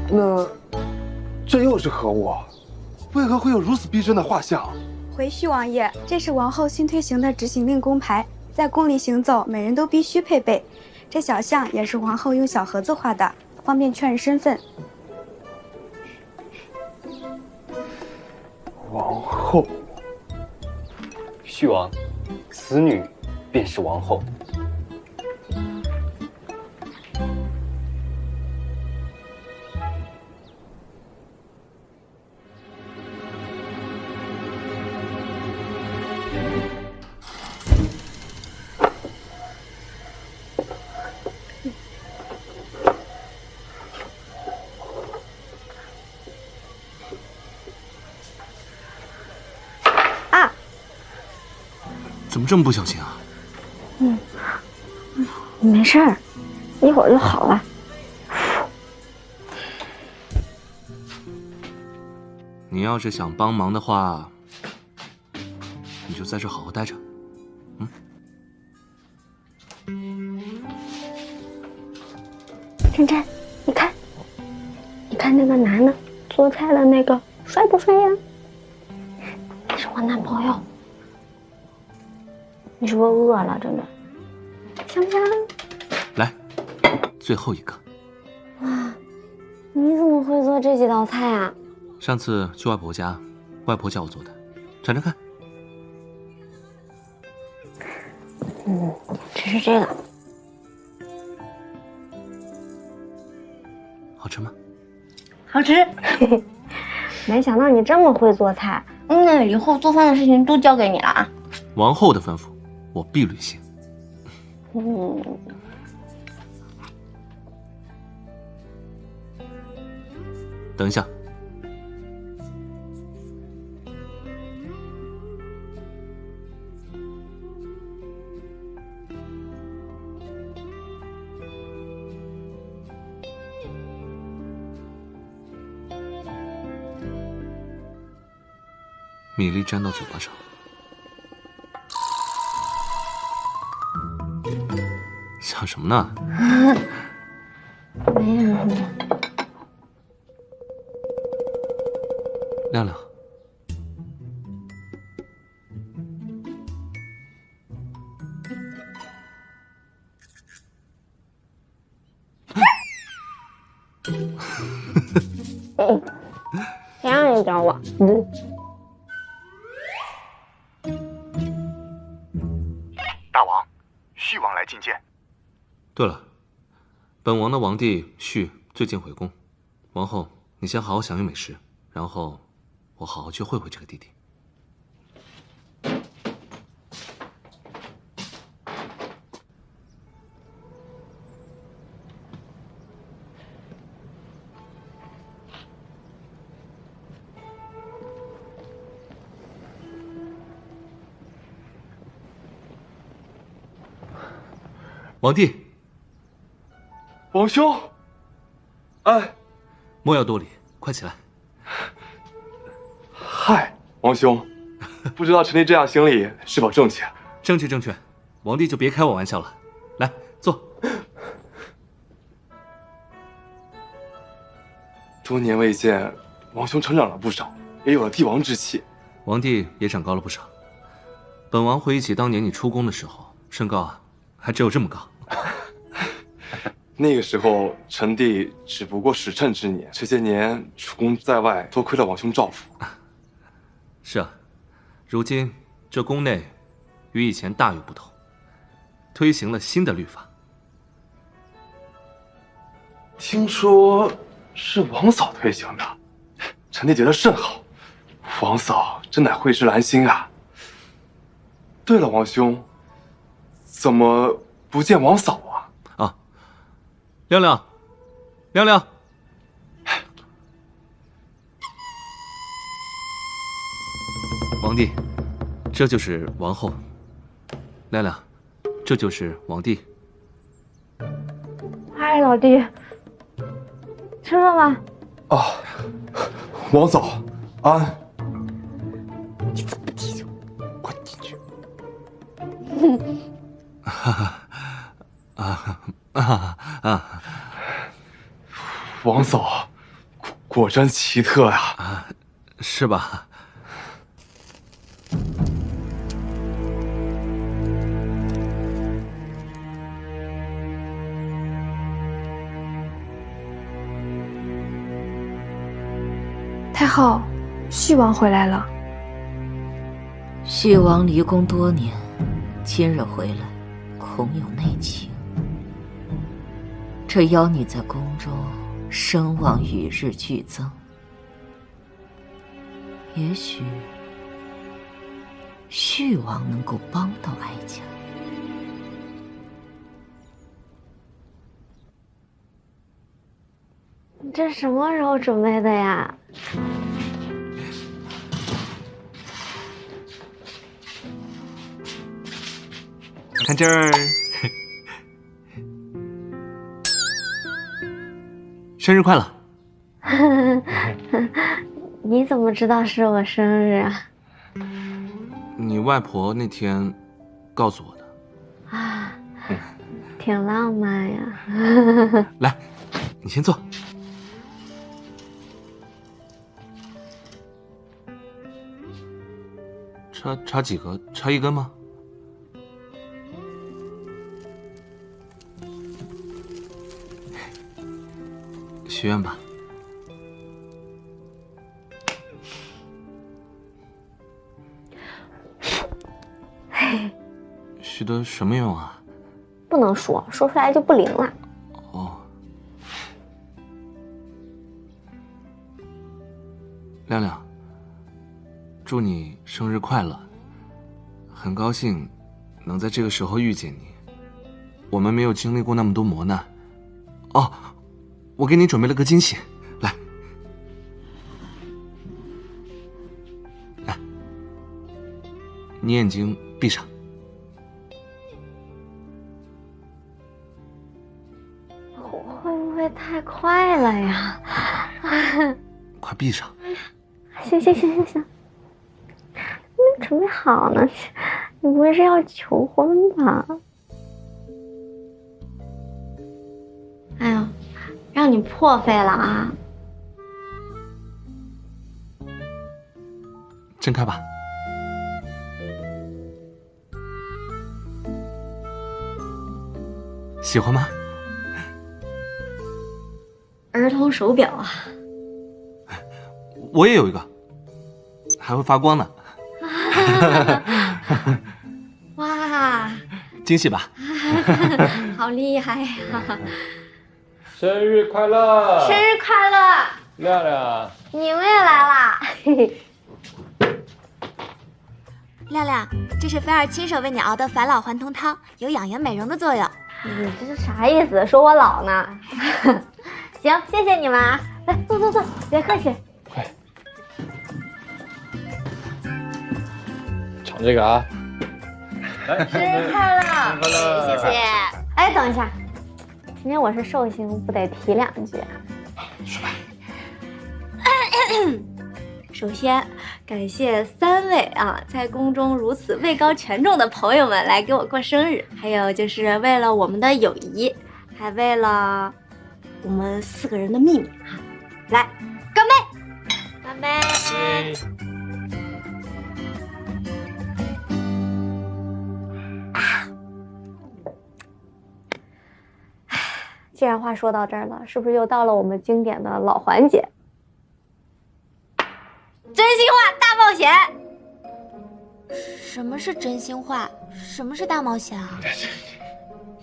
那这又是何物？为何会有如此逼真的画像？回续王爷，这是王后新推行的执行令工牌，在宫里行走，每人都必须配备。这小像也是皇后用小盒子画的，方便确认身份。王后，续王，此女便是王后。怎么这么不小心啊？没事儿，一会儿就好了。你要是想帮忙的话，你就在这好好待着。晨晨，你看那个男的做菜的那个帅不帅呀？那是我男朋友。你是不是饿了？真的，想不想？来，最后一个。哇，你怎么会做这几道菜啊？上次去外婆家，外婆教我做的，尝尝看。吃吃这个，好吃吗？好吃。没想到你这么会做菜，那以后做饭的事情都交给你了啊。王后的吩咐，我必履行。等一下，米粒沾到嘴巴上。想什么呢？没有。亮亮，谁让你找我？大王，续王来觐见。对了，本王的王弟续最近回宫，王后你先好好享用美食，然后我好好去会会这个弟弟。王弟，王兄，哎，莫要多礼，快起来。嗨，王兄，不知道臣弟这样行礼是否正确？正确正确，王弟就别开我玩笑了。来，坐。多年未见，王兄成长了不少，也有了帝王之气。王弟也长高了不少。本王回忆起当年你出宫的时候，身高啊，还只有这么高。那个时候，臣弟只不过10趁之年，这些年出宫在外，多亏了王兄照拂。是啊，如今这宫内与以前大有不同，推行了新的律法。听说是王嫂推行的，臣弟觉得甚好。王嫂真乃蕙质兰心啊！对了，王兄，怎么不见王嫂啊？啊，亮亮，亮亮，王弟，这就是王后。亮亮，这就是王弟。嗨，老弟，吃了吗？啊，王嫂，安。你怎么提醒？快进去。王嫂，果真奇特呀！是吧？太后，续王回来了。续王离宫多年，今日回来，恐有内情。这妖女在宫中声望与日俱增，也许续王能够帮到哀家。你这什么时候准备的呀？看这儿，生日快乐！你怎么知道是我生日啊？你外婆那天告诉我的。啊，挺浪漫呀。来，你先坐。插几个？插一根吗？许愿吧。许的什么愿望啊？不能说，说出来就不灵了。哦。亮亮，祝你生日快乐！很高兴能在这个时候遇见你。我们没有经历过那么多磨难。哦，我给你准备了个惊喜，来，来，你眼睛闭上。会不会太快了呀？快闭上。行，没准备好呢。你不会是要求婚吧？哎呦，让你破费了啊！睁开吧。喜欢吗？儿童手表啊！我也有一个，还会发光呢。哇！惊喜吧？好厉害呀！生日快乐！生日快乐！亮亮，你们也来啦！亮亮，这是菲儿亲手为你熬的返老还童汤，有养颜美容的作用。你这是啥意思？说我老呢？行，谢谢你们啊！来，坐，别客气。尝这个啊！来，生日快乐！生日快乐！谢谢。哎，等一下，今天我是寿星，不得提两句。说吧。首先，感谢3位啊，在宫中如此位高权重的朋友们来给我过生日，还有就是为了我们的友谊，还为了我们4个人的秘密啊！来，干杯！干杯！既然话说到这儿了，是不是又到了我们经典的老环节？真心话大冒险。什么是真心话？什么是大冒险啊？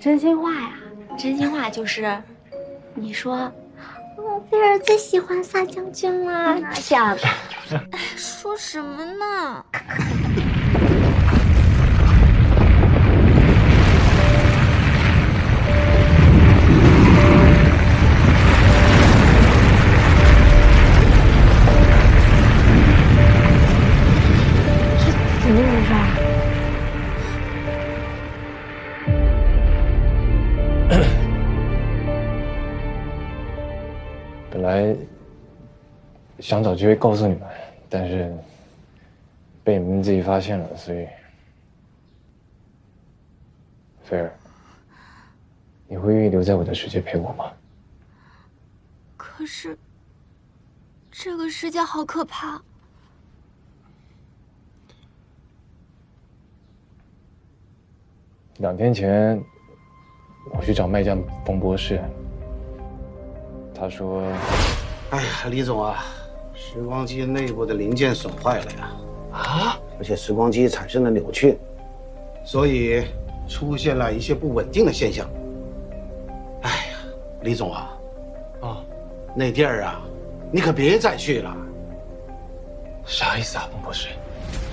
真心话呀，真心话就是你说，菲儿最喜欢撒将军了，拿下。说什么呢？怎么回事？本来想找机会告诉你们，但是被你们自己发现了，所以，菲儿，你会愿意留在我的世界陪我吗？可是，这个世界好可怕。2天前，我去找卖将冯博士，他说：“哎呀，李总啊，时光机内部的零件损坏了呀，啊，而且时光机产生了扭曲，所以出现了一些不稳定的现象。哎呀，李总啊，那地儿啊，你可别再去了。啥意思啊，冯博士？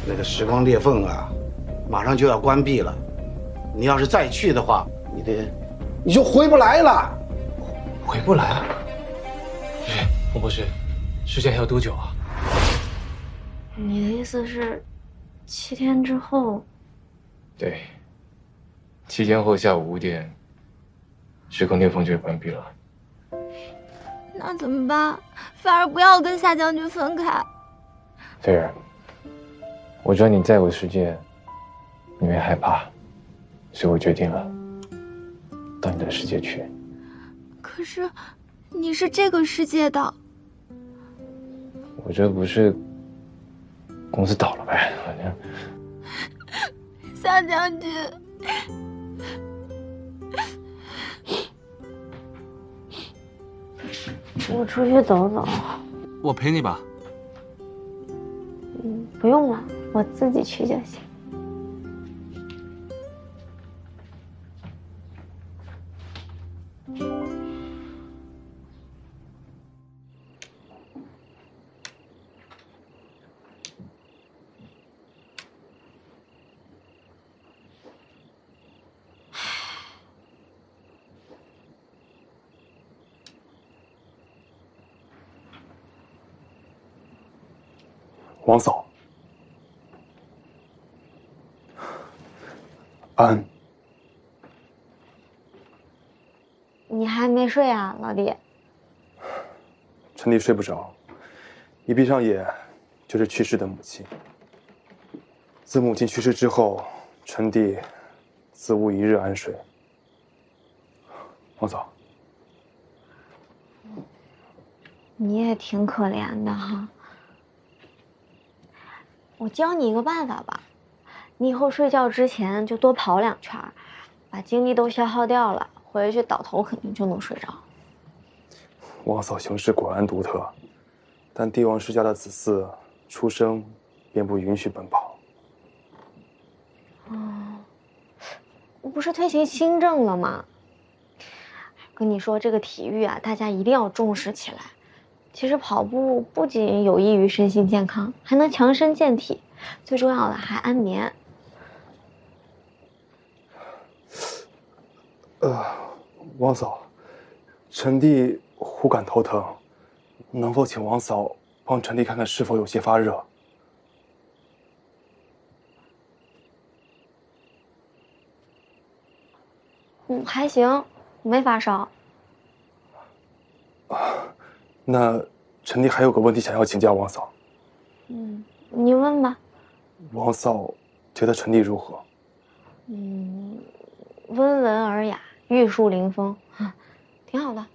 那个时光裂缝啊，马上就要关闭了。你要是再去的话，你就回不来了。回不来了？冯博士，时间还有多久啊？你的意思是，7天之后？对，7天后下午5点，时空裂缝就会关闭了。那怎么办？菲儿不要跟夏将军分开。菲儿，我知道你在我世界，你会害怕，所以我决定了，到你的世界去。可是，你是这个世界的。我这不是公司倒了呗，反正。夏将军，我出去走走。我陪你吧。不用了，我自己去就行。王嫂，安，你还没睡啊，老弟？陈弟睡不着，一闭上眼就是去世的母亲。自母亲去世之后，陈弟自无一日安睡。王嫂，你也挺可怜的哈。我教你一个办法吧，你以后睡觉之前就多跑2圈，把精力都消耗掉了，回去倒头肯定就能睡着。王嫂行事果然独特，但帝王世家的子嗣出生便不允许奔跑。不是推行新政了吗？跟你说，这个体育啊，大家一定要重视起来。其实跑步不仅有益于身心健康，还能强身健体，最重要的还安眠。王嫂，陈弟忽感头疼，能否请王嫂帮陈弟看看是否有些发热？还行，没发烧。那陈弟还有个问题想要请教王嫂。你问吧。王嫂觉得陈弟如何？温文尔雅，玉树临风，挺好的。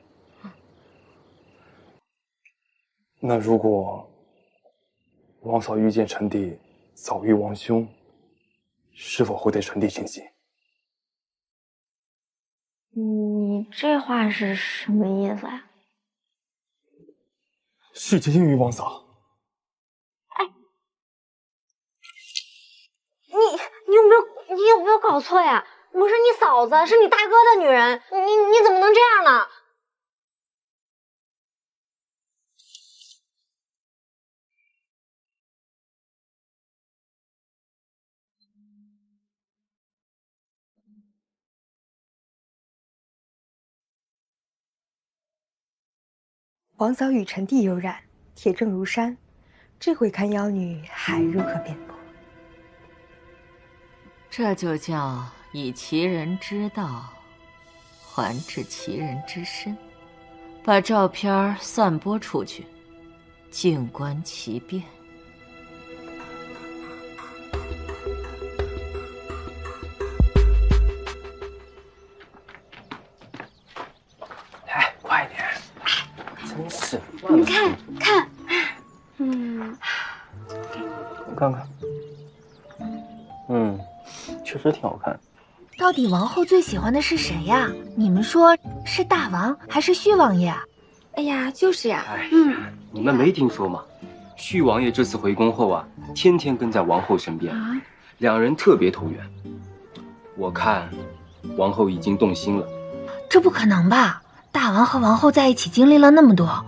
那如果王嫂遇见陈弟早遇王兄，是否会对陈弟倾心？你这话是什么意思呀？是接近于王嫂。你有没有搞错呀？我是你嫂子，是你大哥的女人，你怎么能这样呢？王嫂与臣弟有染，铁证如山，这回看妖女还如何辩驳？这就叫以其人之道还治其人之身，把照片散播出去，静观其变。来，快一点！真是，你看看，我看看，确实挺好看。到底王后最喜欢的是谁呀？你们说是大王还是旭王爷啊？哎呀，就是呀。你们没听说吗？旭王爷这次回宫后啊，天天跟在王后身边，两人特别投缘。我看，王后已经动心了。这不可能吧？大王和王后在一起经历了那么多，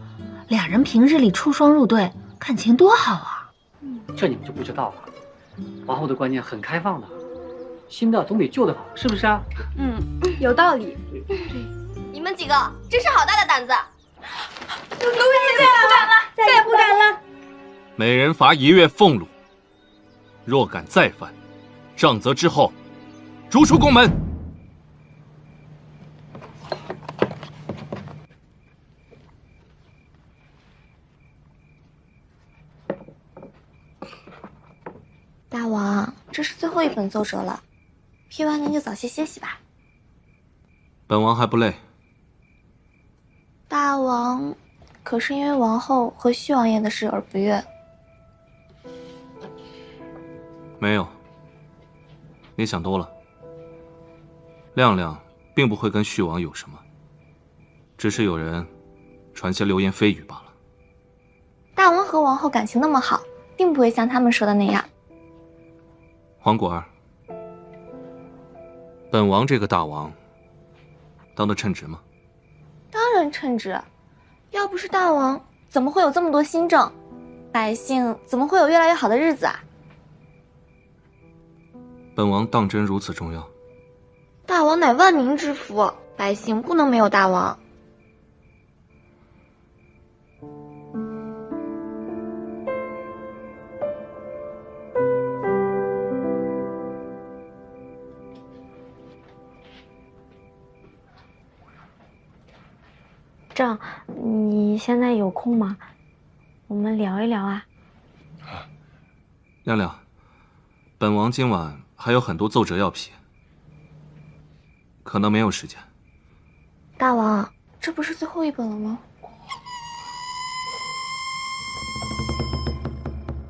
俩人平日里出双入对，感情多好啊！这你们就不知道了。王后的观念很开放的，新的总比旧的好，是不是啊？有道理。你们几个真是好大的胆子！奴婢再也不敢了，再也不敢了。每人罚1月俸禄，若敢再犯，杖责之后，逐出宫门。大王，这是最后一本奏折了，批完您就早些歇息吧。本王还不累。大王，可是因为王后和旭王爷的事而不悦？没有，你想多了。亮亮并不会跟旭王有什么，只是有人传些流言蜚语罢了。大王和王后感情那么好，并不会像他们说的那样。黄果儿，本王这个大王当得称职吗？当然称职，要不是大王，怎么会有这么多新政？百姓怎么会有越来越好的日子啊？本王当真如此重要？大王乃万民之福，百姓不能没有大王。正，你现在有空吗？我们聊一聊啊。亮亮，本王今晚还有很多奏折要批，可能没有时间。大王，这不是最后一本了吗？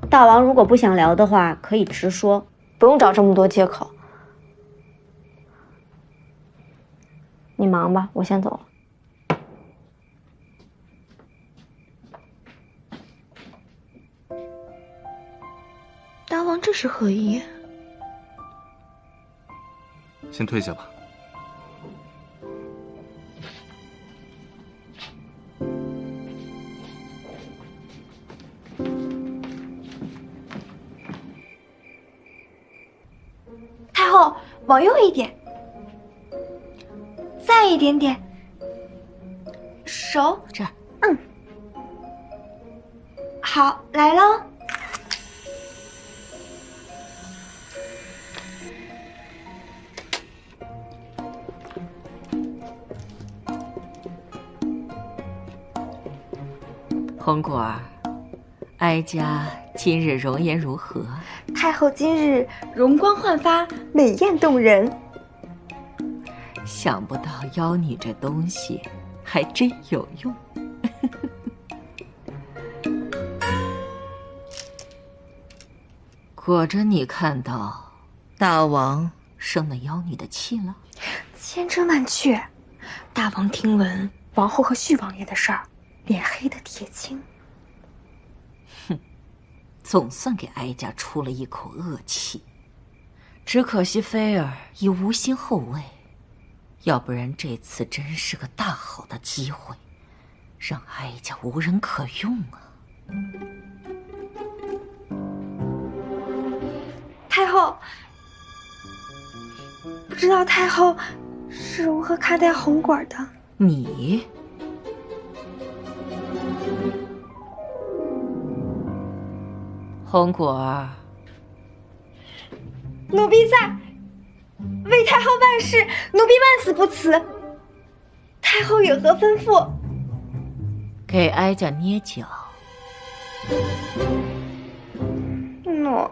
大王如果不想聊的话，可以直说，不用找这么多借口。你忙吧，我先走了。大王这是何意？先退下吧。太后，往右一点，再一点点，手这儿。好，来喽。红果儿，哀家今日容颜如何？太后今日容光焕发，美艳动人。想不到妖女这东西还真有用。果真你看到大王生了妖女的气了？千真万确。大王听闻王后和旭王爷的事儿，脸黑的铁青。哼，总算给哀家出了一口恶气。只可惜菲儿已无心后位，要不然这次真是个大好的机会，让哀家无人可用啊！太后，不知道太后是如何看待红果的？你红果儿，奴婢在，为太后办事，奴婢万死不辞。太后有何吩咐？给哀家捏脚。诺。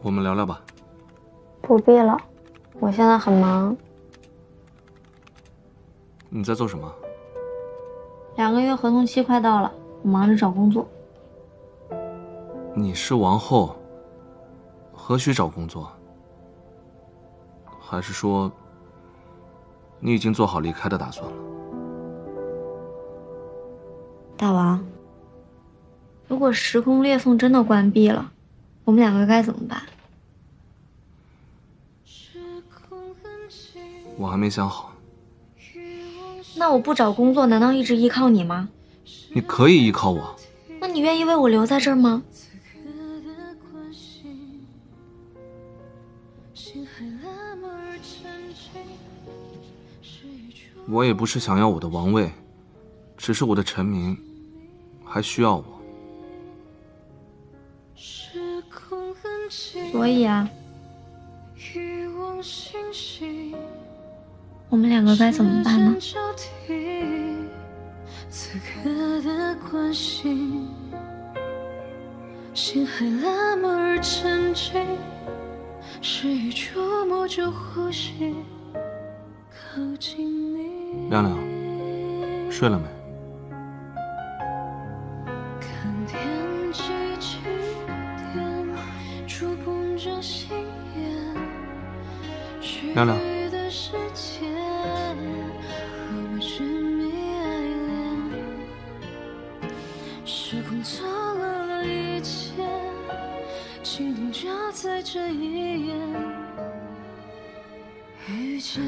我们聊聊吧。不必了，我现在很忙。你在做什么2个月合同期快到了，我忙着找工作。你是王后，何须找工作？还是说，你已经做好离开的打算了？大王，如果时空裂缝真的关闭了，我们2个该怎么办？我还没想好。那我不找工作，难道一直依靠你吗？你可以依靠我。那你愿意为我留在这儿吗？我也不是想要我的王位，只是我的臣民还需要我。所以啊，我们2个该怎么办呢？此刻的关心，心还那么而沉静，是一触摸就呼吸，靠近你。亮亮，睡了没？看天际起点，触碰着心眼。亮亮。时空错落了一切，心动就在这一眼遇见。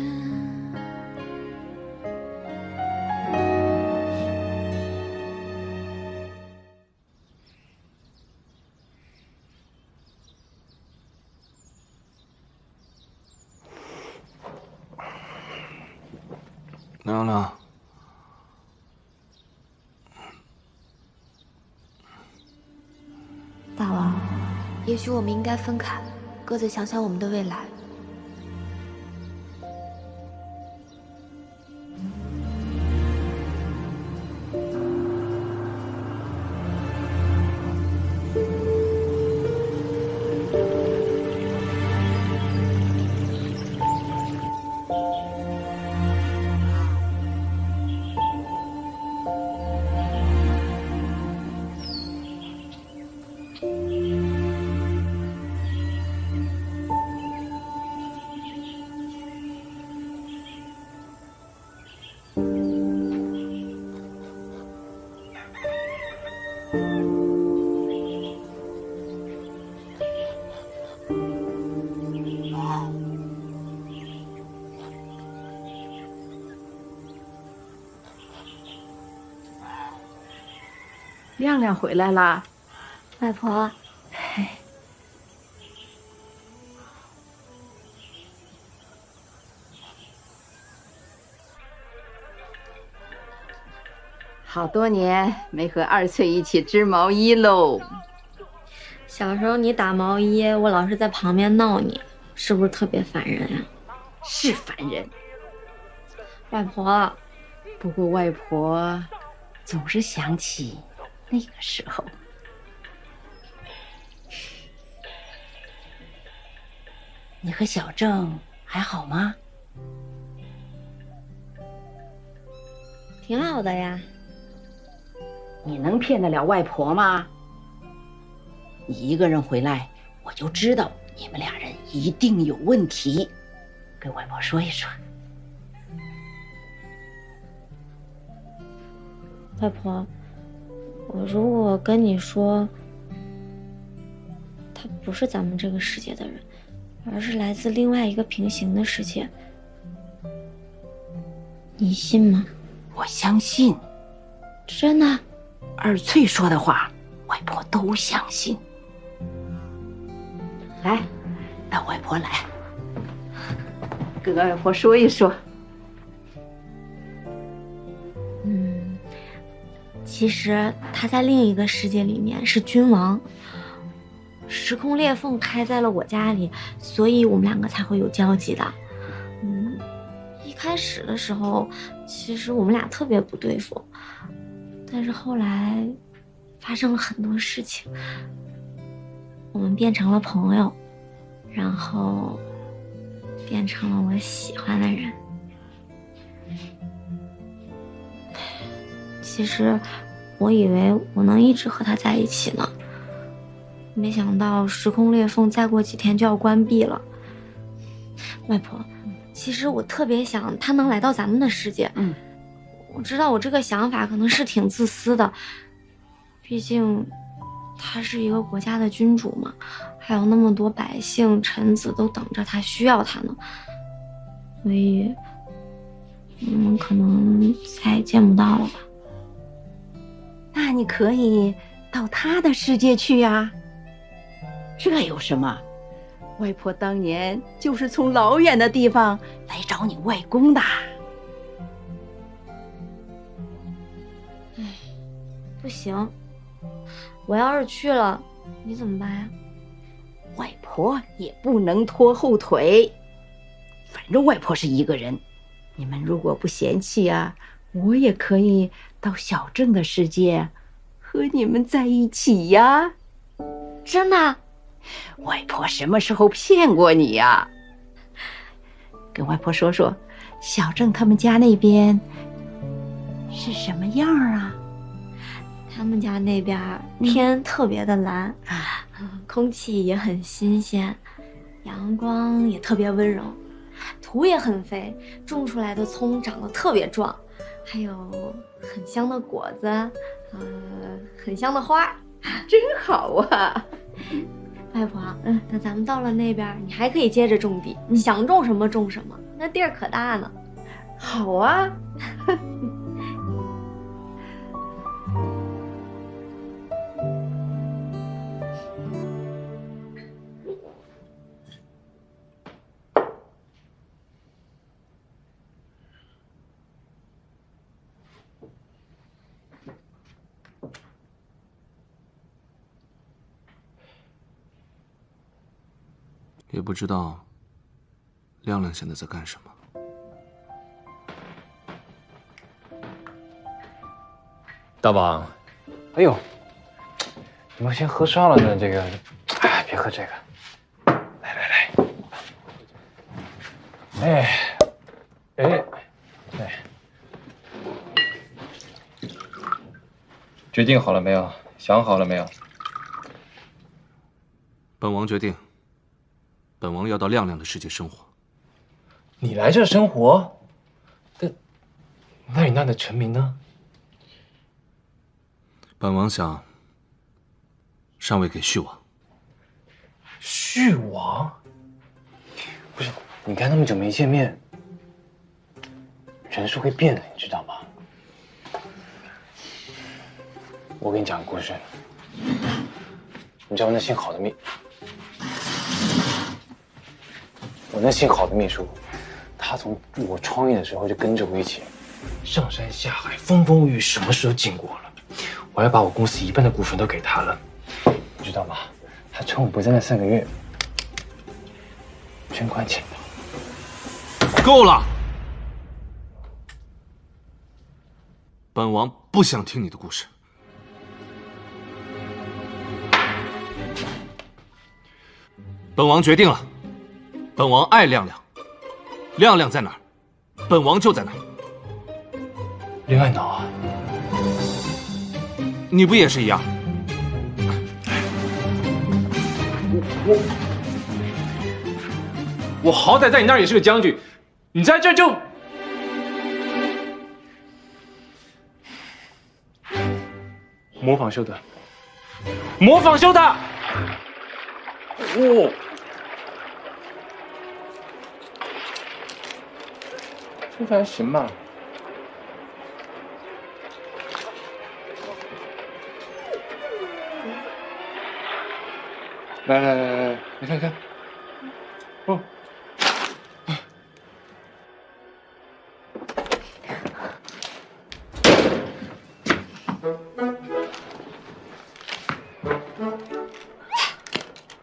亮亮。大王，也许我们应该分开，各自想想我们的未来。亮亮回来啦，外婆。好多年没和二翠一起织毛衣喽。小时候你打毛衣，我老是在旁边闹你，是不是特别烦人啊？是烦人。外婆，不过外婆总是想起那个时候。你和小郑还好吗？挺好的呀。你能骗得了外婆吗？你一个人回来，我就知道你们俩人一定有问题，跟外婆说一说。外婆，我如果跟你说，他不是咱们这个世界的人，而是来自另外一个平行的世界，你信吗？我相信，真的。二翠说的话，外婆都相信。来，让外婆来，跟外婆说一说。其实他在另一个世界里面是君王，时空裂缝开在了我家里，所以我们两个才会有交集的。一开始的时候，其实我们俩特别不对付，但是后来发生了很多事情，我们变成了朋友，然后变成了我喜欢的人。其实我以为我能一直和他在一起呢，没想到时空裂缝再过几天就要关闭了。外婆，其实我特别想他能来到咱们的世界。我知道我这个想法可能是挺自私的，毕竟他是一个国家的君主嘛，还有那么多百姓臣子都等着他，需要他呢，所以我们可能再也见不到了吧。那你可以到他的世界去呀，这有什么？外婆当年就是从老远的地方来找你外公的。不行，我要是去了，你怎么办呀？外婆也不能拖后腿，反正外婆是一个人，你们如果不嫌弃啊，我也可以到小郑的世界和你们在一起呀。真的？外婆什么时候骗过你呀？跟外婆说说，小郑他们家那边是什么样啊？他们家那边天特别的蓝，空气也很新鲜，阳光也特别温柔，土也很肥，种出来的葱长得特别壮，还有很香的果子，很香的花，真好啊！外婆，等咱们到了那边，你还可以接着种地，想种什么种什么，那地儿可大呢。好啊。也不知道亮亮现在在干什么。大王，哎呦，你们先喝上了呢，这个，哎，别喝这个，来，哎，决定好了没有？想好了没有？本王决定，本王要到亮亮的世界生活。你来这生活？那你那的臣民呢？本王想上位给续王。续王？不是，你看那么久没见面，人是会变的，你知道吗？我给你讲个故事。你知道那姓郝的我那姓郝的秘书，他从我创业的时候就跟着我一起，上山下海，风风雨雨，什么事都经过了。我还把我公司一半的股份都给他了，你知道吗？他趁我不在那3个月，全款潜逃。够了！本王不想听你的故事。本王决定了，本王爱亮亮，亮亮在哪儿，本王就在哪儿。恋爱脑啊！你不也是一样？我好歹在你那儿也是个将军，你在这就……模仿秀的，模仿秀的。哦，这还行吧。来，你看看。哦。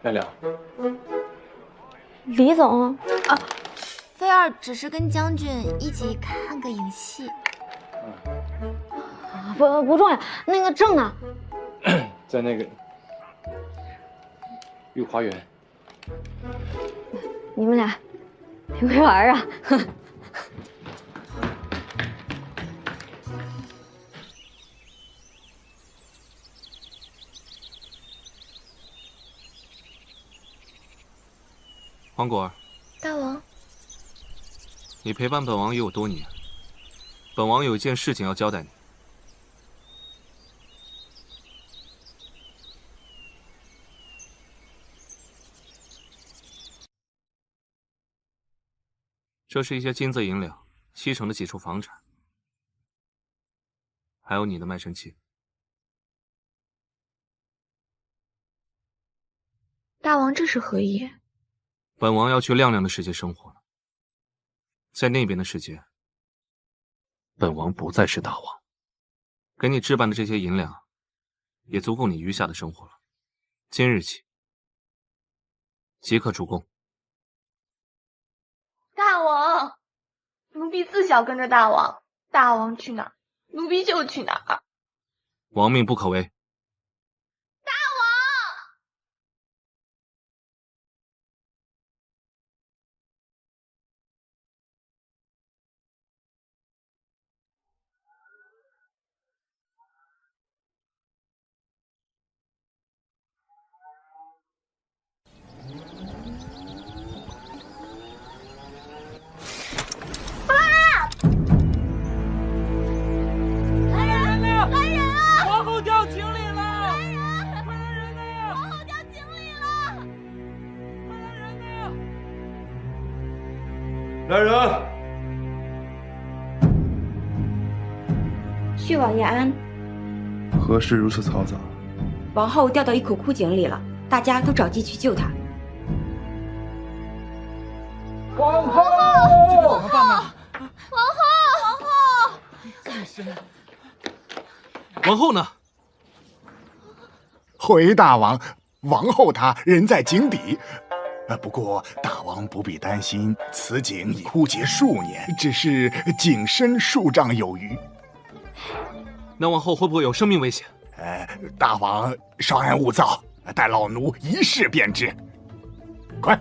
亮亮，李总啊，菲儿只是跟将军一起看个影戏。不重要，那个证呢？在那个御花园。你们俩挺会玩啊！黄果儿，大王，你陪伴本王也有多年，本王有一件事情要交代你。这是一些金子银两，7成的几处房产，还有你的卖身契。大王这是何意？本王要去亮亮的世界生活了，在那边的世界，本王不再是大王，给你置办的这些银两，也足够你余下的生活了。今日起，即刻出宫。大王，奴婢自小跟着大王，大王去哪儿，奴婢就去哪儿。王命不可违。来人！续王爷安。何事如此嘈杂？王后掉到一口枯井里了，大家都着急去救她。皇后，怎么办呢？皇后，这么深。王后呢？回大王，王后她人在井底。不过大王不必担心，此井已枯竭数年，只是井深数丈有余。那王后会不会有生命危险？大王稍安勿躁，待老奴一试便知。快！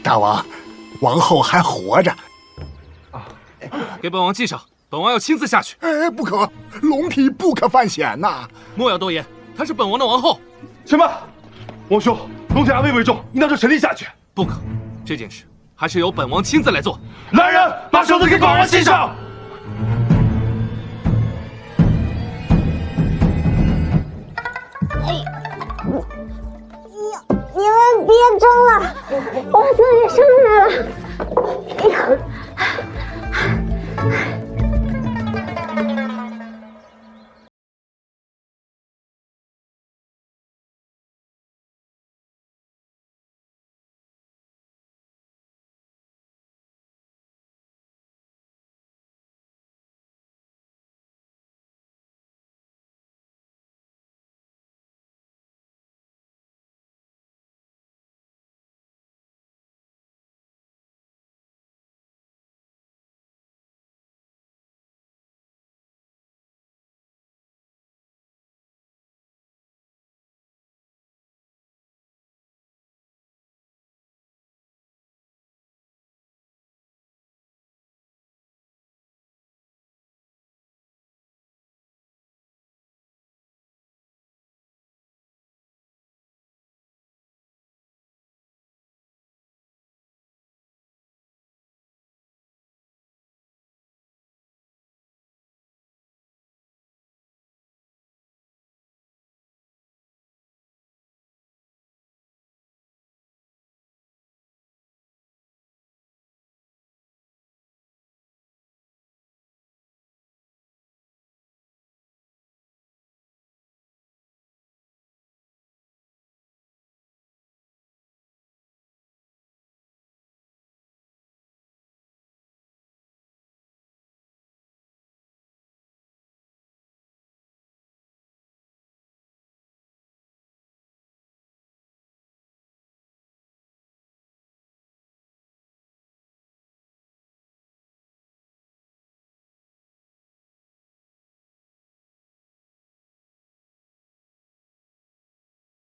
大王，王后还活着。给本王系上，本王要亲自下去。不可，龙体不可犯险呐！莫要多言，她是本王的王后。且慢，王兄，龙体安危为重，应当是臣力下去。不可，这件事还是由本王亲自来做。来人，把绳子给本王系上！你们别争了，我自己上来了。哎呀！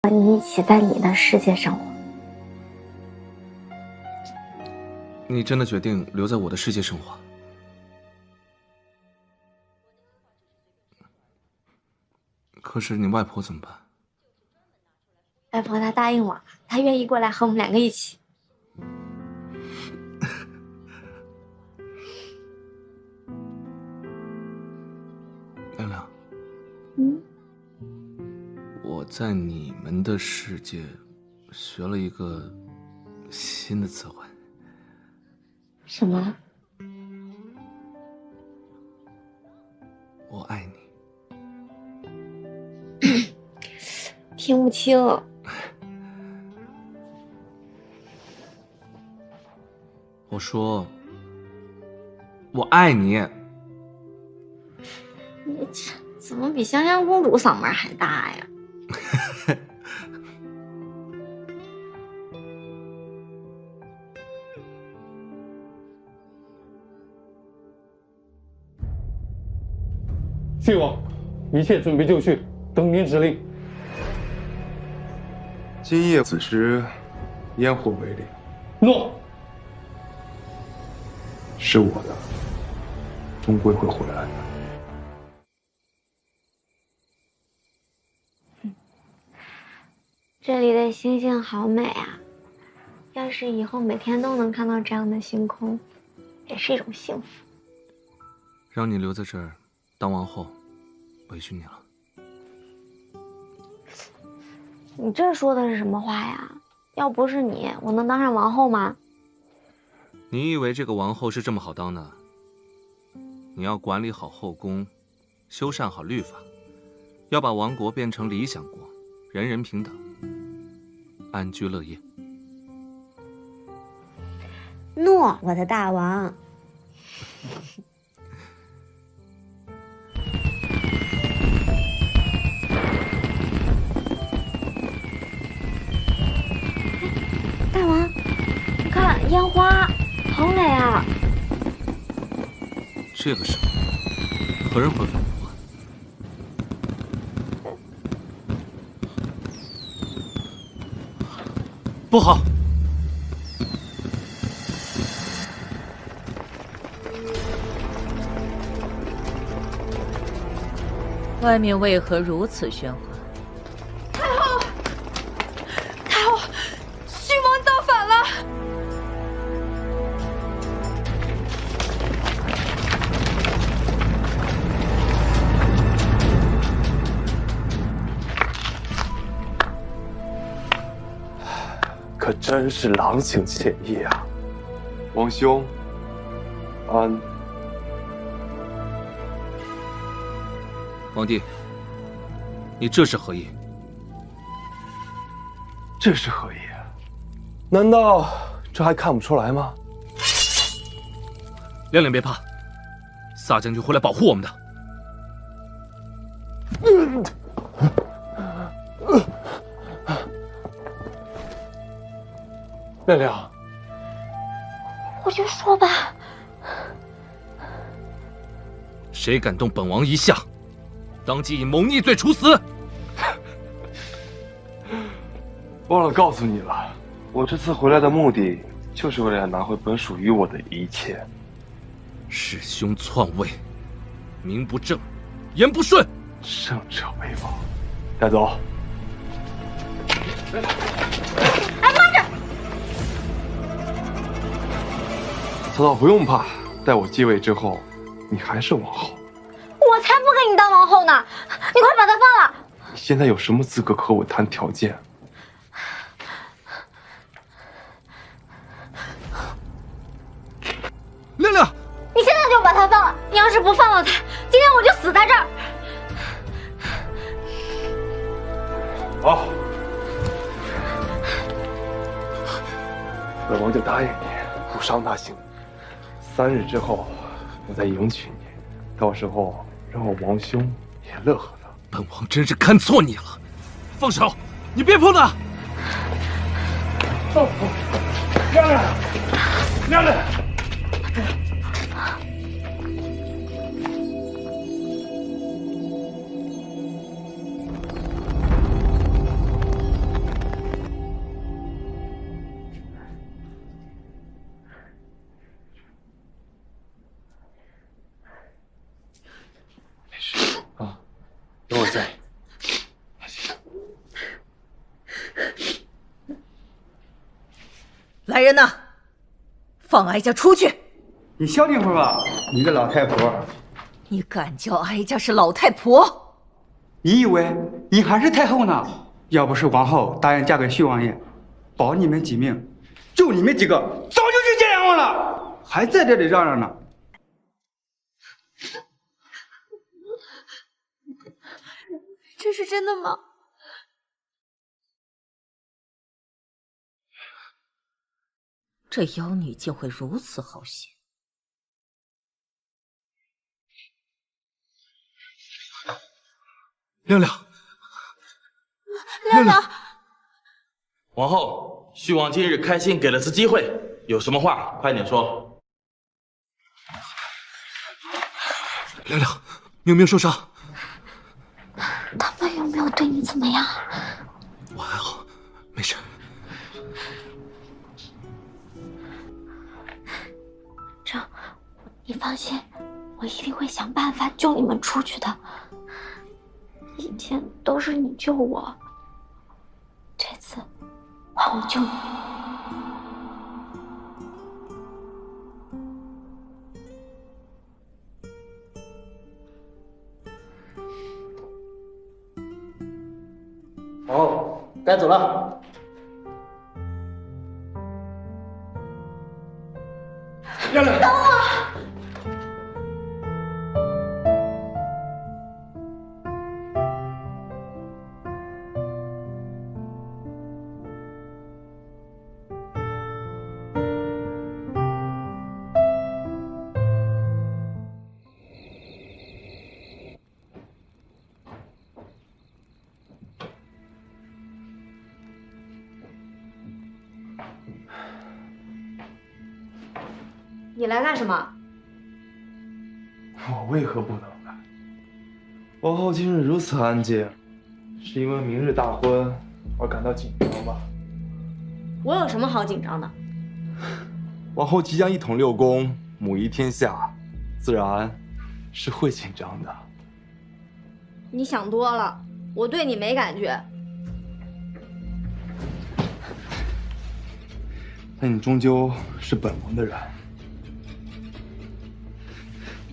你一起在你的世界生活。你真的决定留在我的世界生活？可是你外婆怎么办？外婆她答应我，她愿意过来和我们2个一起。亮亮，嗯，我在你们的世界学了一个新的词汇。什么？我爱你。听不清。我说，我爱你。你这怎么比香香公主嗓门还大呀？郡王，一切准备就绪，等您指令。今夜子时，烟火为令。诺。是我的，终归会回来的。这里的星星好美啊！要是以后每天都能看到这样的星空，也是一种幸福。让你留在这儿当王后，委屈你了。你这说的是什么话呀？要不是你，我能当上王后吗？你以为这个王后是这么好当的？你要管理好后宫，修缮好律法，要把王国变成理想国，人人平等，安居乐业。诺，我的大王。大王，你看烟花，好美啊！这个时候，何人会反驳？不好！外面为何如此喧哗？太后，太后，郡王造反了！可真是狼行险义啊！王兄，安。皇帝，你这是何意？这是何意？难道这还看不出来吗？亮亮别怕，萨将军会来保护我们的。亮亮，我就说吧，谁敢动本王一下，当即以谋逆罪处死。忘了告诉你了，我这次回来的目的，就是为了拿回本属于我的一切。弑兄篡位，名不正，言不顺，胜者为王。带走。哎，慢着！曹操不用怕，待我继位之后，你还是王后。我才不给你当王后呢！你快把他放了！你现在有什么资格和我谈条件？亮亮，你现在就把他放了！你要是不放了他，今天我就死在这儿！好，本王就答应你，不伤他性命。3日之后，我再迎娶你，到时候让我王兄也乐呵乐。本王真是看错你了，放手！你别碰他！亮亮，亮亮！来人呐，放哀家出去！你消停会儿吧，你个老太婆！你敢叫哀家是老太婆？你以为你还是太后呢？要不是王后答应嫁给徐王爷，保你们几命，就你们几个早就去见阎王了，还在这里嚷嚷呢。这是真的吗？这妖女竟会如此好心。亮亮，亮亮，王后，徐王今日开心给了次机会，有什么话快点说。亮亮，你有没有受伤？他们有没有对你怎么样？我还好，没事。你放心，我一定会想办法救你们出去的。以前都是你救我，这次换我救你。王后，该走了。亮亮，等我！你来干什么？我为何不能来？王后今日如此安静，是因为明日大婚而感到紧张吧？我有什么好紧张的？王后即将一统六宫，母仪天下，自然是会紧张的。你想多了，我对你没感觉。但你终究是本王的人。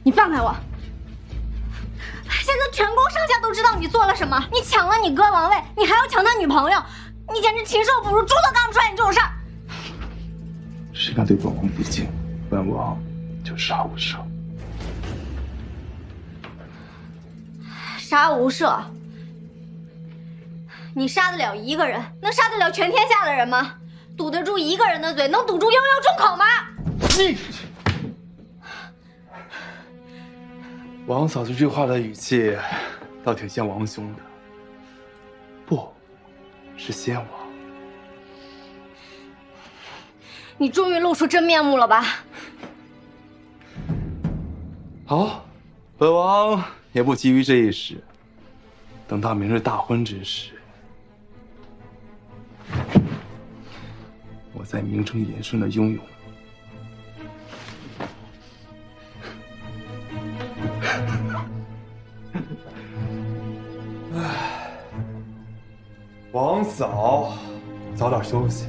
你放开我！现在全宫上下都知道你做了什么，你抢了你哥王位，你还要抢他女朋友，你简直禽兽不如，猪都干不出来你这种事儿。谁敢对本王不敬，本王就杀无赦。杀无赦？你杀得了一个人，能杀得了全天下的人吗？堵得住一个人的嘴，能堵住悠悠众口吗？你！王嫂这句话的语气，倒挺像王兄的。不，是先王。你终于露出真面目了吧？好，本王也不急于这一时，等到明日大婚之时，我再名正言顺的拥有。唉，王嫂，早点休息。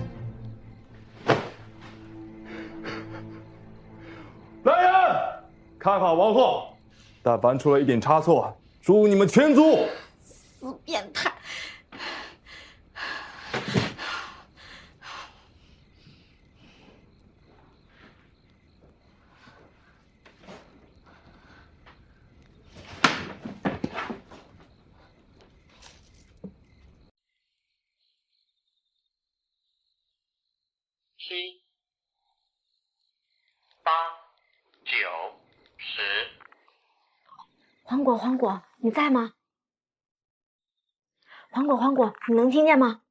来人，看好王后，但凡出了一点差错，诛你们全族！死变态！7、8、9、10。黄果，黄果，你在吗？黄果，黄果，你能听见吗？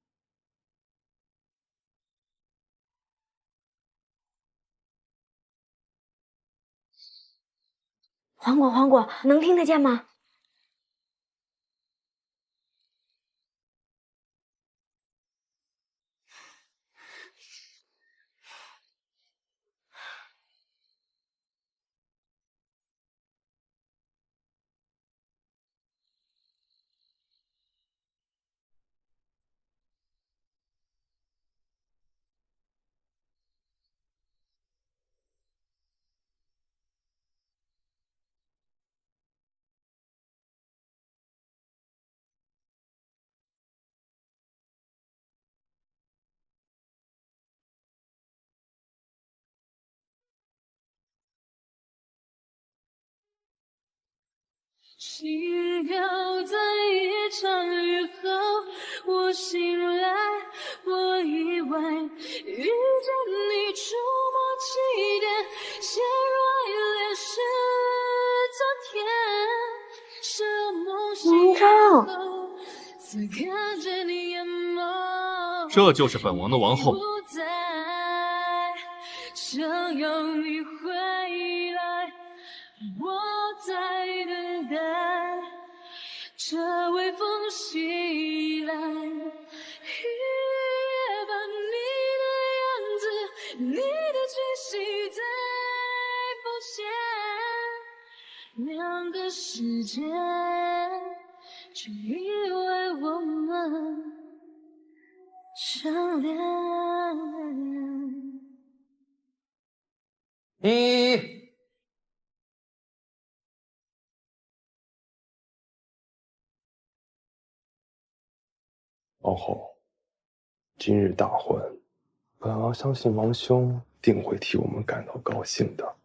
黄果，黄果，能听得见吗？心跳在一场雨后，我醒来，我以为遇见你触摸起点，先爱恋是昨天，是梦醒后才看见你眼眸。这就是本王的王后。想要你回来，我在等待，这微风袭来，雨也把你的样子，你的气息在浮现，两个世界，却以为我们相恋。王后，今日大婚，本王相信王兄定会替我们感到高兴的。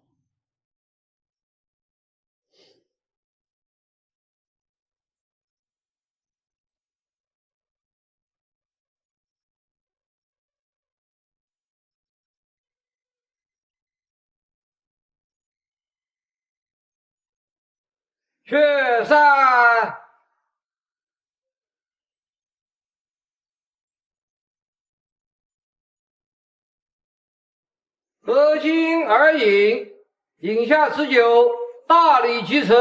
决赛。合金而饮，饮下此酒，大礼即成。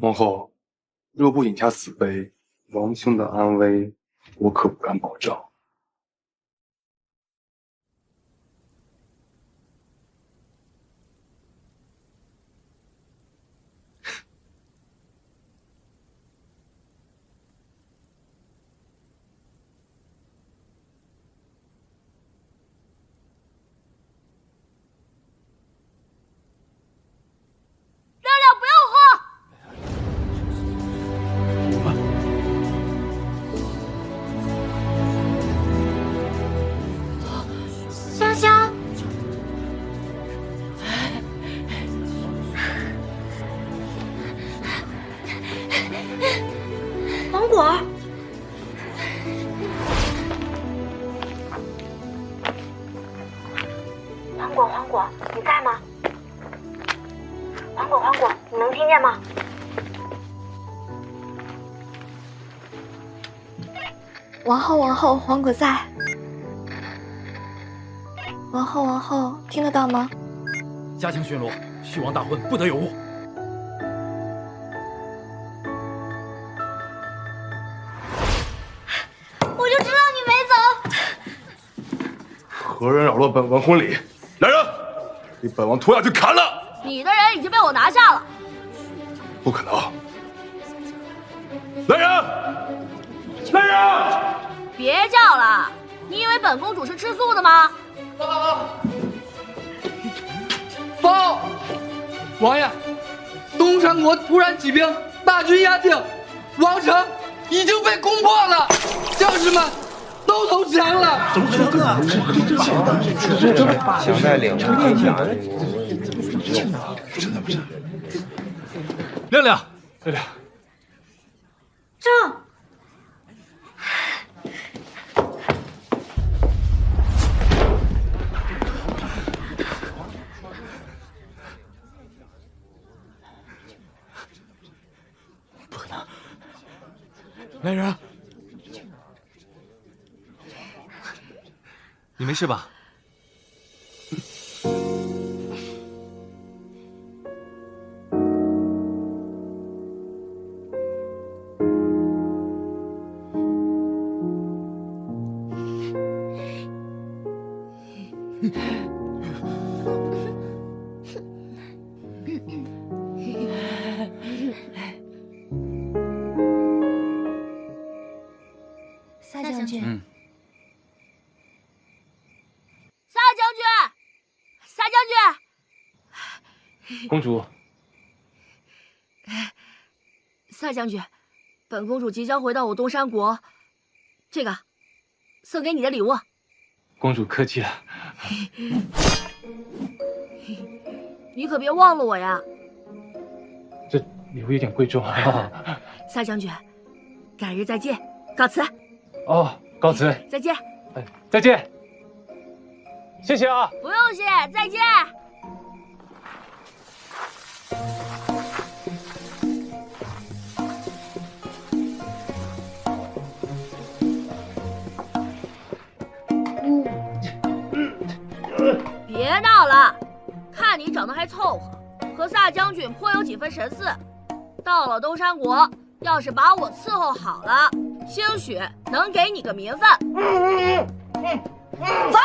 王后，若不饮下此杯，王兄的安危，我可不敢保证。香香，芒果，黄果，你在吗？黄果，你能听见吗？王后，黄果在。王后，听得到吗？加强巡逻，续王大婚不得有误。我就知道你没走。何人扰乱本王婚礼？来人，给本王拖下去砍了！你的人已经被我拿下了。不可能！来人！来人！别叫了，你以为本公主是吃素的吗？报，王爷，东山国突然起兵，大军压境，王城已经被攻破了，将士们都投降了。怎么可能啊？想带领天下，不是。亮亮，正。来人，你没事吧？撒将军，撒将军，公主，撒将军，本公主即将回到我东山国，这个送给你的礼物。公主客气了。你可别忘了我呀。这礼物有点贵重啊。夏将军，改日再见，告辞。哦，告辞。再见。再见。谢谢啊。不用谢，再见。别闹了，看你长得还凑合，和萨将军颇有几分神似。到了东山国，要是把我伺候好了，兴许能给你个名分。走。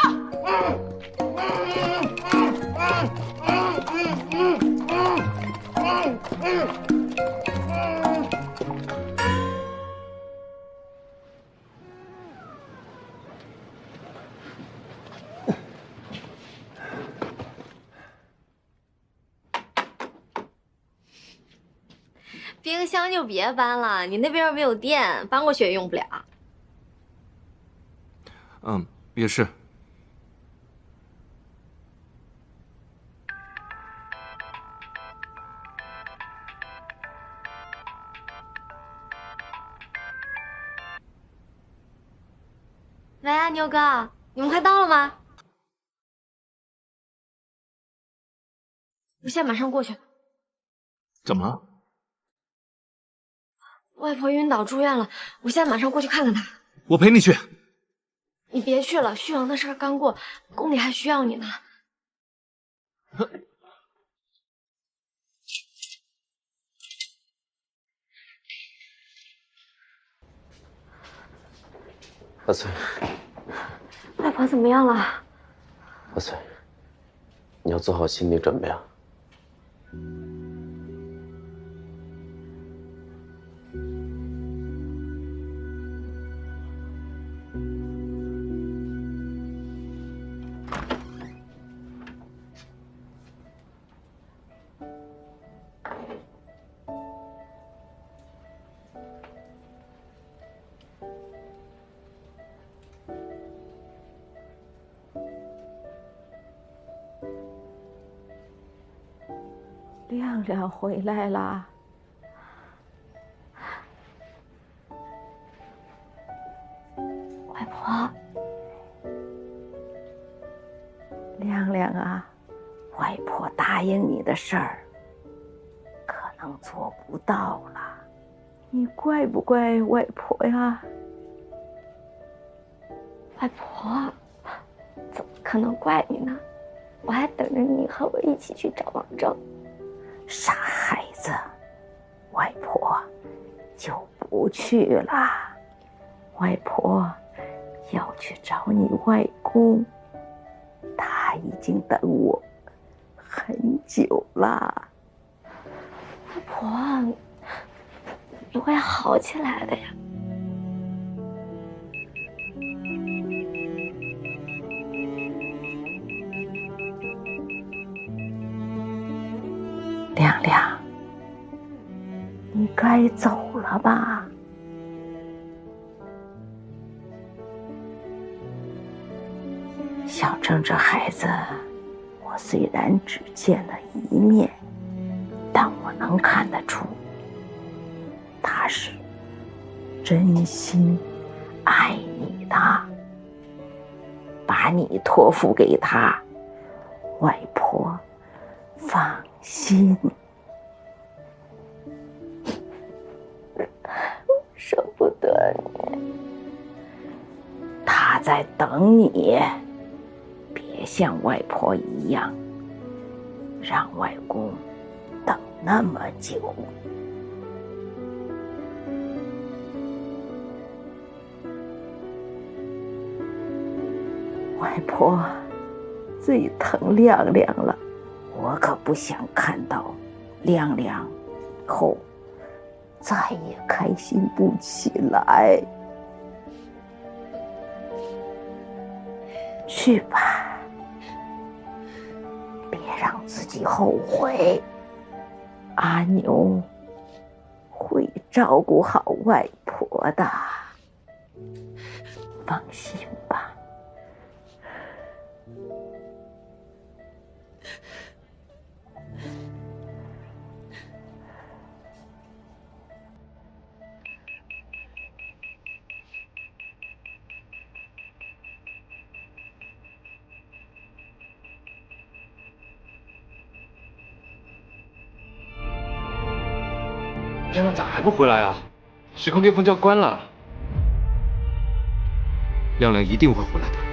冰箱就别搬了，你那边又没有电，搬过去也用不了。也是。喂啊，牛哥，你们快到了吗？我现在马上过去。怎么了？外婆晕倒住院了，我现在马上过去看看她。我陪你去。你别去了，续王的事儿刚过，宫里还需要你呢。阿翠，外婆怎么样了？阿翠，你要做好心理准备啊。亮亮回来啦！外婆，亮亮啊，外婆答应你的事儿，可能做不到了，你怪不怪外婆呀？外婆，怎么可能怪你呢？我还等着你和我一起去找王正。傻孩子，外婆就不去了。外婆要去找你外公，他已经等我很久了。外婆，你会好起来的呀。亮亮，你该走了吧？小郑这孩子，我虽然只见了一面，但我能看得出，他是真心爱你的，把你托付给他，外婆放心。舍不得你，他在等你，别像外婆一样，让外公等那么久。外婆最疼亮亮了，我可不想看到亮亮以后再也开心不起来。去吧，别让自己后悔。阿牛会照顾好外婆的，放心吧。亮亮咋还不回来啊？时空裂缝就要关了。亮亮一定会回来的。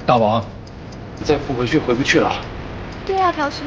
大王，再不回去回不去了。对啊，朴勋。